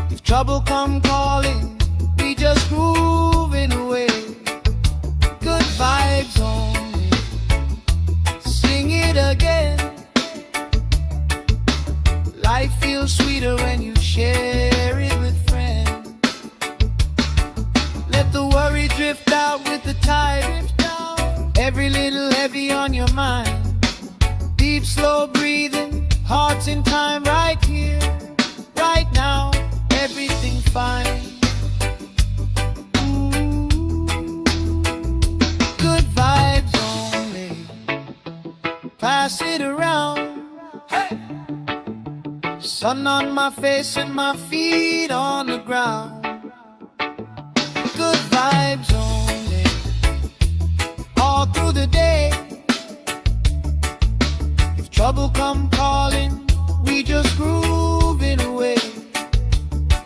If trouble come calling, we just groove it away. Good vibes only, sing it again. Life feels sweeter when you share it with friends. Let the worry drift out with the tide. Every little heavy on your mind. Deep, slow breathing, hearts in time, right here, right now. Everything fine. Ooh. Good vibes only, pass it around. Hey. Sun on my face and my feet on the ground. Good vibes only, all through the day. If trouble come calling, we just groove it away.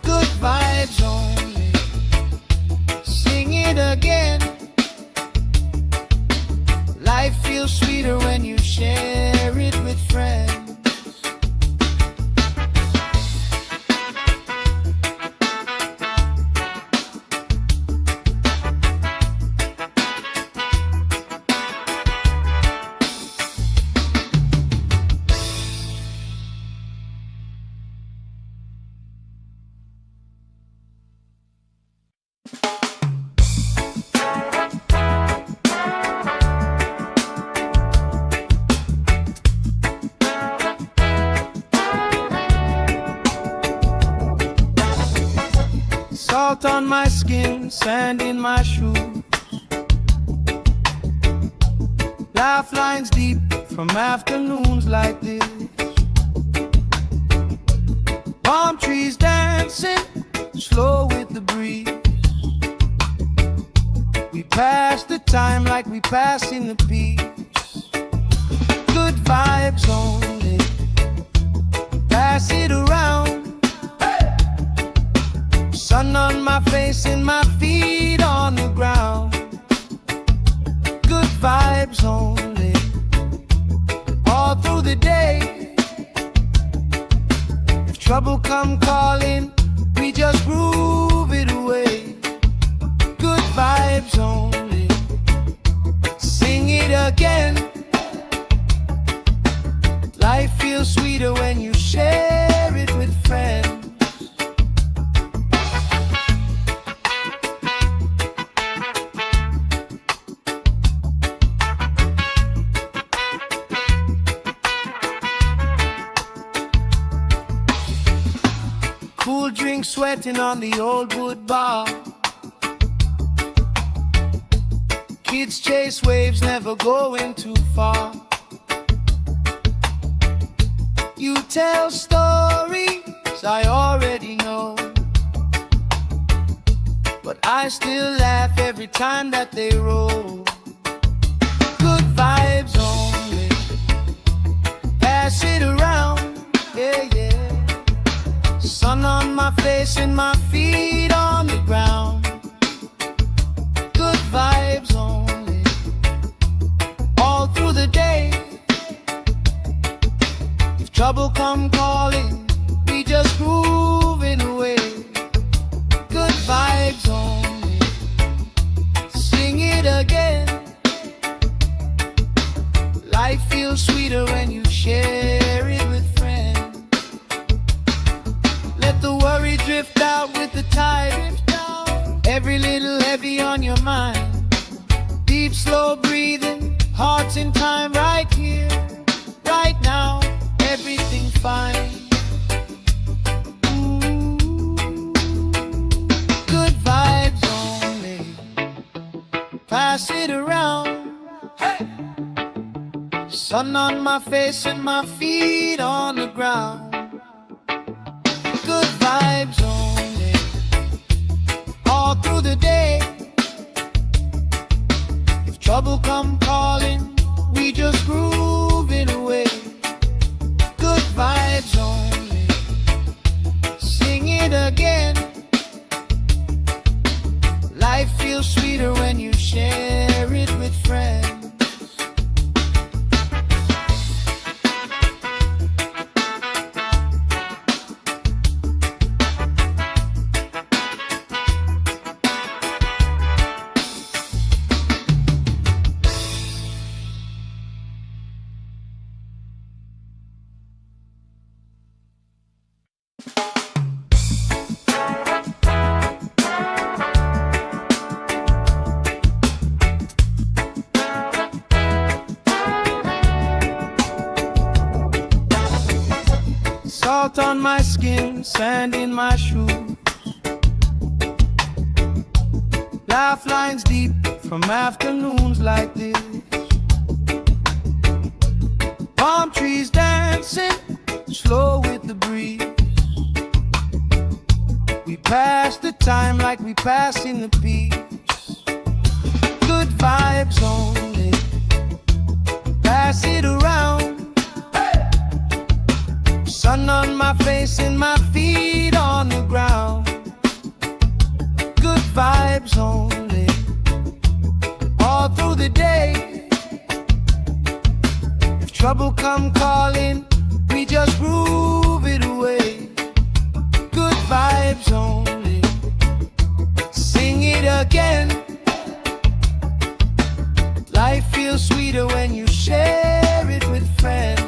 Good vibes only, sing it again. Life feels sweeter when you share it with friends. Salt on my skin, sand in my shoes. Laugh lines deep from afternoons like this. Palm trees dancing, slow with the breeze. We pass the time like we passing the peace. Good vibes only, pass it around. Sun on my face and my feet on the ground. Good vibes only, all through the day. If trouble come calling, we just groove it away. Good vibes only, sing it again. Life feels sweeter when you share it with friends. Cool drink sweating on the old wood bar. Kids chase waves, never going too far. You tell stories I already know, but I still laugh every time that they roll. Good vibes only, pass it around, yeah, yeah. Sun on my face and my feet on the ground. Good vibes only, all through the day. If trouble come calling, we just grooving away. Good vibes only, sing it again. Life feels sweeter when you share it with friends. Let the worry drift out with the tide. Every little heavy on your mind. Deep, slow breathing, hearts in time, right here, right now. Everything fine. Ooh. Good vibes only, pass it around. Hey! Sun on my face and my feet on the ground. Good vibes only, all through the day. If trouble come calling, we just groove it away. Good vibes only, sing it again. Life feels sweeter when you share it with friends. Salt on my skin, sand in my shoes. Laugh lines deep from afternoons like this. Palm trees dancing, slow with the breeze. We pass the time like we passing the peace. Good vibes only, pass it around. Sun on my face and my feet on the ground. Good vibes only, all through the day. If trouble come calling, we just groove it away. Good vibes only, sing it again. Life feels sweeter when you share it with friends.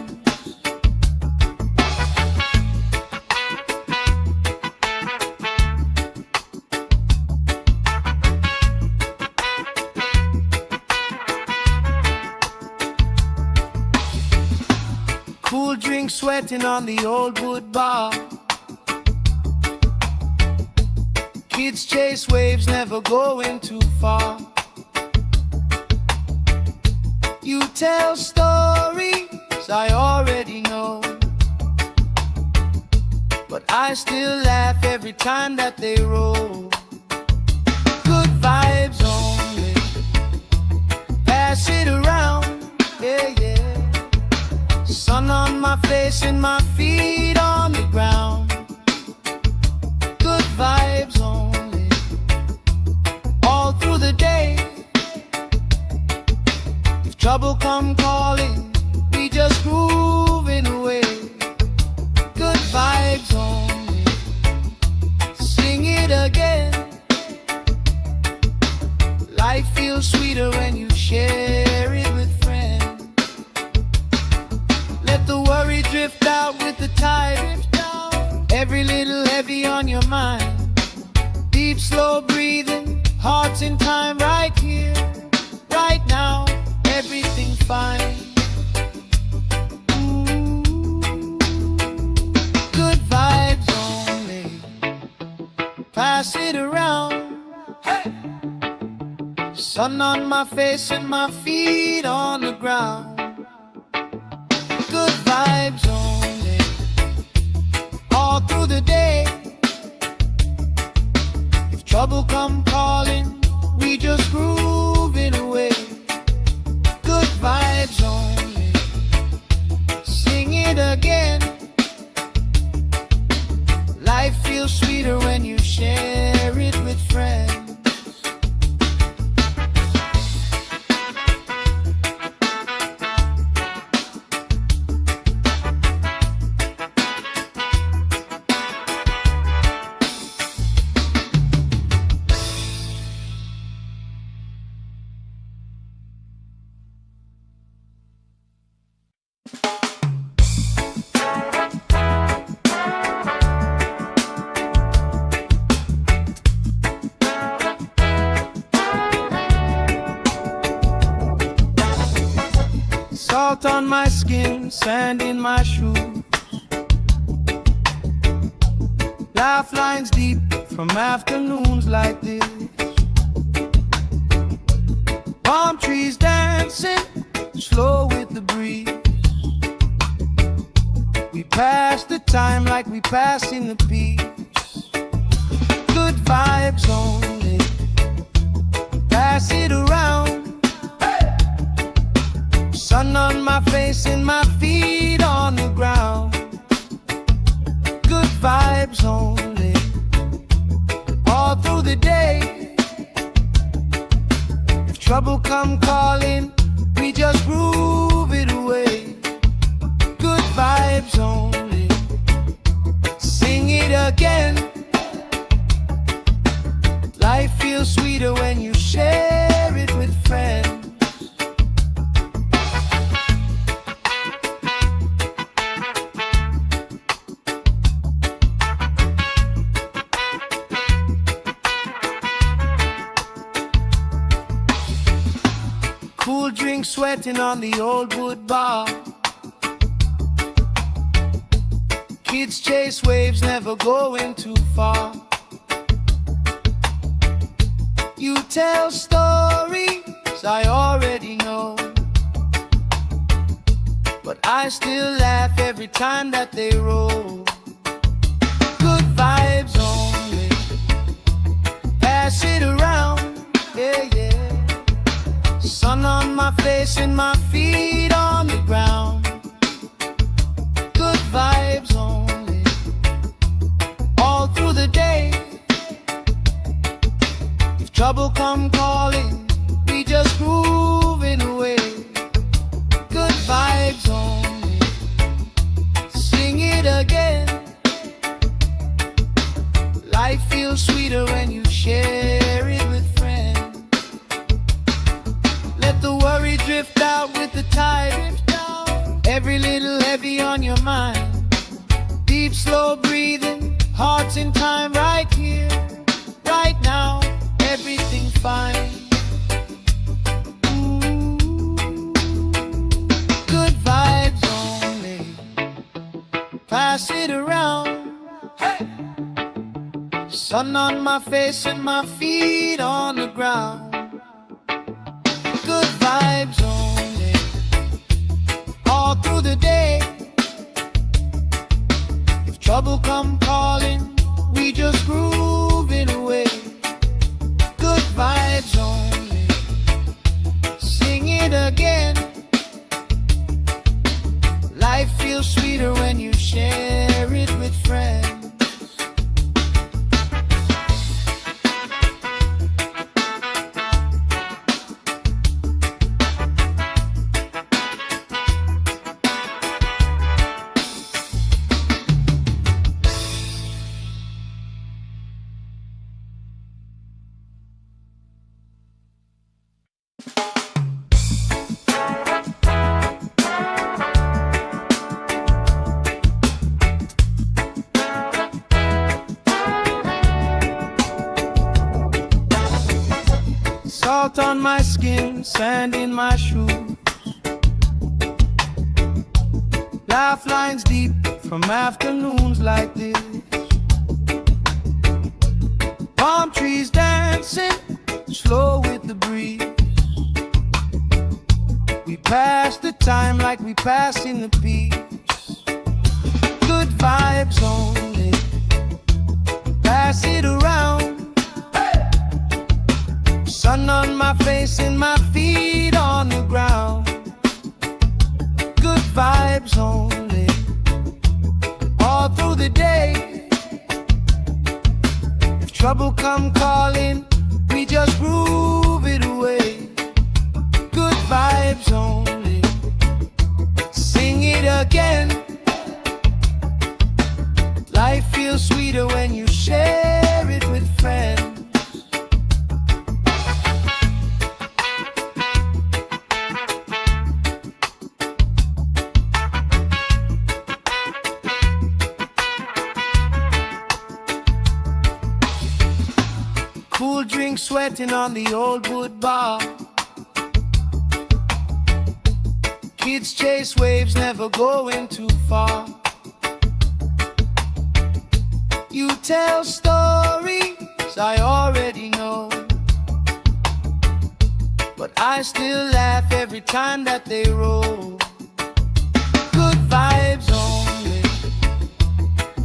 Cool drink sweating on the old wood bar. Kids chase waves, never going too far. You tell stories I already know, but I still laugh every time that they roll. Good vibes only, pass it around, yeah, yeah. Sun on my face and my feet on the ground. Good vibes only, all through the day. If trouble come calling, we just grooving away. Good vibes only, sing it again. Life feels sweeter when you share it with friends. Let the worry drift out with the tide. Every little heavy on your mind. Deep, slow breathing, hearts in time, right here, right now. Everything fine. Good vibes only, pass it around. Hey! Sun on my face and my feet on the ground. Good vibes only, all through the day. If trouble come calling, we just grooving away. Good vibes only, sing it again. Life feels sweeter when you share it with friends. Salt on my skin, sand in my shoes. Laugh lines deep from afternoons like this. Palm trees dancing, slow with the breeze. We pass the time like we passing the peace. Good vibes only, pass it around. Sun on my face and my feet on the ground. Good vibes only, all through the day. If trouble come calling, we just groove it away. Good vibes only, sing it again. Life feels sweeter when you share it with friends. Cool drink sweating on the old wood bar. Kids chase waves, never going too far. You tell stories I already know, but I still laugh every time that they roll. Good vibes only, pass it around, yeah, yeah. Sun on my face and my feet on the ground. Good vibes only, all through the day. If trouble come calling, we just grooving away. Good vibes only, sing it again. Life feels sweeter when you share it with friends. Let the worry drift out with the tide. Every little heavy on your mind. Deep, slow breathing, hearts in time, right here, right now. Everything fine. Good vibes only, pass it around. Hey! Sun on my face and my feet on the ground. Good vibes only, all through the day. If trouble come Salt on my skin, sand in my shoes, laugh lines deep from afternoons like this. Palm trees dancing slow with the breeze. We pass the time like we pass in the peace. Good vibes only, pass it around. Sun on my face and my feet on the ground. Good vibes only, all through the day. If trouble come calling, we just groove it away. Good vibes only, sing it again. Life feels sweeter when you share it with friends. Cool drink sweating on the old wood bar. Kids chase waves, never going too far. You tell stories I already know, but I still laugh every time that they roll. Good vibes only,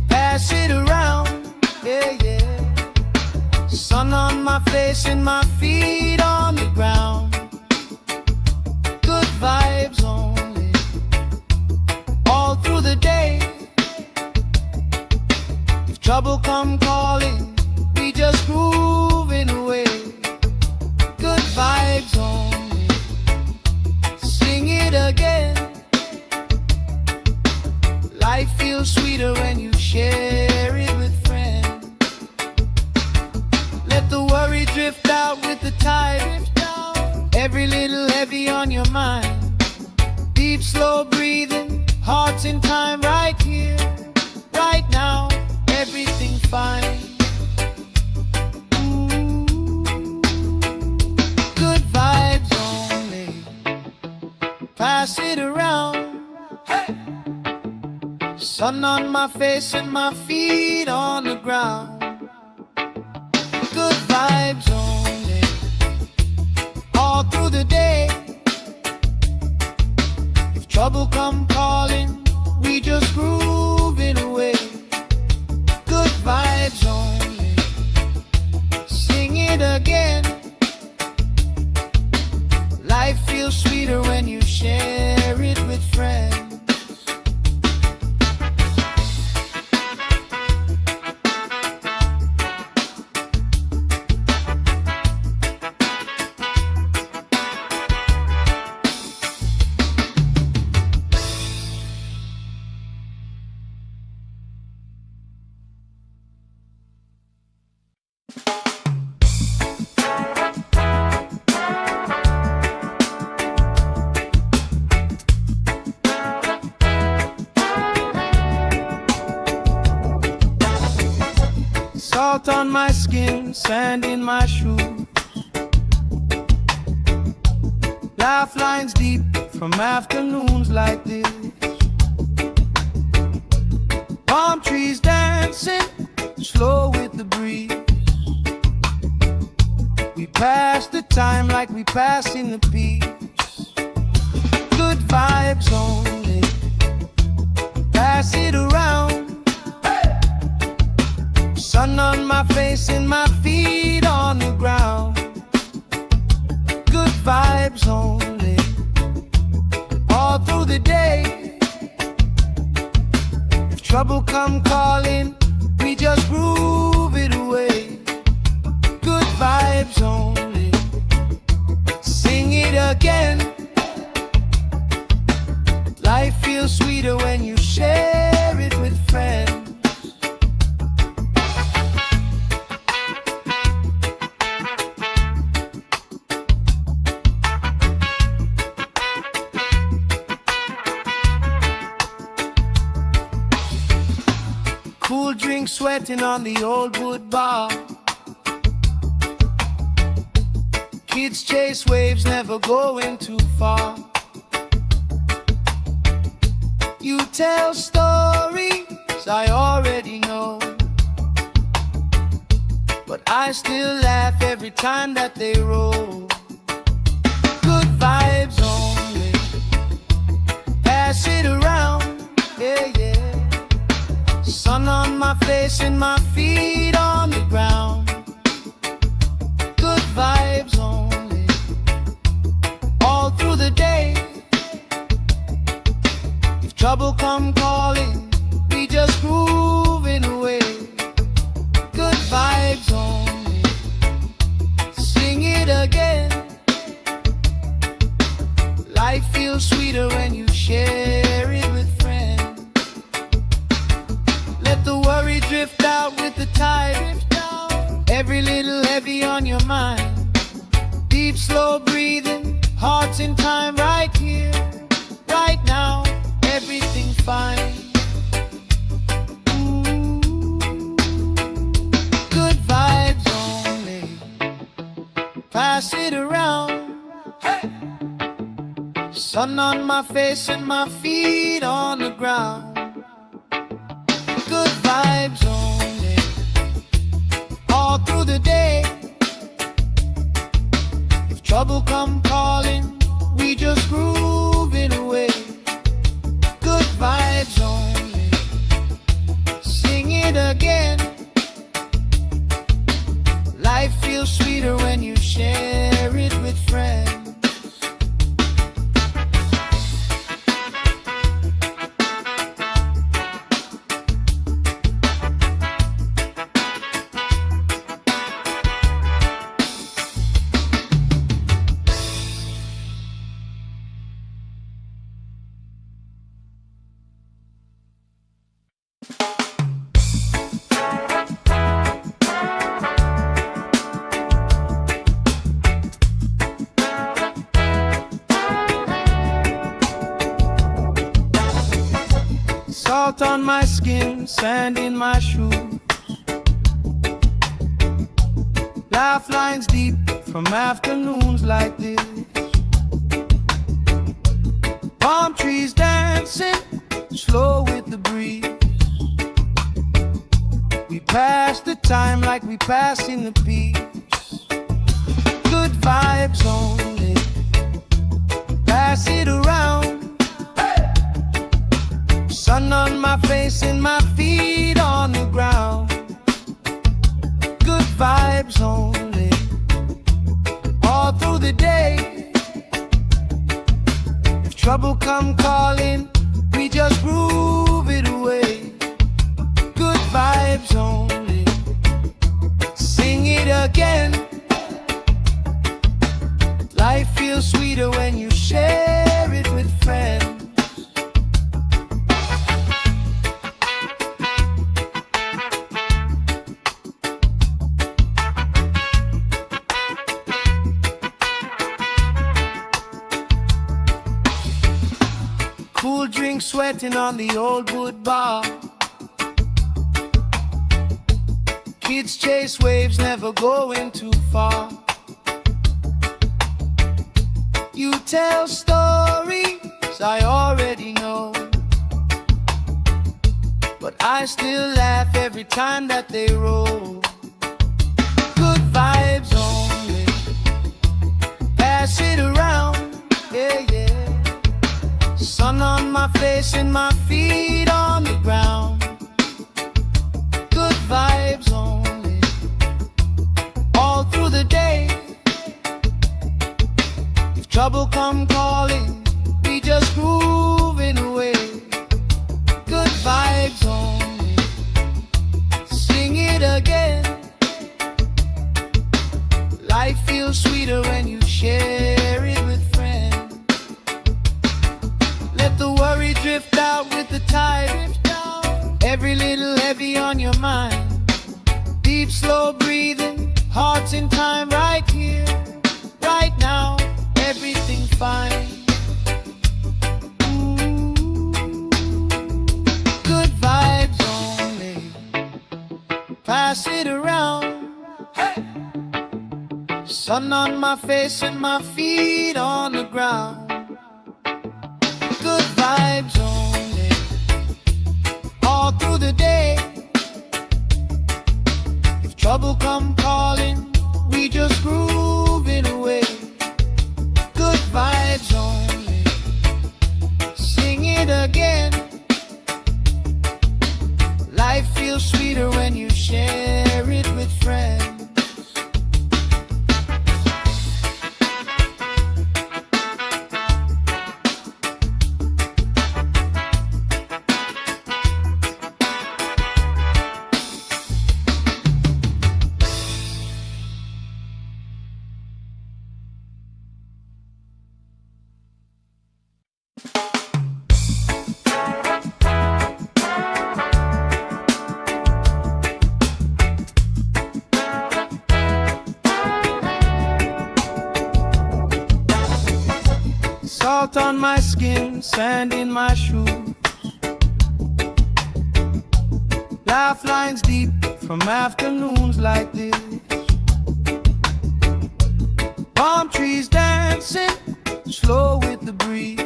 pass it around, yeah, yeah. Sun on my face and my feet on the ground. Good vibes only, all through the day. If trouble come calling, we just grooving away. Good vibes only, sing it again. Life feels sweeter when you share it with friends. Let the worry drift out with the tide. Every little heavy on your mind. Deep, slow breathing, hearts in time, right here, right now. Everything fine. Ooh. Good vibes only, pass it around. Hey. Sun on my face and my feet on the ground. Good vibes only, all through the day. If trouble come calling, we just groove it away. Good vibes only, sing it again. Life feels sweeter when you share it with friends. Salt on my skin, sand in my shoes, laugh lines deep from afternoons like this. Palm trees dancing slow with the breeze. We pass the time like we pass in the peace. Good vibes only, pass it around. Sun on my face and my feet on the ground. Good vibes only, all through the day. If trouble come calling, we just groove it away. Good vibes only, sing it again. Life feels sweeter when you share it with friends. Cool drink sweating on the old wood bar. Kids chase waves, never going too far. You tell stories I already know, but I still laugh every time that they roll. Good vibes only, pass it around, yeah, yeah. Sun on my face and my feet on the ground. Good vibes only, all through the day. If trouble come calling, we just grooving away. Good vibes only, sing it again. Life feels sweeter when you share it with friends. Let the worry drift out with the tide. Every little heavy on your mind. Deep, slow breathing, hearts in time, right here, right now. Everything fine. Good vibes only, pass it around. Hey! Sun on my face and my feet on the ground. Good vibes only, all through the day. If trouble come calling, we just grooving away. Good vibes only, sing it again. Life feels sweeter when you share it with friends. Salt on my skin, sand in my shoes. Laugh lines deep from afternoons like this. Palm trees dancing, slow with the breeze. We pass the time like we passing the peace. Good vibes only, pass it around. Sun on my face and my feet on the ground. Good vibes only, all through the day. If trouble come calling, we just groove it away. Good vibes only, sing it again. Life feels sweeter when you share it with friends. Cool drink sweating on the old wood bar. Kids chase waves, never going too far. You tell stories I already know, but I still laugh every time that they roll. Good vibes only, pass it around, yeah, yeah. Sun on my face and my feet on the ground. Good vibes only, all through the day. If trouble come calling, we just grooving away. Good vibes only, sing it again. Life feels sweeter when you share it with friends. Let the worry drift out with the tide. Every little heavy on your mind. Deep, slow breathing, hearts in time, right here, right now. Everything fine. Good vibes only, pass it around. Hey! Sun Sun on my face and my feet on the ground. Good vibes only, all through the day. If trouble come calling, we just grooving away. Good vibes only, sing it again. Life feels sweeter when you share it with friends. Salt on my skin, sand in my shoes. Laugh lines deep from afternoons like this. Palm trees dancing, slow with the breeze.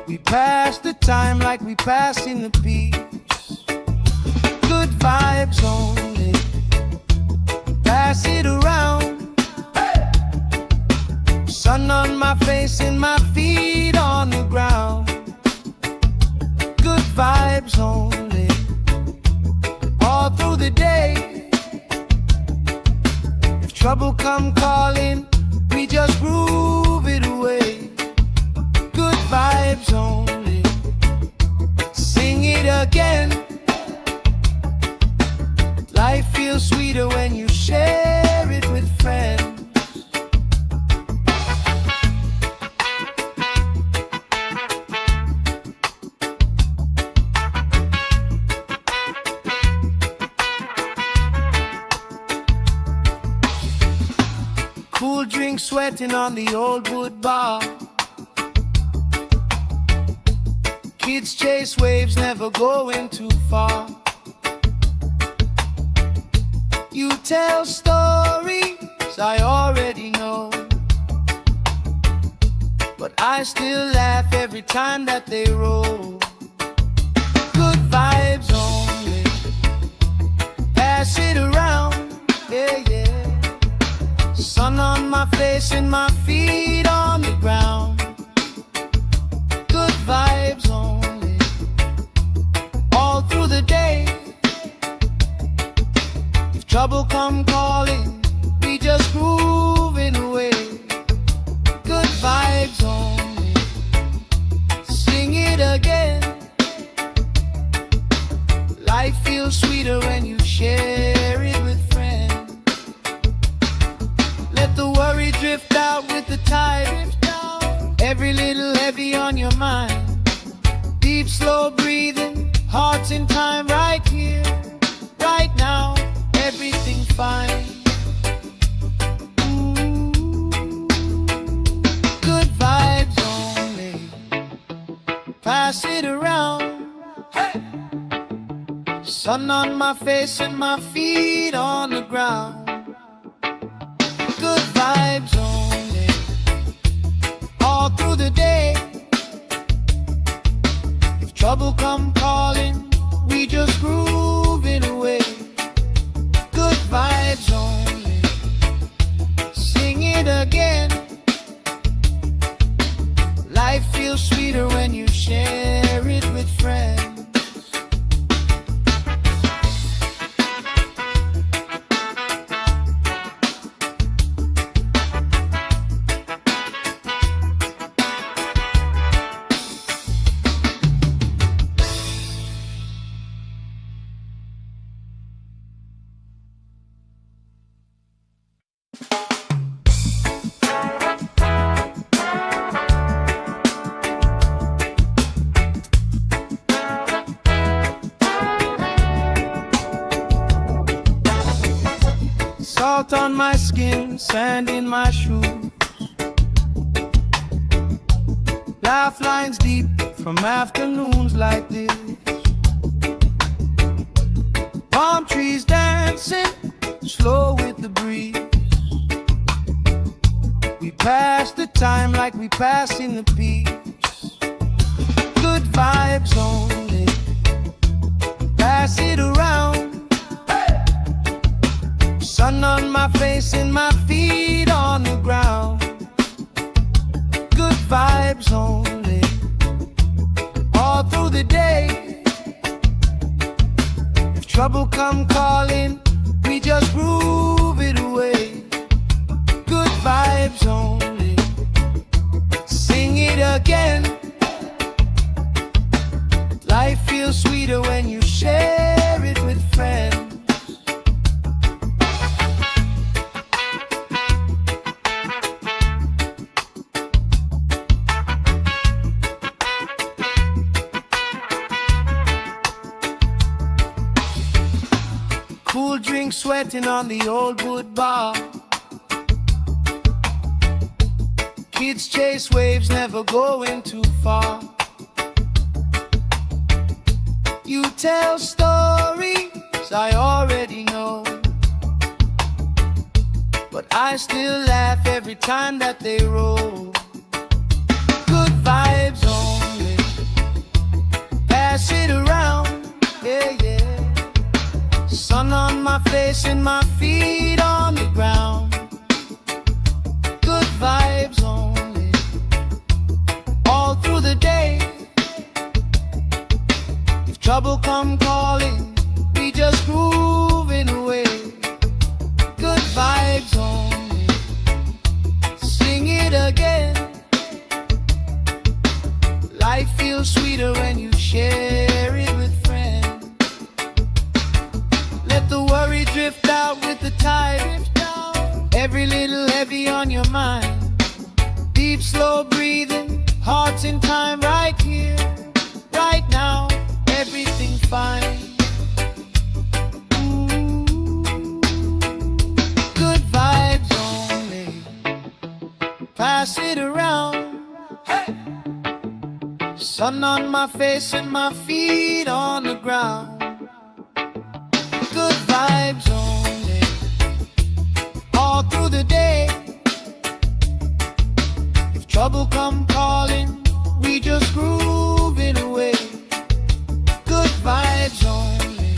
We pass the time like we passing the peace. Good vibes only, pass it around. Sun on my face and my feet on the ground. Good vibes only, all through the day. If trouble come calling, we just groove it away. Good vibes only, sing it again. Life feels sweeter when you share it with friends. Cool drink sweating on the old wood bar. Kids chase waves, never going too far. You tell stories I already know, but I still laugh every time that they roll. Good vibes only, pass it around, yeah, yeah. Sun on my face and my feet on the ground. Good vibes only, all through the day. If trouble come calling, we just grooving away. Good vibes only, sing it again. Life feels sweeter when you share it with friends. Let the worry drift out with the tide. Every little heavy on your mind. Deep, slow breathing, hearts in time, right here, right now. Everything fine. Ooh. Good vibes only, pass it around. Hey. Sun on my face and my feet on the ground. Good vibes only, all through the day. If trouble come calling, we just grooving away. Good vibes only, sing it again. Life feels sweeter when you share it with friends. Salt on my skin, sand in my shoes. Laugh lines deep from afternoons like this. Palm trees dancing, slow with the breeze. pass the time like we passing the beach. Good vibes only. Pass it around. Sun on my face and my feet on the ground. Good vibes only. All through the day. If trouble come calling, we just groove it away. Good vibes only. Sing it again. Life feels sweeter when you share it with friends. Cool drink sweating on the old wood bar. Kids chase waves, never going too far. You tell stories I already know, but I still laugh every time that they roll. Good vibes only. Pass it around, yeah, yeah. Sun on my face and my feet on the ground. Good vibes only. All through the day. If trouble come calling, we just grooving away. Good vibes only. Sing it again. Life feels sweeter when you share it with friends. Let the worry drift out with the tide. Every little heavy on your mind. Deep, slow breathing, hearts in time right here, right now. Everything fine. Good vibes only. Pass it around. Hey! Sun on my face and my feet on the ground. Good vibes only. All through the day. If trouble come calling, we just grooving away. Good vibes only.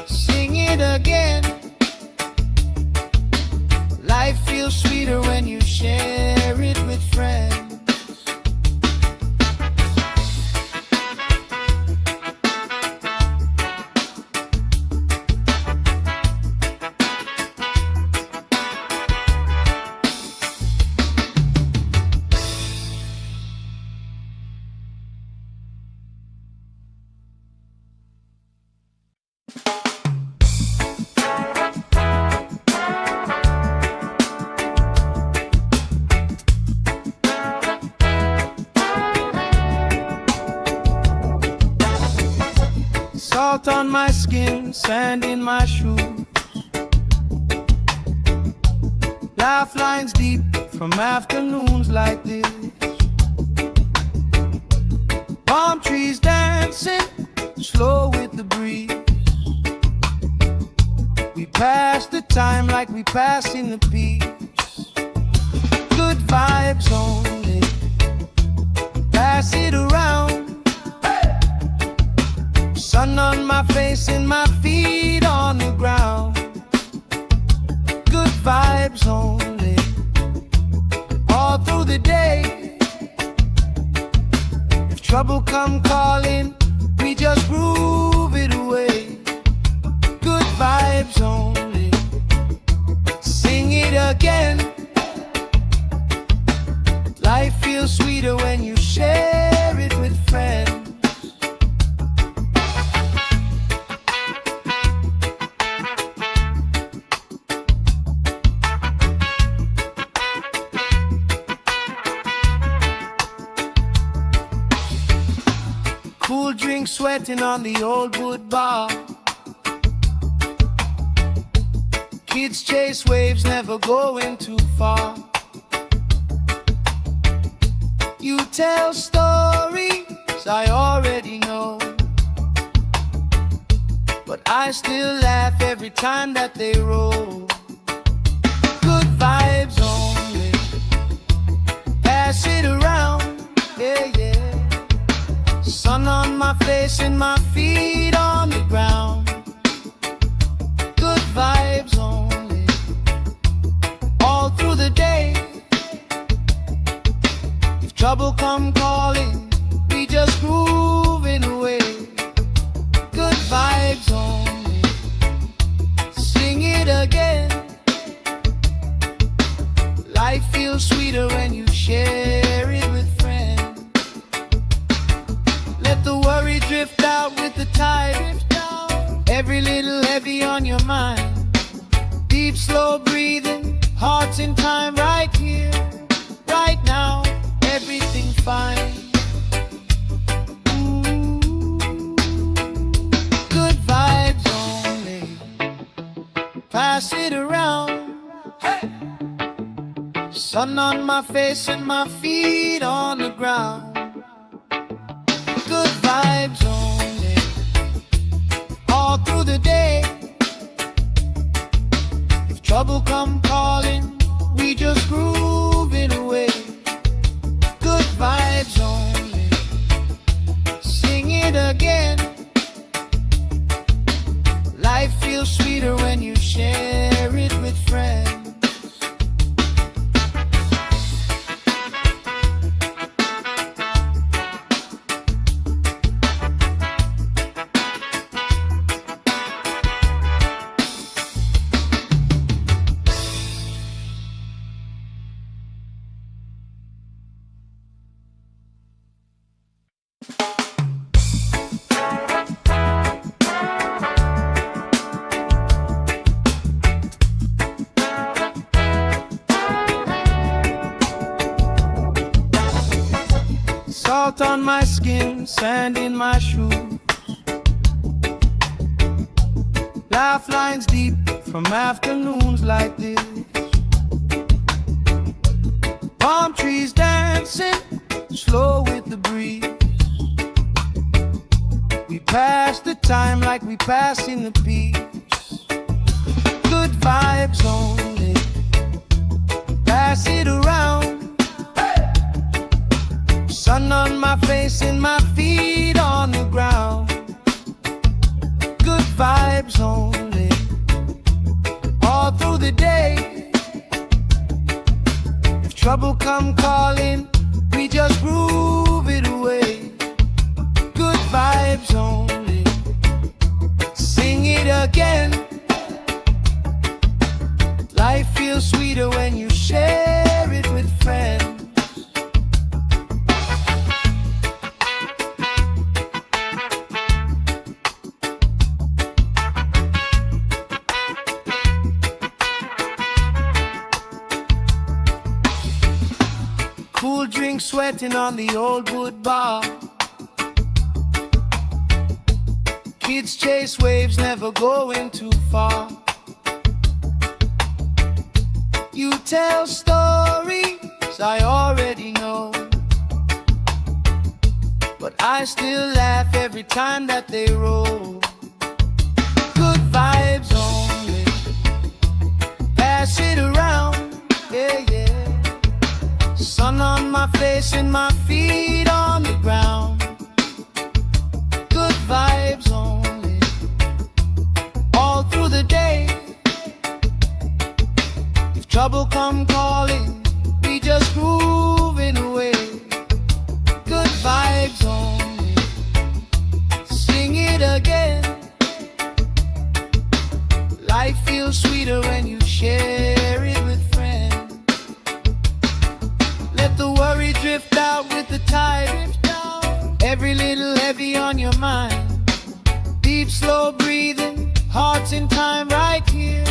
Sing it again. Life feels sweeter when you share it with friends. Salt on my skin, sand in my shoes. Laugh lines deep from afternoons like this. Palm trees dancing, slow with the breeze. We pass the time like we passing the peace. Good vibes only. Pass it around. Sun on my face and my feet on the ground. Good vibes only. All through the day. If trouble come calling, we just groove it away. Good vibes only. Sing it again. Life feels sweeter when you share it with friends. Cool drink sweating on the old wood bar. Kids chase waves, never going too far. You tell stories I already know, but I still laugh every time that they roll. Good vibes only. my face and my feet on the ground. Good vibes only, all through the day. If trouble come calling, we just grooving away. Good vibes only, sing it again. Life feels sweeter when you share it with friends. Let the worry drift out with the tide. Every little heavy on your mind. Deep, slow breathing, hearts in time, right here, right now, everything fine. Good vibes only, pass it around. Hey! Sun on my face and my feet on the ground. Good vibes only, all through the day. If trouble come calling, we just grooving away. Good vibes only, sing it again. Life feels sweeter when you share it with friends. Salt on my skin, sand in my shoes. Laugh lines deep from afternoons like this. Palm trees dancing, slow with the breeze. We pass the time like we pass in the peace. Good vibes only, pass it around. Sun on my face and my feet on the ground. Good vibes only, all through the day. If trouble come calling, we just groove it away. Good vibes only, sing it again. Life feels sweeter when you share it with friends. Cool drink sweating on the old wood bar. Kids chase waves, never going too far. You tell stories I already know, but I still laugh every time that they roll. Good vibes only, pass it around, yeah, yeah. Sun on my face and my feet on the ground. Good vibes only, all through the day. If trouble come calling, we just grooving away. Good vibes only, sing it again. Life feels sweeter when you share it with friends. Let the worry drift out with the tide. Every little heavy on your mind. Deep, slow breathing, hearts in time, right here,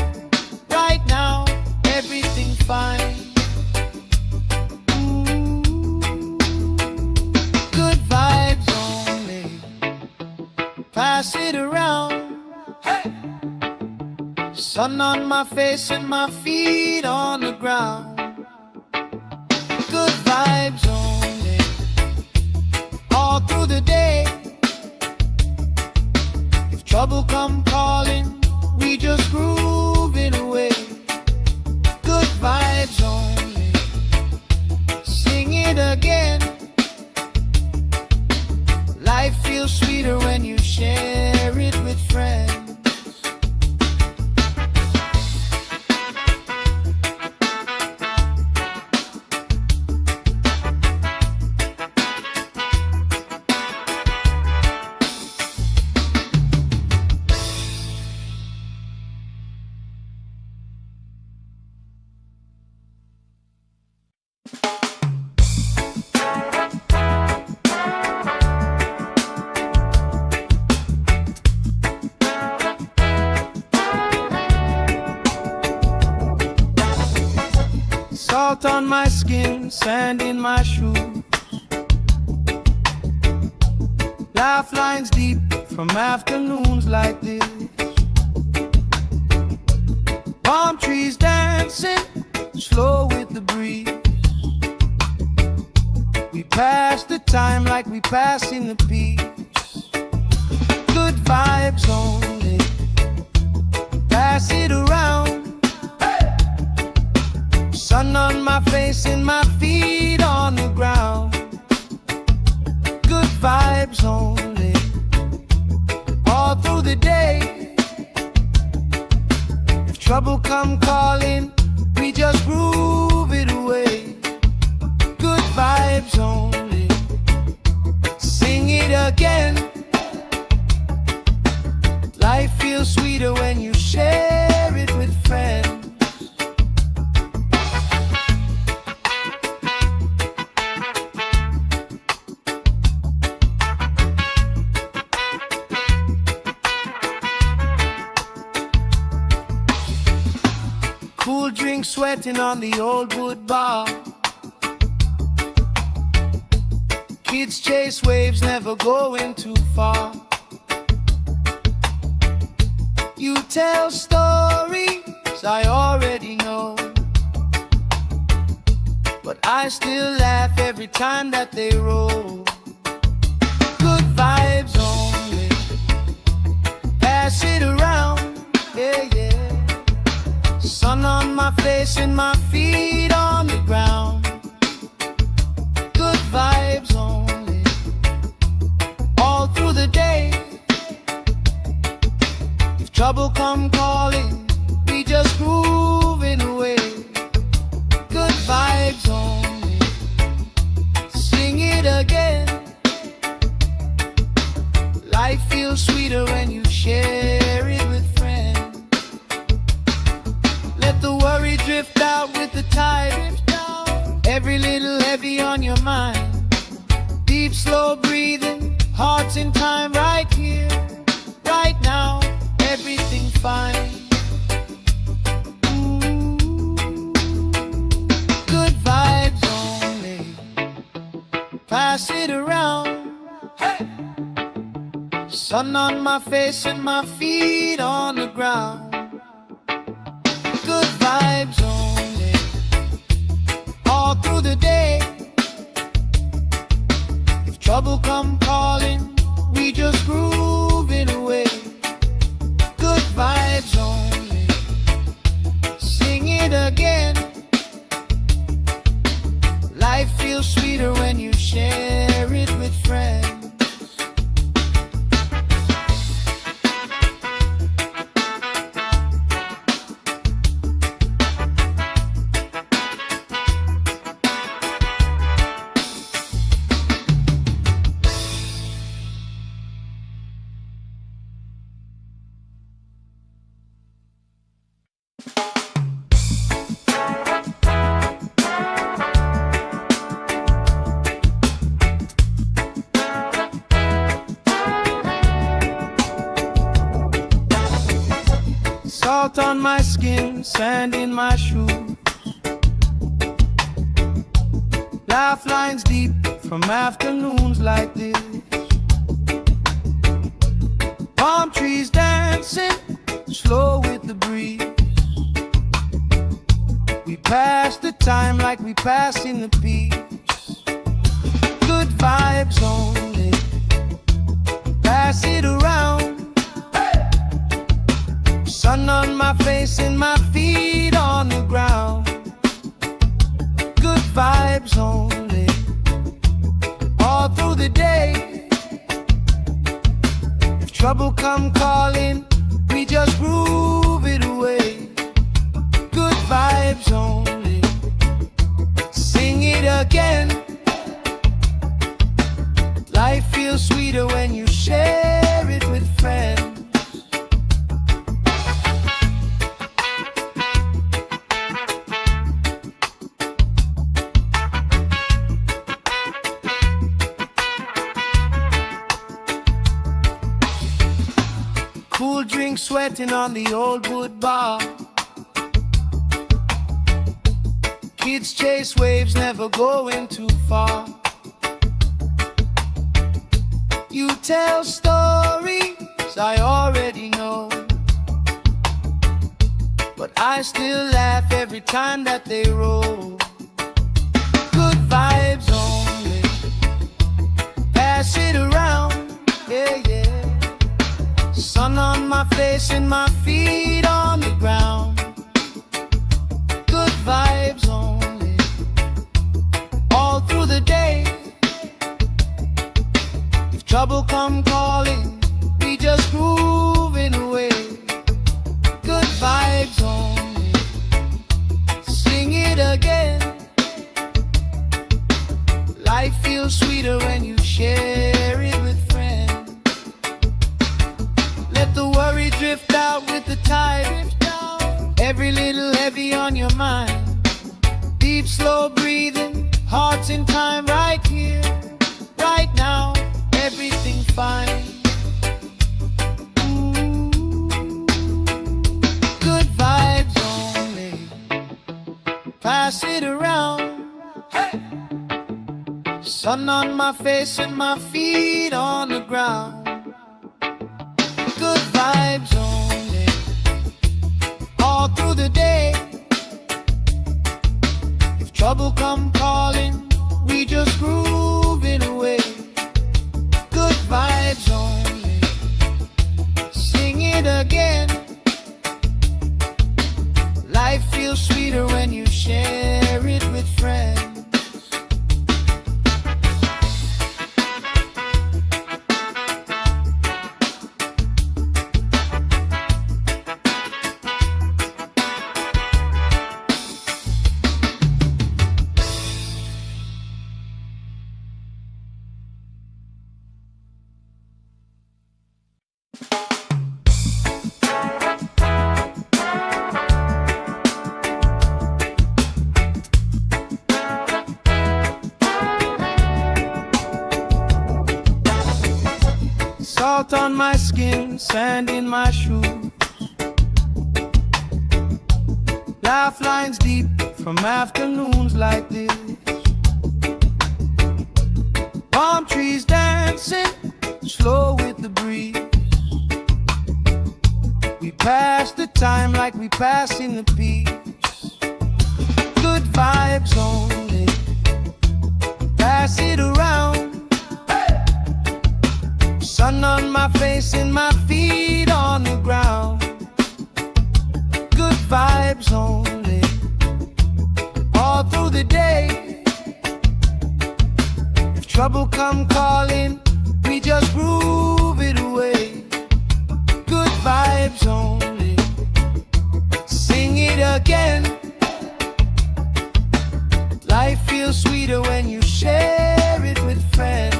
right now, everything fine. Good vibes only, pass it around. Hey! Sun on my face and my feet on the ground. Good vibes only, all through the day. If trouble come calling, we just grooving away. Good vibes only, sing it again. Life feels sweet skin, sand in my shoes. Lifelines deep from afternoons like this. Palm trees dancing slow with the breeze. We pass the time like we pass in the peace. Good vibes only, pass it around. Sun on my face and my feet on the ground. Good vibes only, all through the day. If trouble come calling, we just groove it away. Good vibes only, sing it again. Life feels sweeter when you share it with friends. Cool drink sweating on the old wood bar. Kids chase waves, never going too far. You tell stories I already know, but I still laugh every time that they roll. Good vibes only, pass it around, yeah, yeah. Sun on my face and my feet on the ground. Good vibes only, all through the day. If trouble come calling, we just grooving away. Good vibes only, sing it again. Life feels sweeter when you share it with friends. Let the worry drift out with the tide. Every little heavy on your mind. Deep, slow breathing, hearts in time, right here, right now. Everything fine. Ooh. Good vibes only, pass it around. Hey! Sun on my face and my feet on the ground. Good vibes only, all through the day. If trouble come calling, we just groove it away. Good vibes only, sing it again. Life feels sweeter when you share it with friends. Salt on my skin, sand in my shoes. Lifelines deep from afternoons like this. Palm trees dancing slow with the breeze. We pass the time like we pass in the peace. Good vibes only, pass it around. Sun on my face and my feet on the ground. Good vibes only, all through the day. If trouble come calling, we just groove it away. Good vibes only, sing it again. Life feels sweeter when you share it with friends. Cool drink sweating on the old wood bar. Kids chase waves, never going too far. You tell stories I already know, but I still laugh every time that they roll. Good vibes only, pass it around, yeah, yeah. Sun on my face and my feet on the ground. Good vibes only, all through the day. If trouble come calling, we just grooving away. Good vibes only, sing it again. Life feels sweeter when you share it with friends. Let the worry drift out with the tide. Every little heavy on your mind. Deep, slow breathing, hearts in time, right here, right now. Everything fine. Good vibes only, pass it around. Hey! Sun on my face and my feet on the ground. Good vibes only, all through the day. If trouble come calling, we just grooving away. Good vibes only, sing it again. Life feels sweeter when you share it with friends. Salt on my skin, sand in my shoes. Laugh lines deep from afternoons like this. Palm trees dancing, slow with the breeze. We pass the time like we passing the peace. Good vibes only, pass it around. Sun on my face and my feet on the ground. Good vibes only, all through the day. If trouble come calling, we just groove it away. Good vibes only, sing it again. Life feels sweeter when you share it with friends.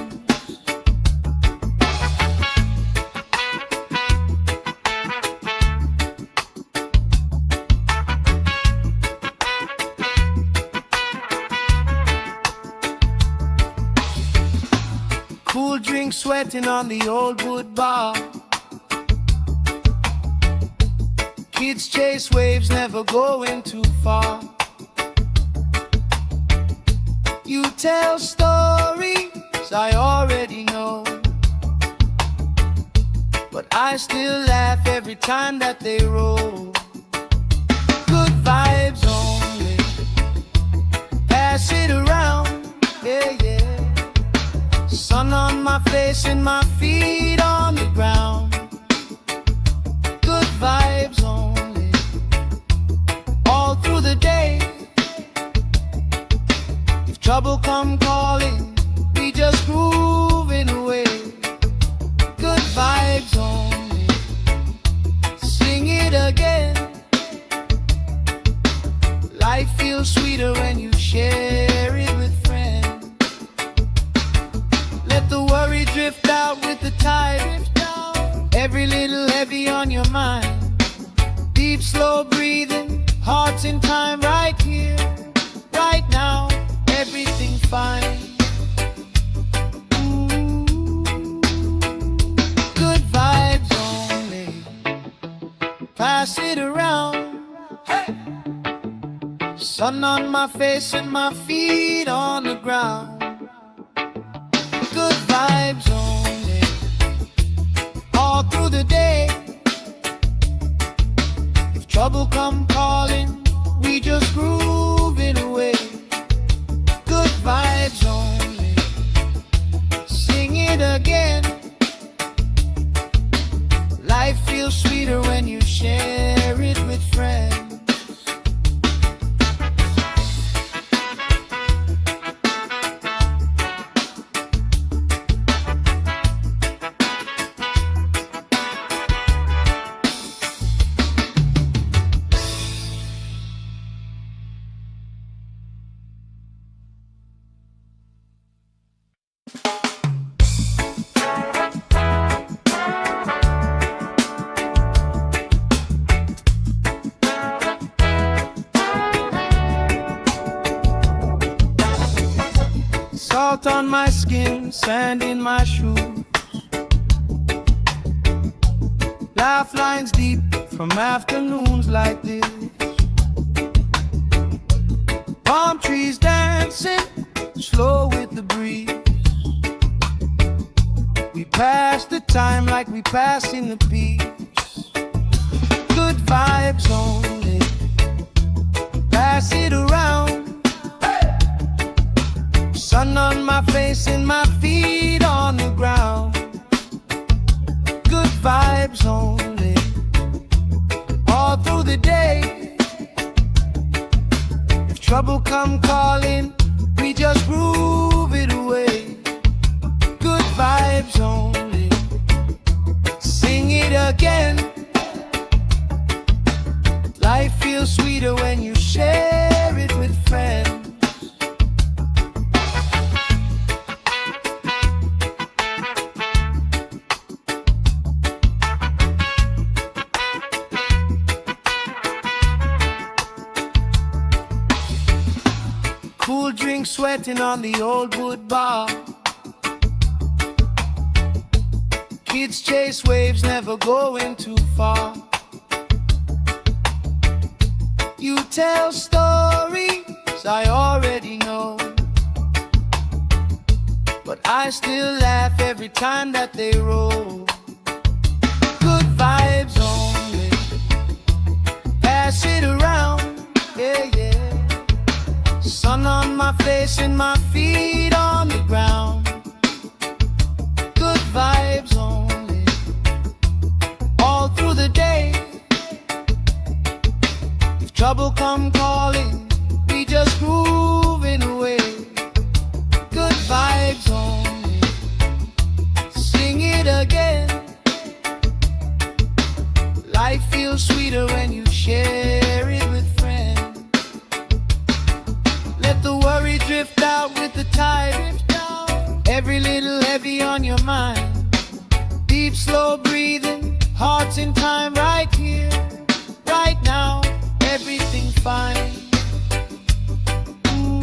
Cool drink sweating on the old wood bar. Kids chase waves, never going too far. You tell stories I already know, but I still laugh every time that they roll. Good vibes only, pass it around, yeah, yeah. Sun on my face and my feet on the ground. Good vibes only, all through the day. If trouble come calling, we just grooving away. Good vibes only, sing it again. Life feels sweeter when you share it with friends. Let the worry drift out with the tide. Every little heavy on your mind. Deep, slow breathing, hearts in time, right here, right now. Everything fine. Good vibes only, pass it around. Hey! Sun Sun on my face and my feet on the ground. Good vibes only, all through the day. If trouble come calling, we just grooving away. Good vibes only, sing it again. Life feels sweeter when you share it with friends. Salt on my skin, sand in my shoes. Laugh lines deep from afternoons like this. Palm trees dancing, slow with the breeze. We pass the time like we pass in the peace. Good vibes only, pass it around. Sun on my face and my feet on the ground. Good vibes only, all through the day. If trouble come calling, we just groove it away. Good vibes only, sing it again. Life feels sweeter when you share it with friends. Cool drink sweating on the old wood bar. Kids chase waves, never going too far. You tell stories I already know, but I still laugh every time that they roll. Good vibes only, pass it around, yeah, yeah. Sun on my face and my feet on the ground. Good vibes only, all through the day. If trouble come calling, we just grooving away. Good vibes only, sing it again. Life feels sweeter when you share it with friends. Let the worry drift out with the tide. Every little heavy on your mind. Deep, slow breathing, hearts in time, right here, right now. Everything fine. Ooh.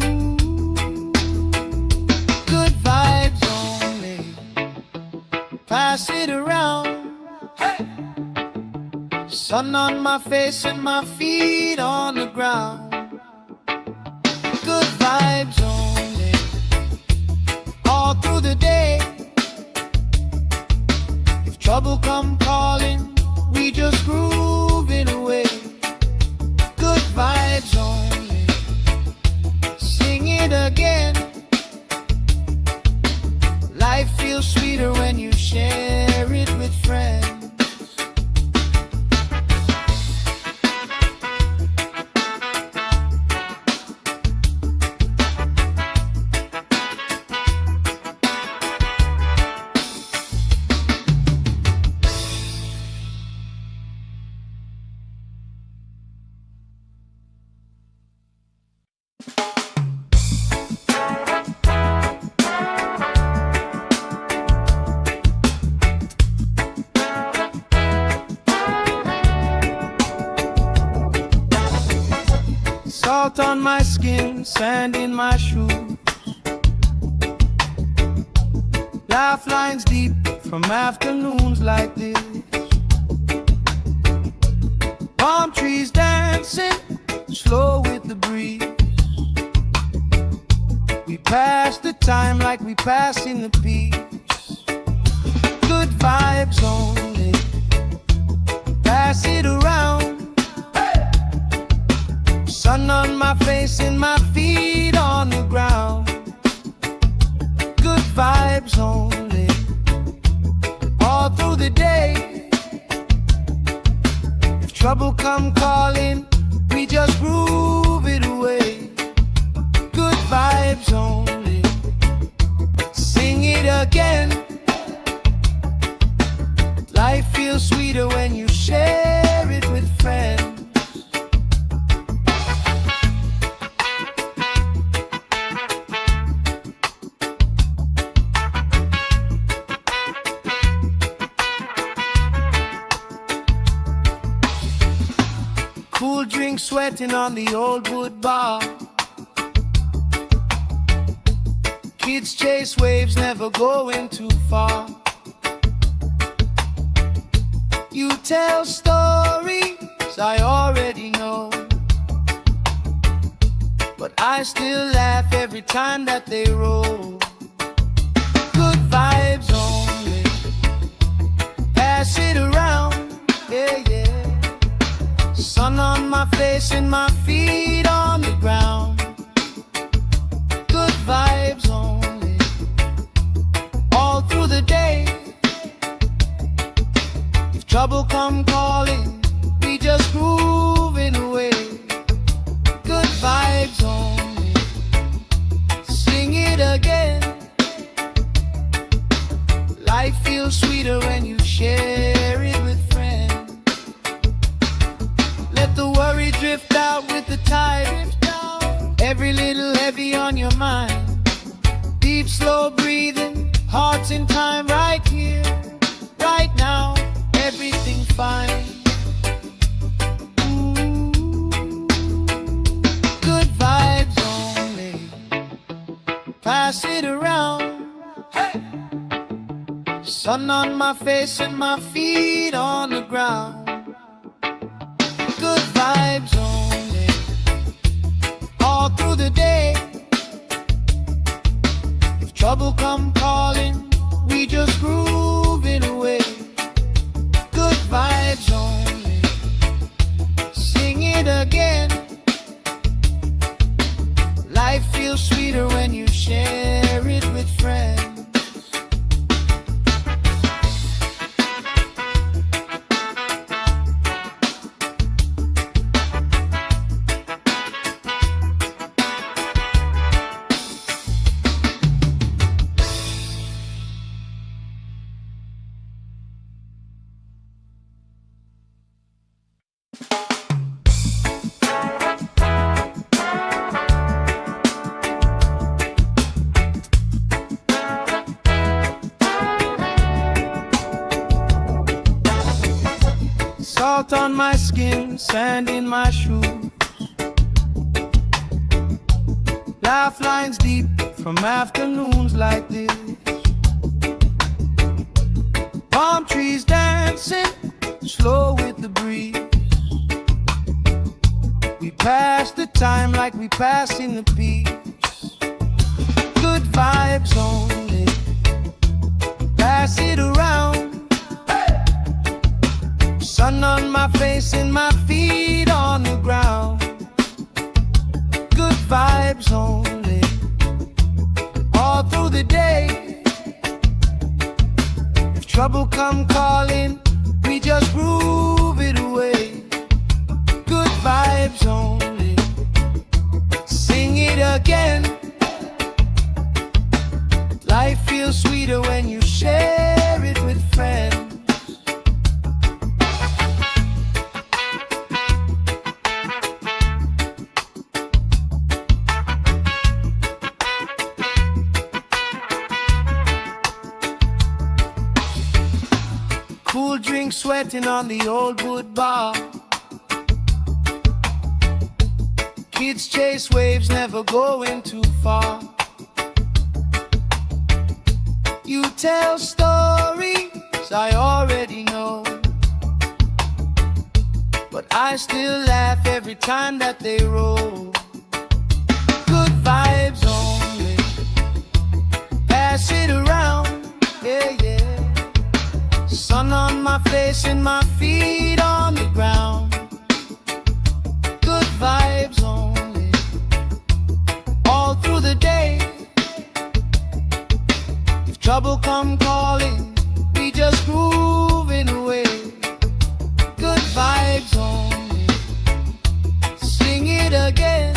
Good vibes only, pass it around. Hey. Sun on my face and my feet on the ground. Good vibes only, all through the day. If trouble come calling, we just groove it away. Good vibes only, sing it again. Life feels sweeter when you share it with friends. Salt on my skin, sand in my shoes. Laugh lines deep from afternoons like this. Palm trees dancing, slow with the breeze. pass the time like we passing the peace. Good vibes only. Pass it around. Sun on my face and my feet on the ground. Good vibes only. All through the day. If trouble come calling, we just groove it away. Good vibes only. Sing it again. Life feels sweeter when you share it with friends. Cool drink sweating on the old wood bar. Kids chase waves, never going too far. You tell stories I already know, but I still laugh every time that they roll. Good vibes only. Pass it around, yeah, yeah. Sun on my face and my feet on the ground. Good vibes only. All through the day. If trouble come calling, we just grooving away. Good vibes only. Sing it again. Life feels sweeter when you share it with friends. Let the worry drift out with the tide. Every little heavy on your mind. Deep, slow breathing, hearts in time, right here, right now. Everything fine. Good vibes only. Pass it around. Hey! Sun on my face and my feet on the ground. Good vibes only. All through the day. If trouble come calling, we just groove it away. Good vibes only. Sing it again. Life feels sweeter when you share it with friends. Salt on my skin, sand in my shoes. Laugh lines deep from afternoons like this. Palm trees dancing, slow with the breeze. We pass the time like we passing the peace. Good vibes only. Pass it around. Sun on my face and my feet on the ground. Good vibes only. All through the day. If trouble come calling, we just groove it away. Good vibes only. Sing it again. Life feels sweeter when you share it with friends. Cool drink sweating on the old wood bar. Kids chase waves, never going too far. You tell stories I already know, but I still laugh every time that they roll. Good vibes only. on my face and my feet on the ground. Good vibes only, all through the day. If trouble come calling, we just grooving away. Good vibes only, sing it again.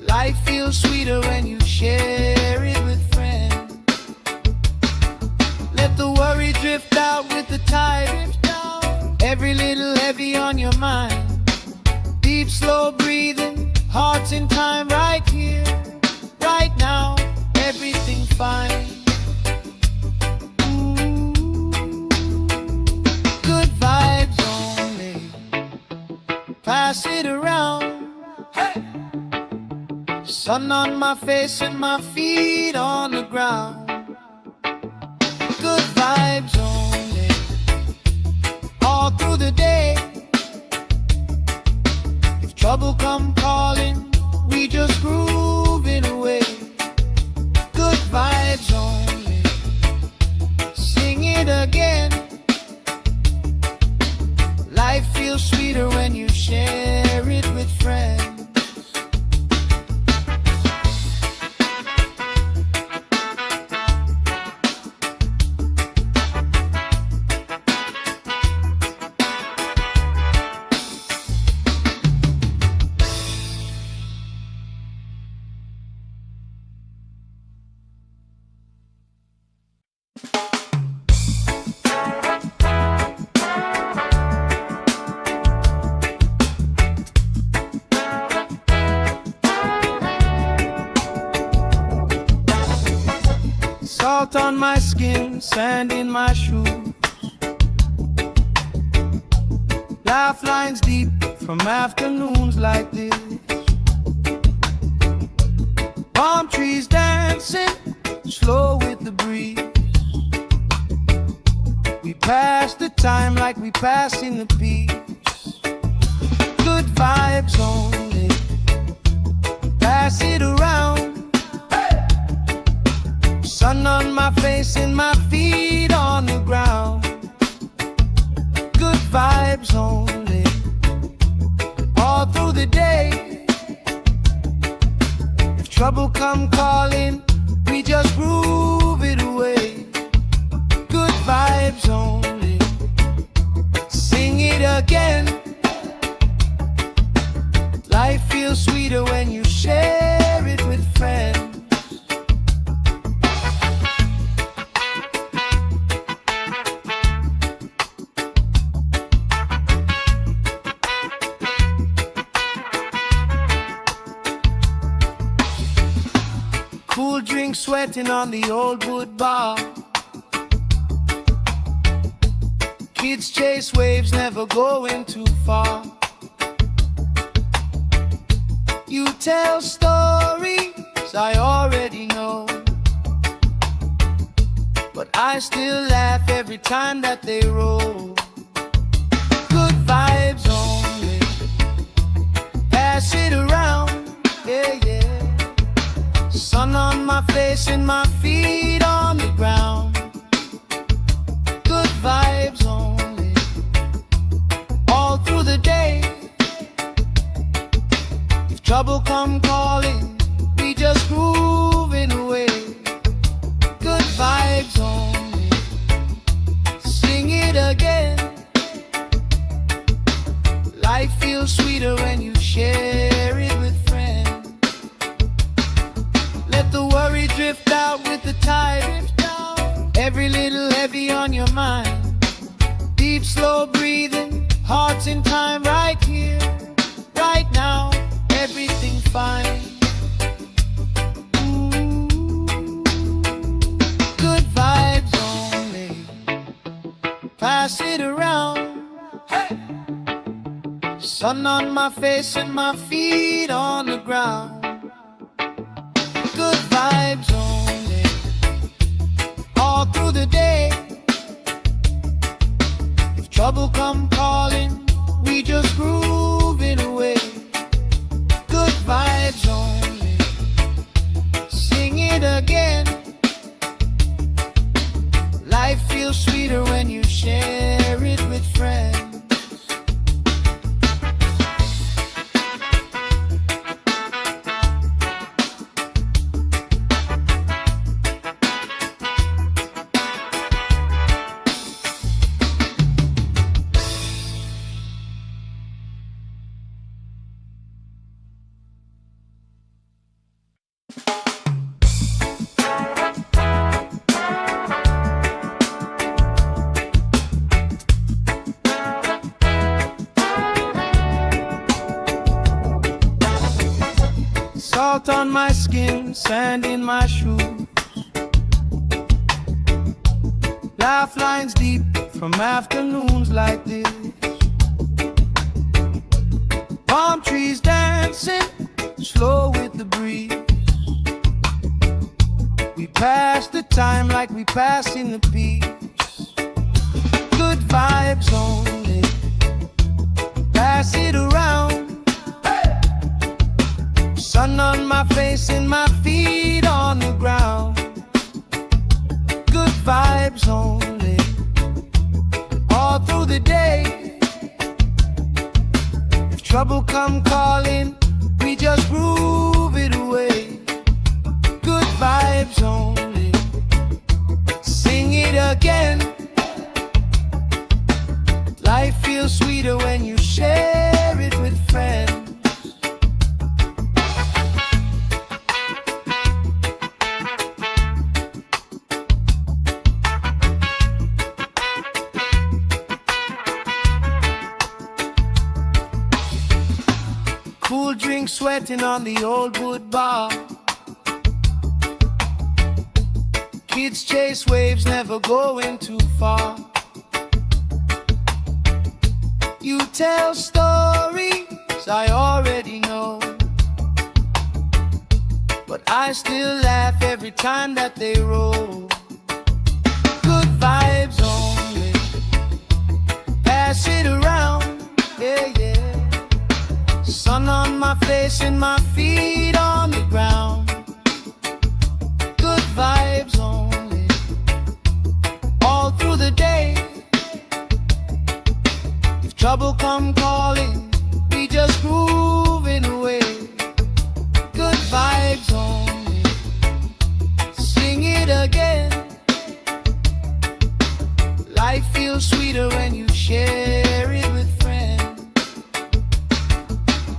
Life feels sweeter when you share it with friends. Let the worry drift out with the tide. Every little heavy on your mind. Deep, slow breathing, hearts in time, right here, right now. Everything fine. Good vibes only, pass it around. Hey! Sun on my face and my feet on the ground. Good vibes only, all through the day. If trouble come calling, we just grooving away. Good vibes only, sing it again. Life feels sweeter when you share it with friends. Salt on my skin, sand in my shoes. Laugh lines deep from afternoons like this. Palm trees dancing, slow with the breeze. We pass the time like we passing the peace. Good vibes only, pass it around. Sun on my face and my feet on the ground. Good vibes only, all through the day. If trouble come calling, we just groove it away. Good vibes only, sing it again. Life feels sweeter when you share it with friends. Cool drink sweating on the old wood bar. Kids chase waves, never going too far. You tell stories I already know, but I still laugh every time that they roll. Good vibes only, pass it around, yeah, yeah. Sun on my face and my feet on the ground. Good vibes only, all through the day. If trouble come calling, we just grooving away. Good vibes only, sing it again. Life feels sweeter when you share it with friends. Let the worry drift out with the tide. Every little heavy on your mind. Deep, slow breathing, hearts in time, right here, right now. Everything fine. Good vibes only, pass it around. Hey! Sun on my face and my feet on the ground. Good vibes only, all through the day. If trouble come calling, we just groove it away. Good vibes only, sing it again. Life feels skin, sand in my shoes. Laugh lines deep from afternoons like this. Palm trees dancing slow with the breeze. We pass the time like we pass in the peace. Good vibes only, pass it around. Sun on my face and my feet on the ground. Good vibes only, all through the day. If trouble come calling, we just groove it away. Good vibes only, sing it again. Life feels sweeter when you share it with friends. Cool drink sweating on the old wood bar. Kids chase waves, never going too far. You tell stories I already know, but I still laugh every time that they roll. Good vibes only, pass it around, yeah, yeah. Sun on my face and my feet on the ground. Good vibes only, all through the day. If trouble come calling, we just grooving away. Good vibes only, sing it again. Life feels sweeter when you share it with friends.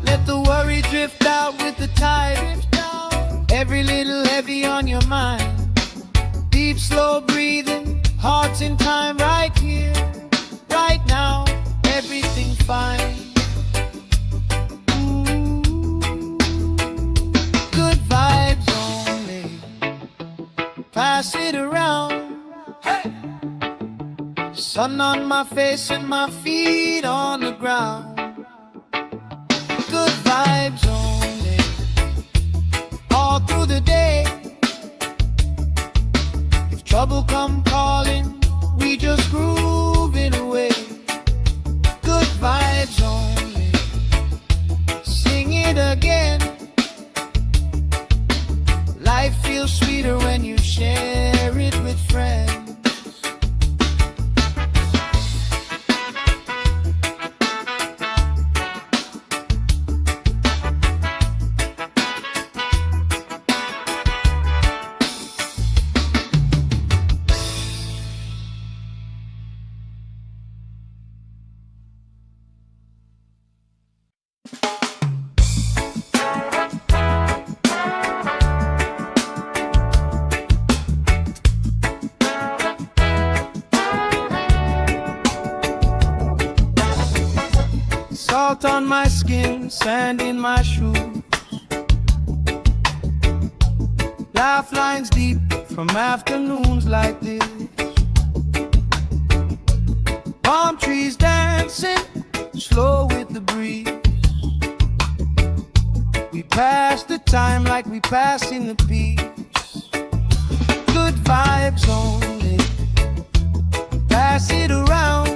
Let the worry drift out with the tide. Every little heavy on your mind. Deep, slow breathing, hearts in time, right here, right now. Everything fine. Ooh. Good vibes only, pass it around. Hey. Sun on my face and my feet on the ground. Good vibes only, all through the day. If trouble come calling, we just grooving away. Good vibes only, sing it again. Life feels sweeter when you share it with friends. Salt on my skin, sand in my shoes. Laugh lines deep from afternoons like this. Palm trees dancing slow with the breeze. We pass the time like we pass in the peace. Good vibes only, pass it around.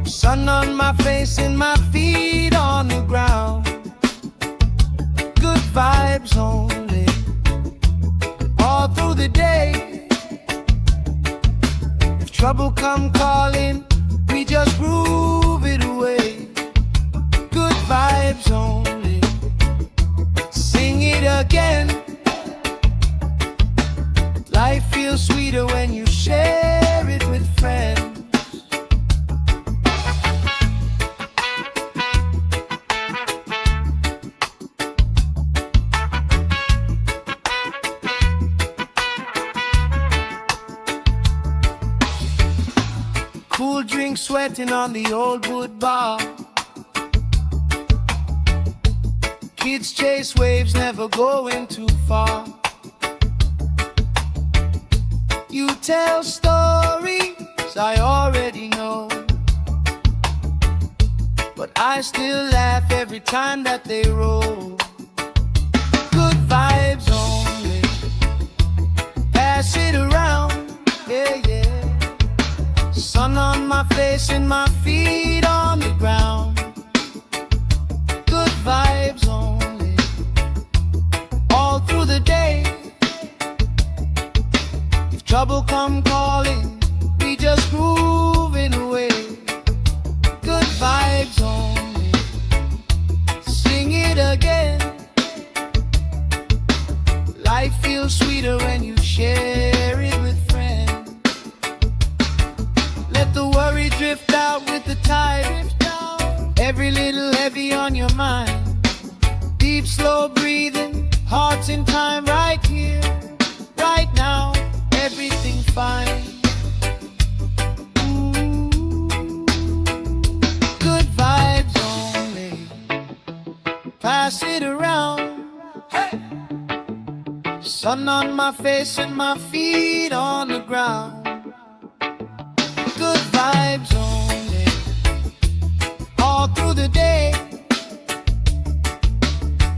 Sun on my face and my feet on the ground. Good vibes only, all through the day. If trouble come calling, we just groove it away. Good vibes only, sing it again. Life feels sweeter when you share it with friends. Cool drink sweating on the old wood bar. Kids chase waves, never going too far. You tell stories I already know, but I still laugh every time that they roll. Good vibes only, pass it around, yeah, yeah. Sun on my face and my feet on the ground. Good vibes only, all through the day. If trouble come calling, we just grooving away. Good vibes only, sing it again. Life feels sweeter when you share it with friends. Let the worry drift out with the tide. Every little heavy on your mind. Deep, slow breathing, hearts in time, right here, right now. Everything fine. Good vibes only, pass it around. Hey! Sun on my face and my feet on the ground. Good vibes only, all through the day.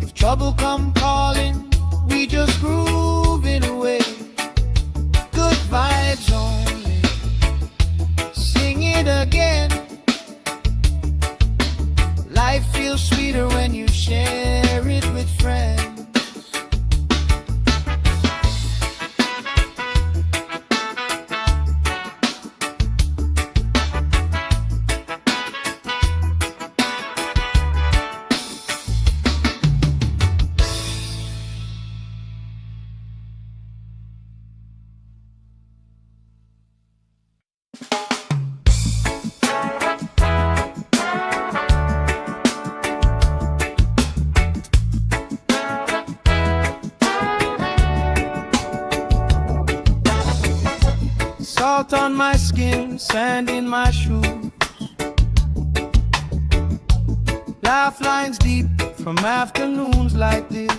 If trouble come calling, we just grooving away. Good vibes only, sing it again. Life feels sweeter when you share it with friends. Salt on my skin, sand in my shoes. Laugh lines deep from afternoons like this.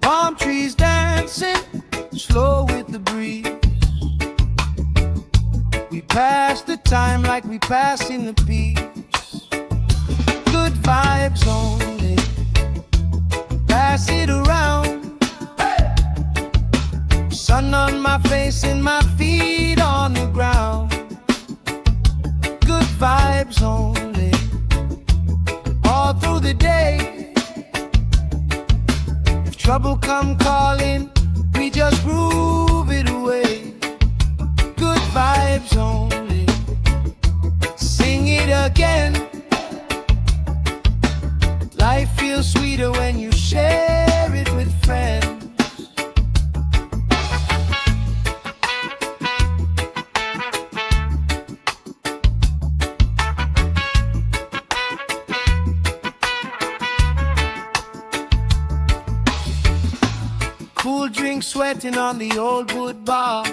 Palm trees dancing, slow with the breeze. We pass the time like we pass in the peace. Good vibes only, pass it around. Sun on my face and my feet on the ground. Good vibes only, all through the day. If trouble come calling, we just groove it away. Good vibes only, sing it again. Life feels sweeter when you share it with friends. Cool drink sweating on the old wood bar.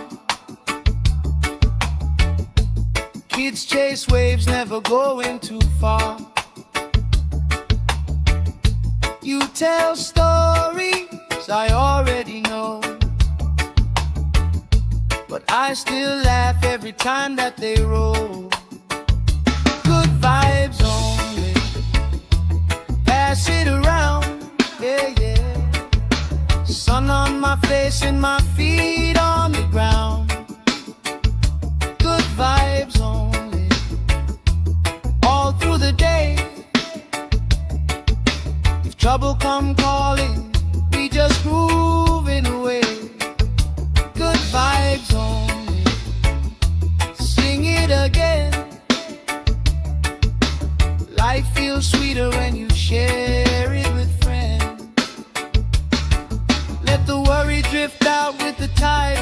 Kids chase waves, never going too far. You tell stories I already know, but I still laugh every time that they roll. Good vibes only, pass it around, yeah, yeah. Sun on my face and my feet on the ground. Good vibes only, all through the day. If trouble come calling, we just grooving away. Good vibes only, sing it again. Life feels sweeter when you share it with friends. Let the worry drift out with the tide.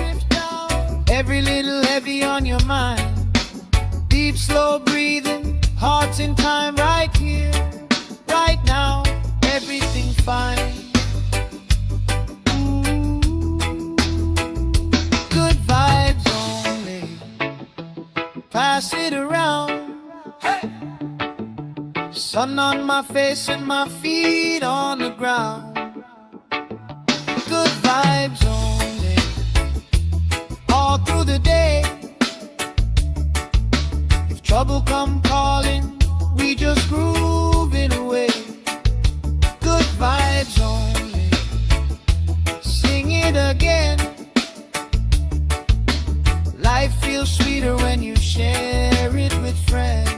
Every little heavy on your mind. Deep, slow breathing, hearts in time, right here, right now. Everything fine. Good vibes only, pass it around. Hey! Sun on my face and my feet on the ground. Good vibes only, all through the day. If trouble come calling, we just grooving away. Good vibes only, sing it again. Life feels sweeter when you share it with friends.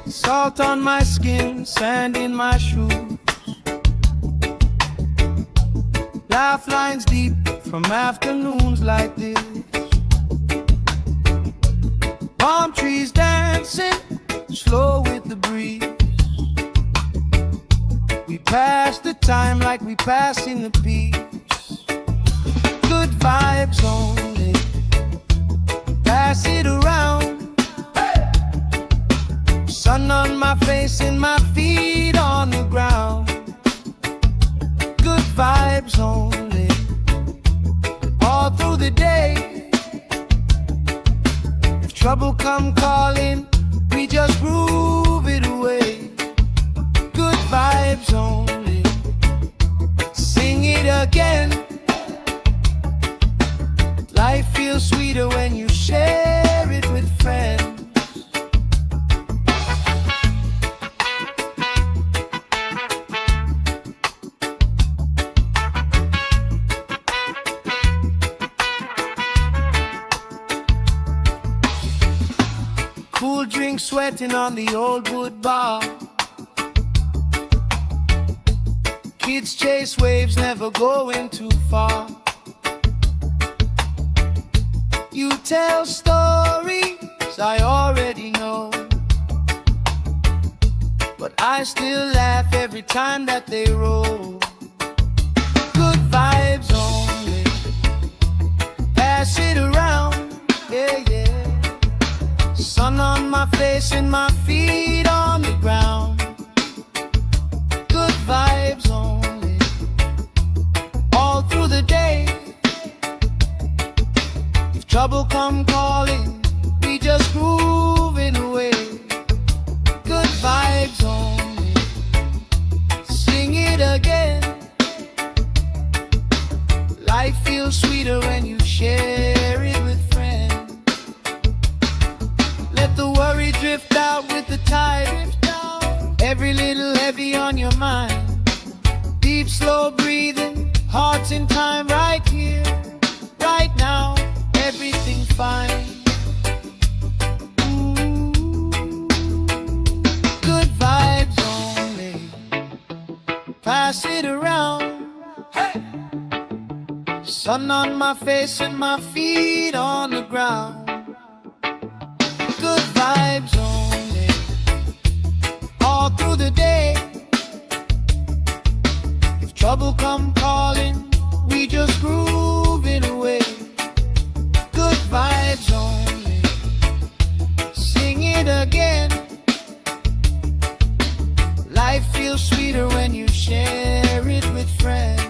Salt on my skin, sand in my shoes. Laugh lines deep from afternoons like this. Palm trees dancing, slow with the breeze. We pass the time like we passing the peace. Good vibes only, pass it around. Sun on my face and my feet on the ground. Good vibes only, all through the day. If trouble come calling, we just groove it away. Good vibes only, sing it again. Life feels sweeter when you share it with friends. Cool drink sweating on the old wood bar. Kids chase waves, never going too far. You tell stories I already know, but I still laugh every time that they roll. Good vibes only, pass it around, yeah, yeah. Sun on my face and my feet on the ground. Good vibes only, all through the day. If trouble come calling, we just grooving away. Good vibes only, sing it again. Life feels sweeter when you share it with friends. Let the worry drift out with the tide. Every little heavy on your mind. Deep, slow breathing, hearts in time, right here, right now. Everything fine. Ooh. Good vibes only, pass it around. Hey. Sun on my face and my feet on the ground. Good vibes only, all through the day. If trouble come calling, we just groove it away. Good vibes only, sing it again. Life feels sweeter when you share it with friends.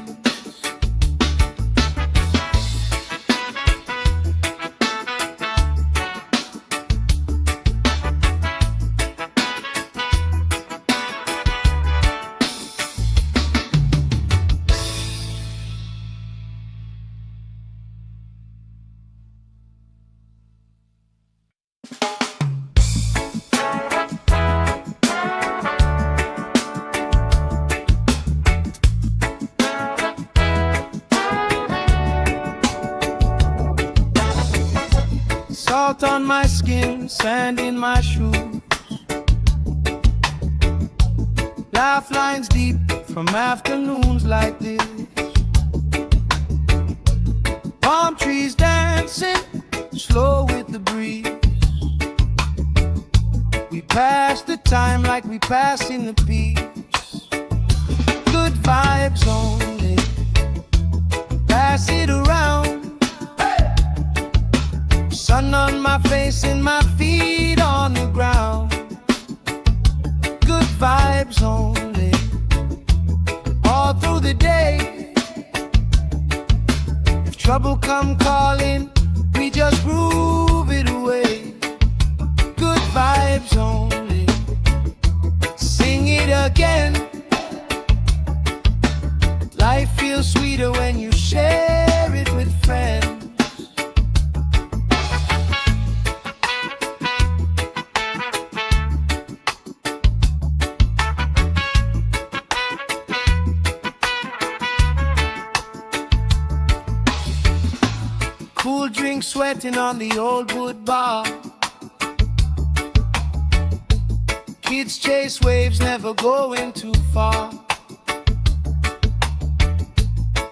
Salt on my skin, sand in my shoes. Laugh lines deep from afternoons like this. Palm trees dancing, slow with the breeze. We pass the time like we passing the peace. Good vibes only, pass it around. Sun on my face and my feet on the ground. Good vibes only, all through the day. If trouble come calling, we just groove it away. Good vibes only, sing it again. Life feels sweeter when you share it with friends. Cool drink sweating on the old wood bar. Kids chase waves, never going too far.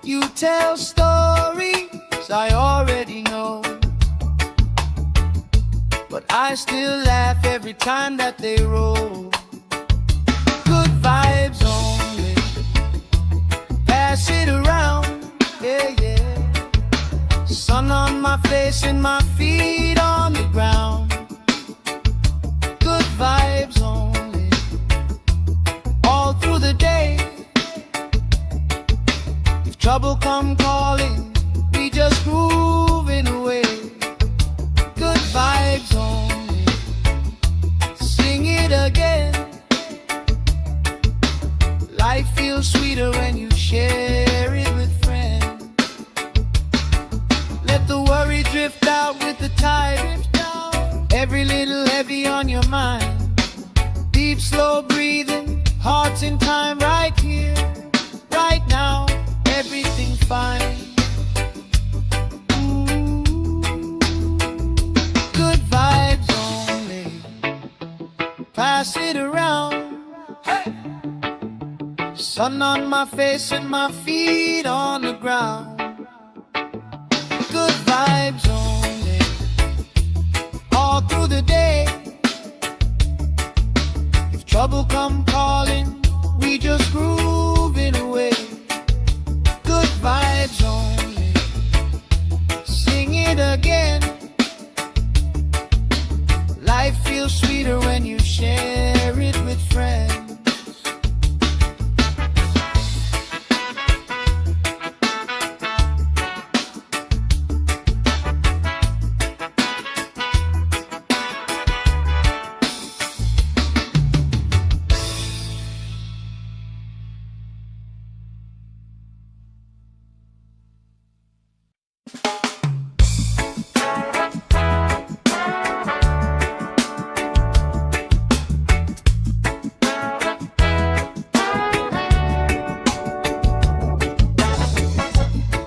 You tell stories I already know, but I still laugh every time that they roll. Good vibes only, pass it around, yeah, yeah. Sun on my face and my feet on the ground. Good vibes only, all through the day. If trouble come calling, we just grooving away. Good vibes only, sing it again. Life feels sweeter when you share it with friends. Let the worry drift out with the tide. Every little heavy on your mind. Deep, slow breathing, hearts in time, right here, right now. Everything fine. Ooh. Good vibes only, pass it around. Hey. Sun on my face and my feet on the ground. Good vibes only, all through the day. If trouble come calling, we just groove it away. Good vibes only, sing it again. Life feels sweeter when you share it with friends.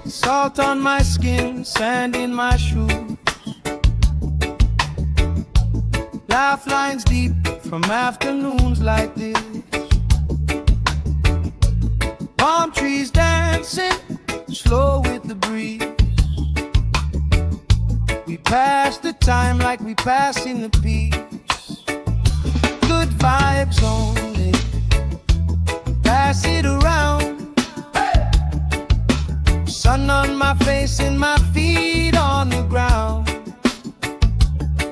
Salt on my skin, sand in my shoes. Laugh lines deep from afternoons like this. Palm trees dancing, slow with the breeze. We pass the time like we passing the peace. Good vibes only, pass it around. Sun on my face and my feet on the ground.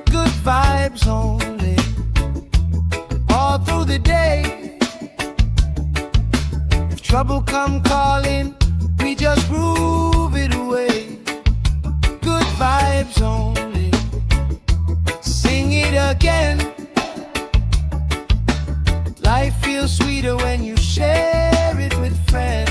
Good vibes only, all through the day. If trouble come calling, we just groove it away. Good vibes only, sing it again. Life feels sweeter when you share it with friends.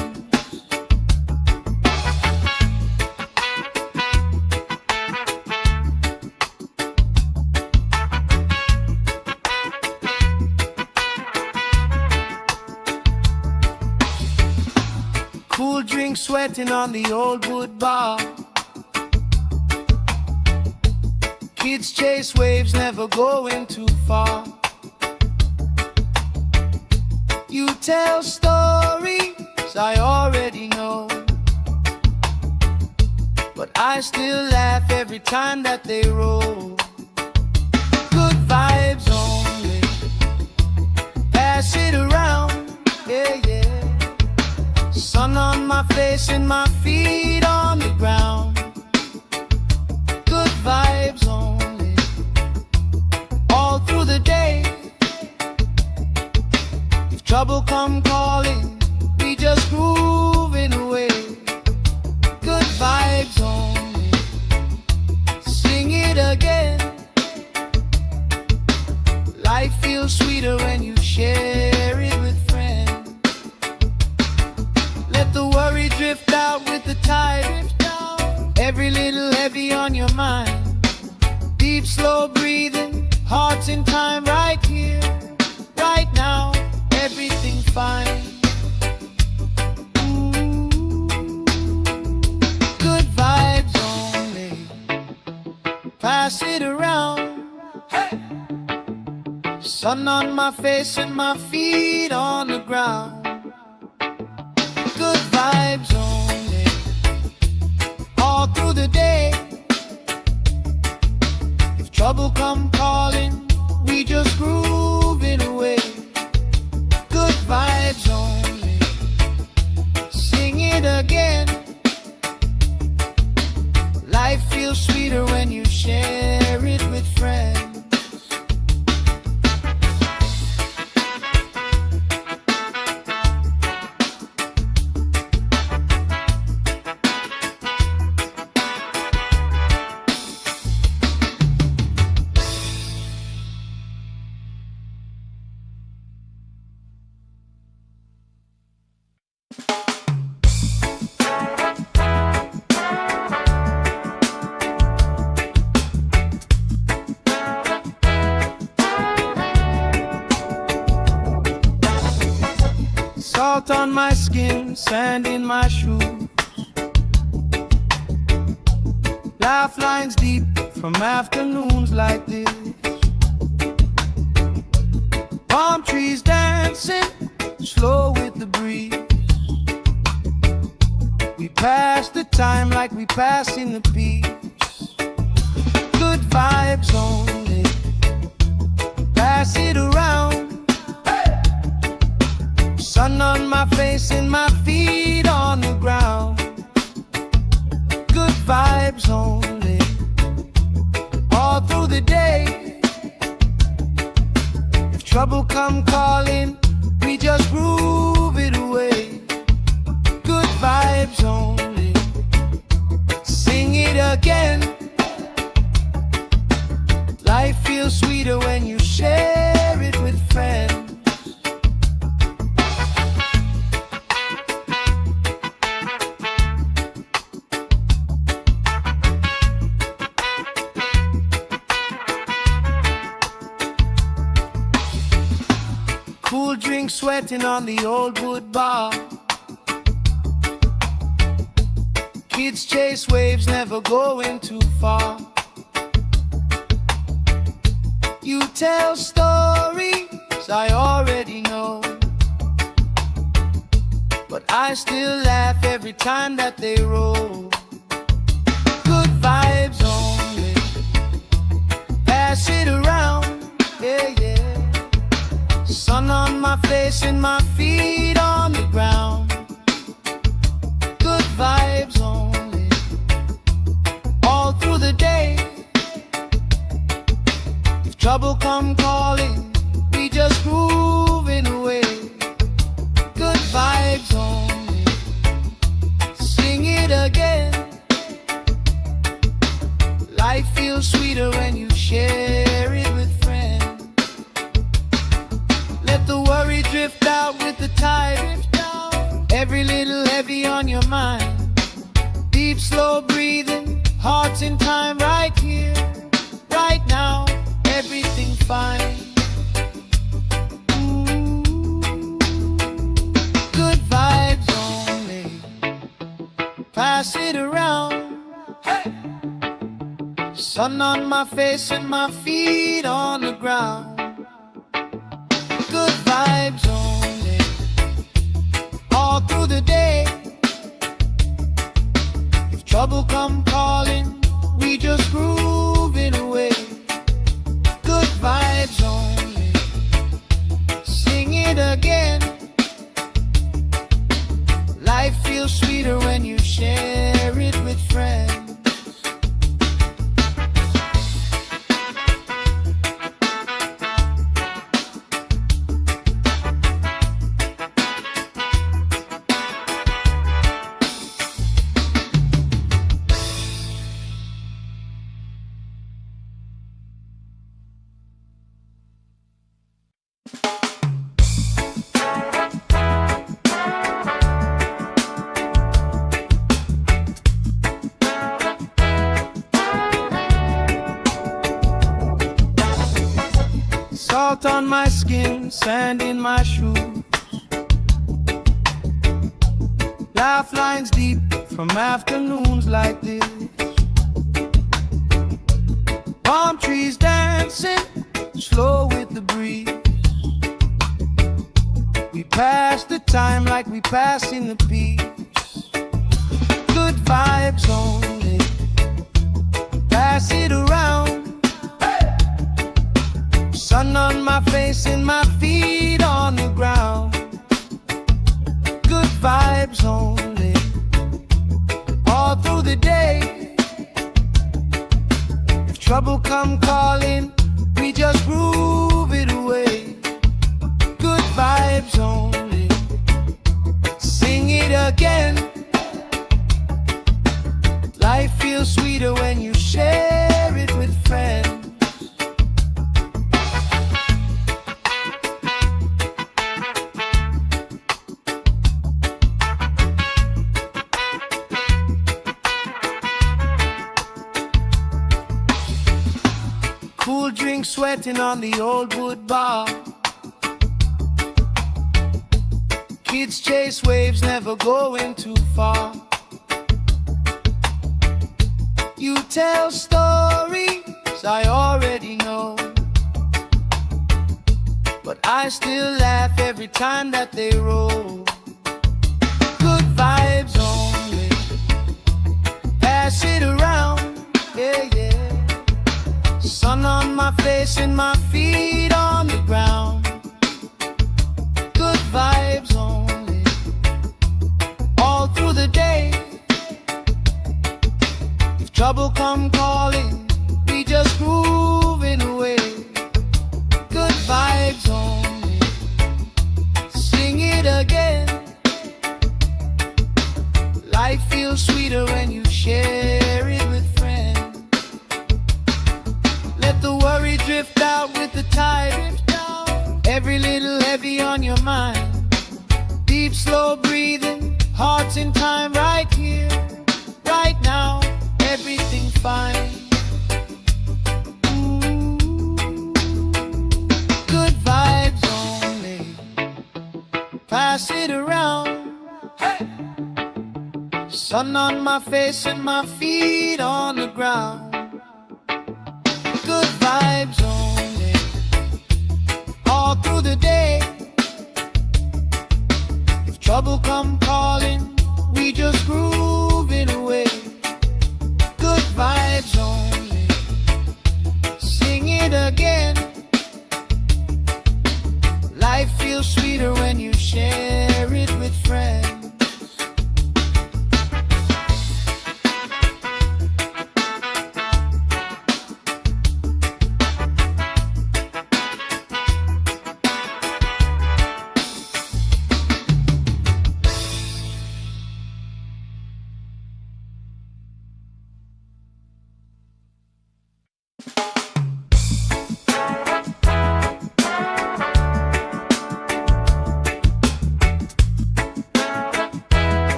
Cool drink sweating on the old wood bar. Kids chase waves, never going too far. You tell stories I already know, but I still laugh every time that they roll. vibes only. Pass it around, yeah, yeah. Sun on my face and my feet on the ground. Good vibes only. All through the day. If trouble come calling, we just grooving away. Good vibes only. Sing it again. Life feels sweeter when you share it with friends. Let the worry drift out with the tide. Every little heavy on your mind. Deep, slow breathing, hearts in time right here, right now. Everything's fine. Good vibes only. Pass it around. Hey! Sun on my face and my feet on the ground. Good vibes only. All through the day. If trouble come calling, we just grooving away. Good vibes only. Sing it again. Life feels sweeter when you share it with friends. Salt on my skin, sand in my shoes. Laugh lines deep from afternoons like this. Palm trees dancing, slow with the breeze. We pass the time like we pass in the peace. Good vibes only. Pass it around. Sun on my face and my feet on the ground. Good vibes only. All through the day. If trouble come calling, we just groove it away. Good vibes only. Sing it again. Life feels sweeter when you share it with friends. Cool drink sweating on the old wood bar. Kids chase waves, never going too far. You tell stories I already know, but I still laugh every time that they roll. Good vibes only. Pass it around, yeah, yeah. Sun on my face and my feet on the ground. Good vibes only. All through the day. If trouble come calling, we just grooving away. Good vibes only. Sing it again. Life feels sweeter when you share it with friends. Let the worry drift out with the tide. Every little heavy on your mind. Deep, slow breathing, hearts in time right here, right now. Everything fine. Good vibes only. Pass it around. Hey! Sun on my face and my feet on the ground. Good vibes only. All through the day. If trouble come calling, we just grooving away. Good vibes. Salt on my skin, sand in my shoes, laugh lines deep from afternoons like this. Palm trees dancing slow with the breeze. We pass the time like we pass in the peace. Good vibes only, pass it around. Sun on my face and my feet on the ground. Good vibes only, all through the day. If trouble come calling, we just groove it away. Good vibes only, sing it again. Life feels sweeter when you share it with friends. Cool drink sweating on the old wood bar. Kids chase waves, never going too far. You tell stories I already know, but I still laugh every time that they roll. Good vibes only, pass it around, yeah, yeah. Sun on my face and my feet on the ground. Good vibes only, all through the day. If trouble come calling, we just grooving away. Good vibes only, sing it again. Life feels sweeter when you share it with friends. Let the worry drift out with the tide. Every little heavy on your mind. Deep, slow breathing, hearts in time, right here, right now. Everything fine. Ooh. Good vibes only, pass it around. Hey. Sun on my face and my feet on the ground. Good vibes only, all through the day. If trouble come calling, we just groove it away. Good vibes only, sing it again. Life feels sweeter when you share it with friends.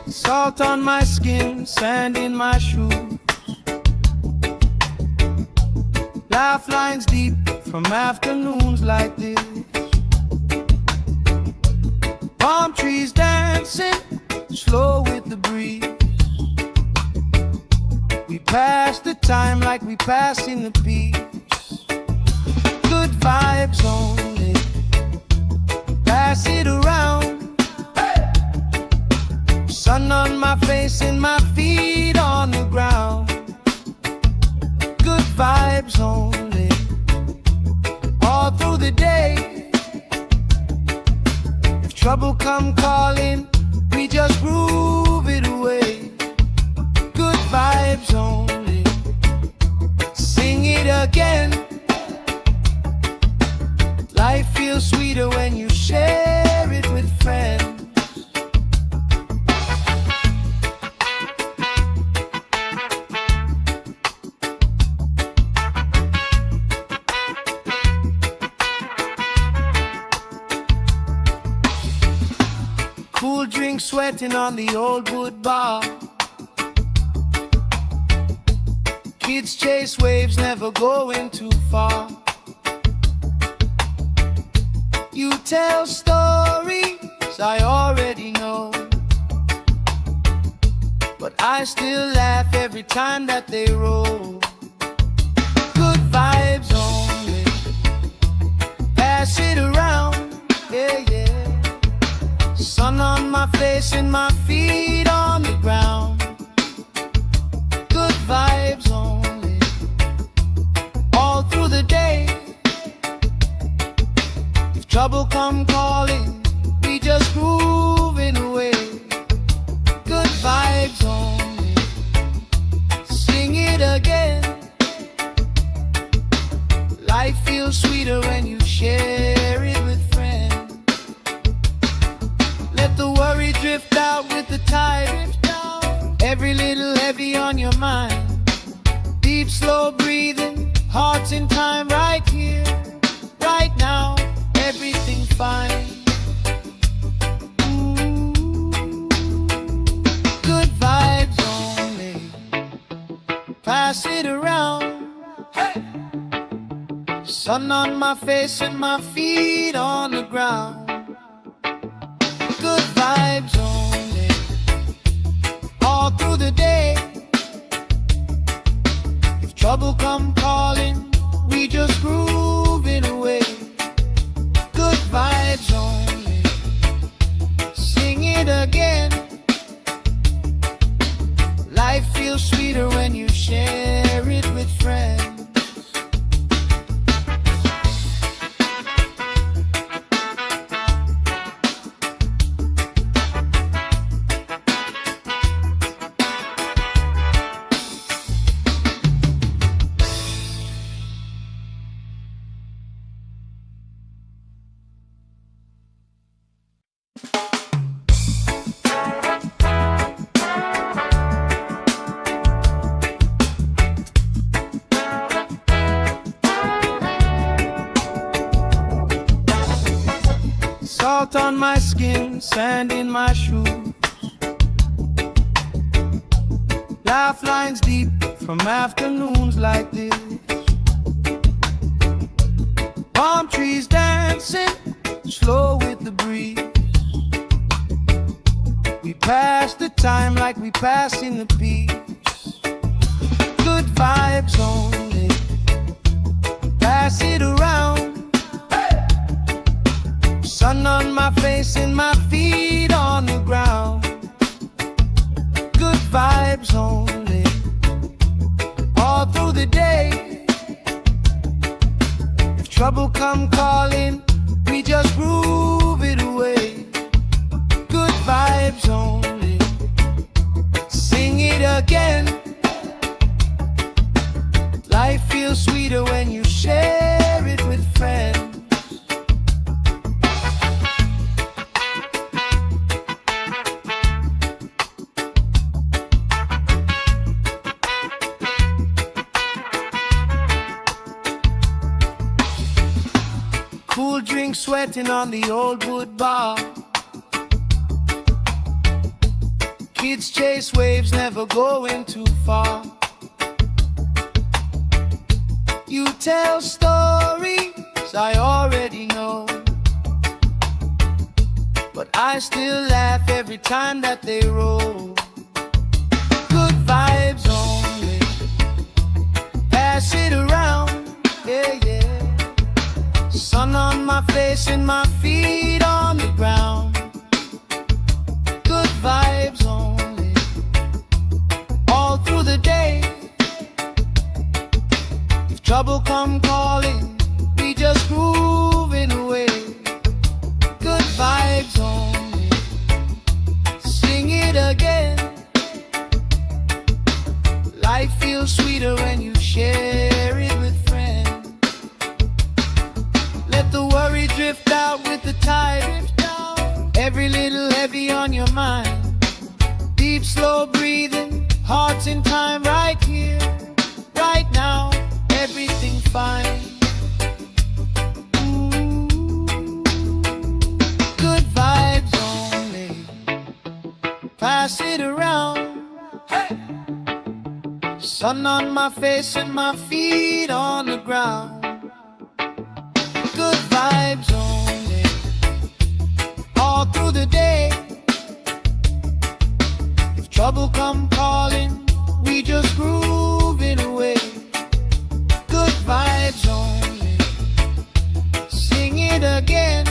Salt on my skin, sand in my shoes, laugh lines deep from afternoons like this. Palm trees dancing slow with the breeze. We pass the time like we pass in the peace. Good vibes only, pass it around. Sun on my face and my feet on the ground. Good vibes only, all through the day. If trouble come calling, we just groove it away. Good vibes only, sing it again. Life feels sweeter when you share it with friends. drink sweating on the old wood bar. Kids chase waves, never going too far. You tell stories I already know, but I still laugh every time that they roll. Good vibes only, pass it around, yeah, yeah. Sun on my face and my feet on the ground. Good vibes only, all through the day. If trouble come calling, we just grooving away. Good vibes only, sing it again. Life feels sweeter when you share it with friends. Let the worry drift out with the tide. Every little heavy on your mind. Deep slow breathing, hearts in time, right here, right now. Everything fine. Good vibes only, pass it around. Hey! Sun on my face and my feet on the ground. Good vibes only, all through the day. If trouble come calling, we just grooving away. Good vibes only, sing it again. Life feels sweeter when you share it with friends. Salt on my skin, sand in my shoes. Laugh lines deep from afternoons like this. Palm trees dancing, slow with the breeze. We pass the time like we passing the peace. Good vibes only, pass it around. Sun on my face and my feet on the ground. Good vibes only, all through the day. If trouble come calling, we just groove it away. Good vibes only, sing it again. Life feels sweeter when you share it with friends. Cool drink sweating on the old wood bar. Kids chase waves, never going too far. You tell stories I already know, but I still laugh every time that they roll. Good vibes only, pass it around, yeah, yeah. Sun on my face and my feet on the ground. Good vibes only, all through the day. If trouble come calling, we just grooving away. Good vibes only, sing it again. Life feels sweeter when you share it with friends. Let the worry drift out with the tide. Every little heavy on your mind. Deep slow breathing, hearts in time, right here, right now. Everything fine. Good vibes only, Sun on my face and my feet on the ground. Good vibes only, all through the day. If trouble come calling, we just groove it away. Good vibes only, sing it again.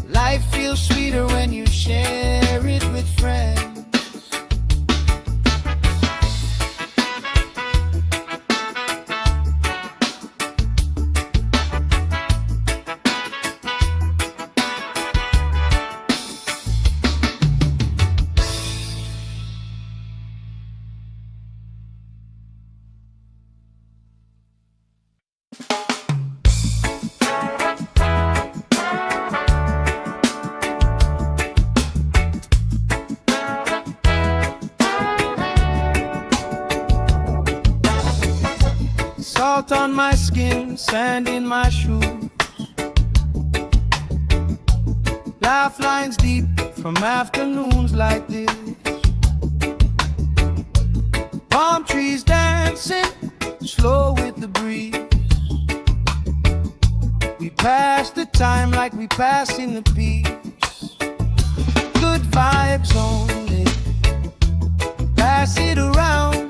Life feels sweeter when you share it with friends. Salt on my skin, sand in my shoes. Laugh lines deep from afternoons like this. Palm trees dancing, slow with the breeze. We pass the time like we pass in the peace. Good vibes only, pass it around.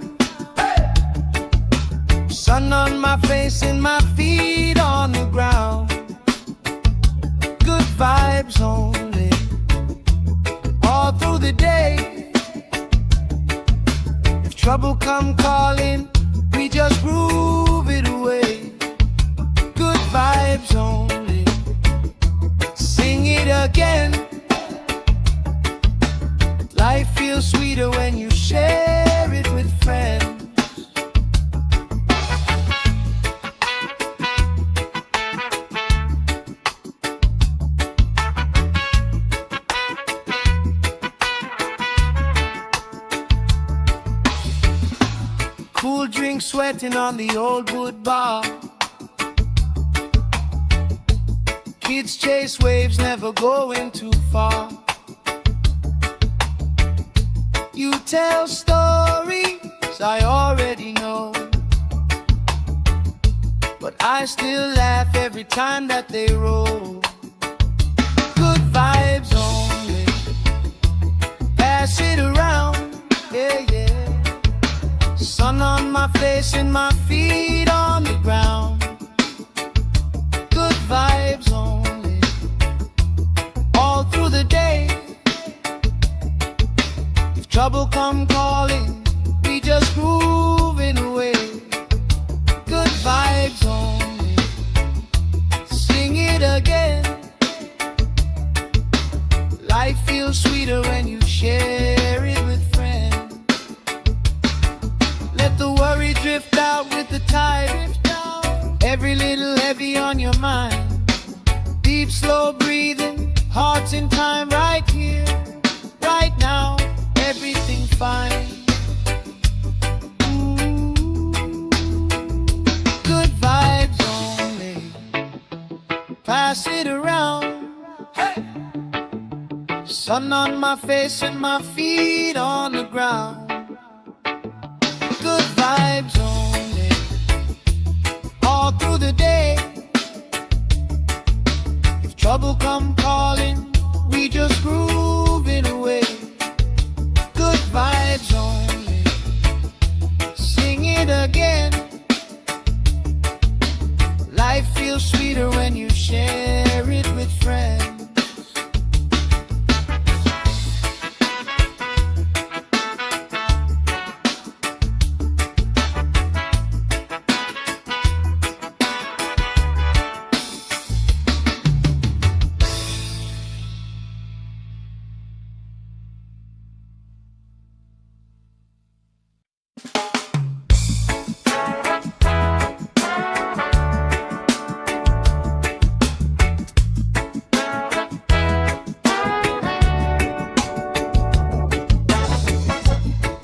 Sun on my face and my feet on the ground. Good vibes only, all through the day. If trouble come calling, we just groove it away. Good vibes only, sing it again. Life feels sweeter when you share it with friends. Cool drink sweating on the old wood bar. Kids chase waves, never going too far. You tell stories I already know, but I still laugh every time that they roll. Good vibes only, pass it around, yeah, yeah. Sun on my face and my feet on the ground. Good vibes only, all through the day. If trouble come calling, we just groove it away. Good vibes only, sing it again. Life feels sweeter when you share it with friends. Let the worry drift out with the tide. Every little heavy on your mind. Deep, slow breathing, hearts in time, right here, right now. Everything fine. Good vibes only, pass it around. Hey! Sun on my face and my feet on the ground. Good vibes only, all through the day. If trouble come calling, we just groove it away. Good vibes only, sing it again. Life feels sweeter when you share it with friends.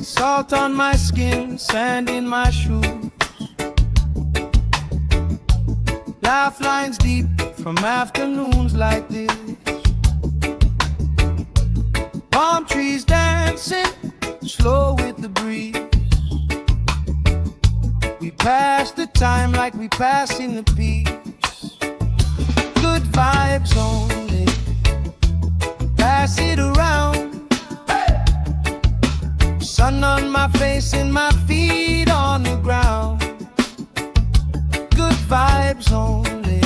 Salt on my skin, sand in my shoes. Laugh lines deep from afternoons like this. Palm trees dancing, slow with the breeze. pass the time like we passing the beach. Good vibes only. Pass it around. Sun on my face and my feet on the ground. Good vibes only.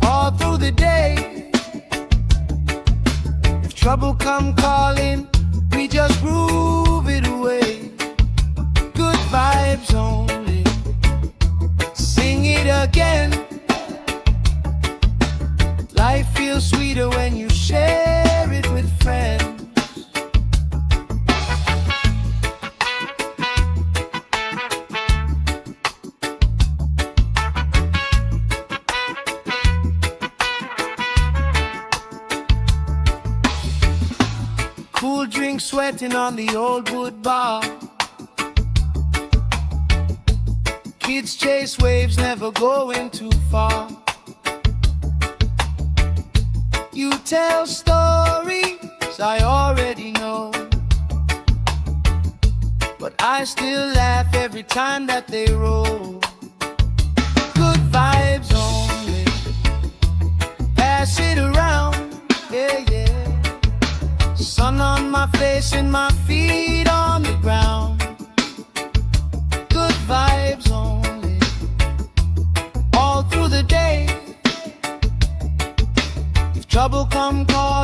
All through the day. If trouble come calling, we just groove it away. Good vibes only. Sing it again. Life feels sweeter when you share it with friends. Cool drink sweating on the old wood bar. Kids chase waves, never going too far. You tell stories I already know, but I still laugh every time that they roll. Good vibes only. Pass it around, yeah, yeah. Sun on my face and my feet on the ground. Good vibes only. All through the day. If trouble come calling,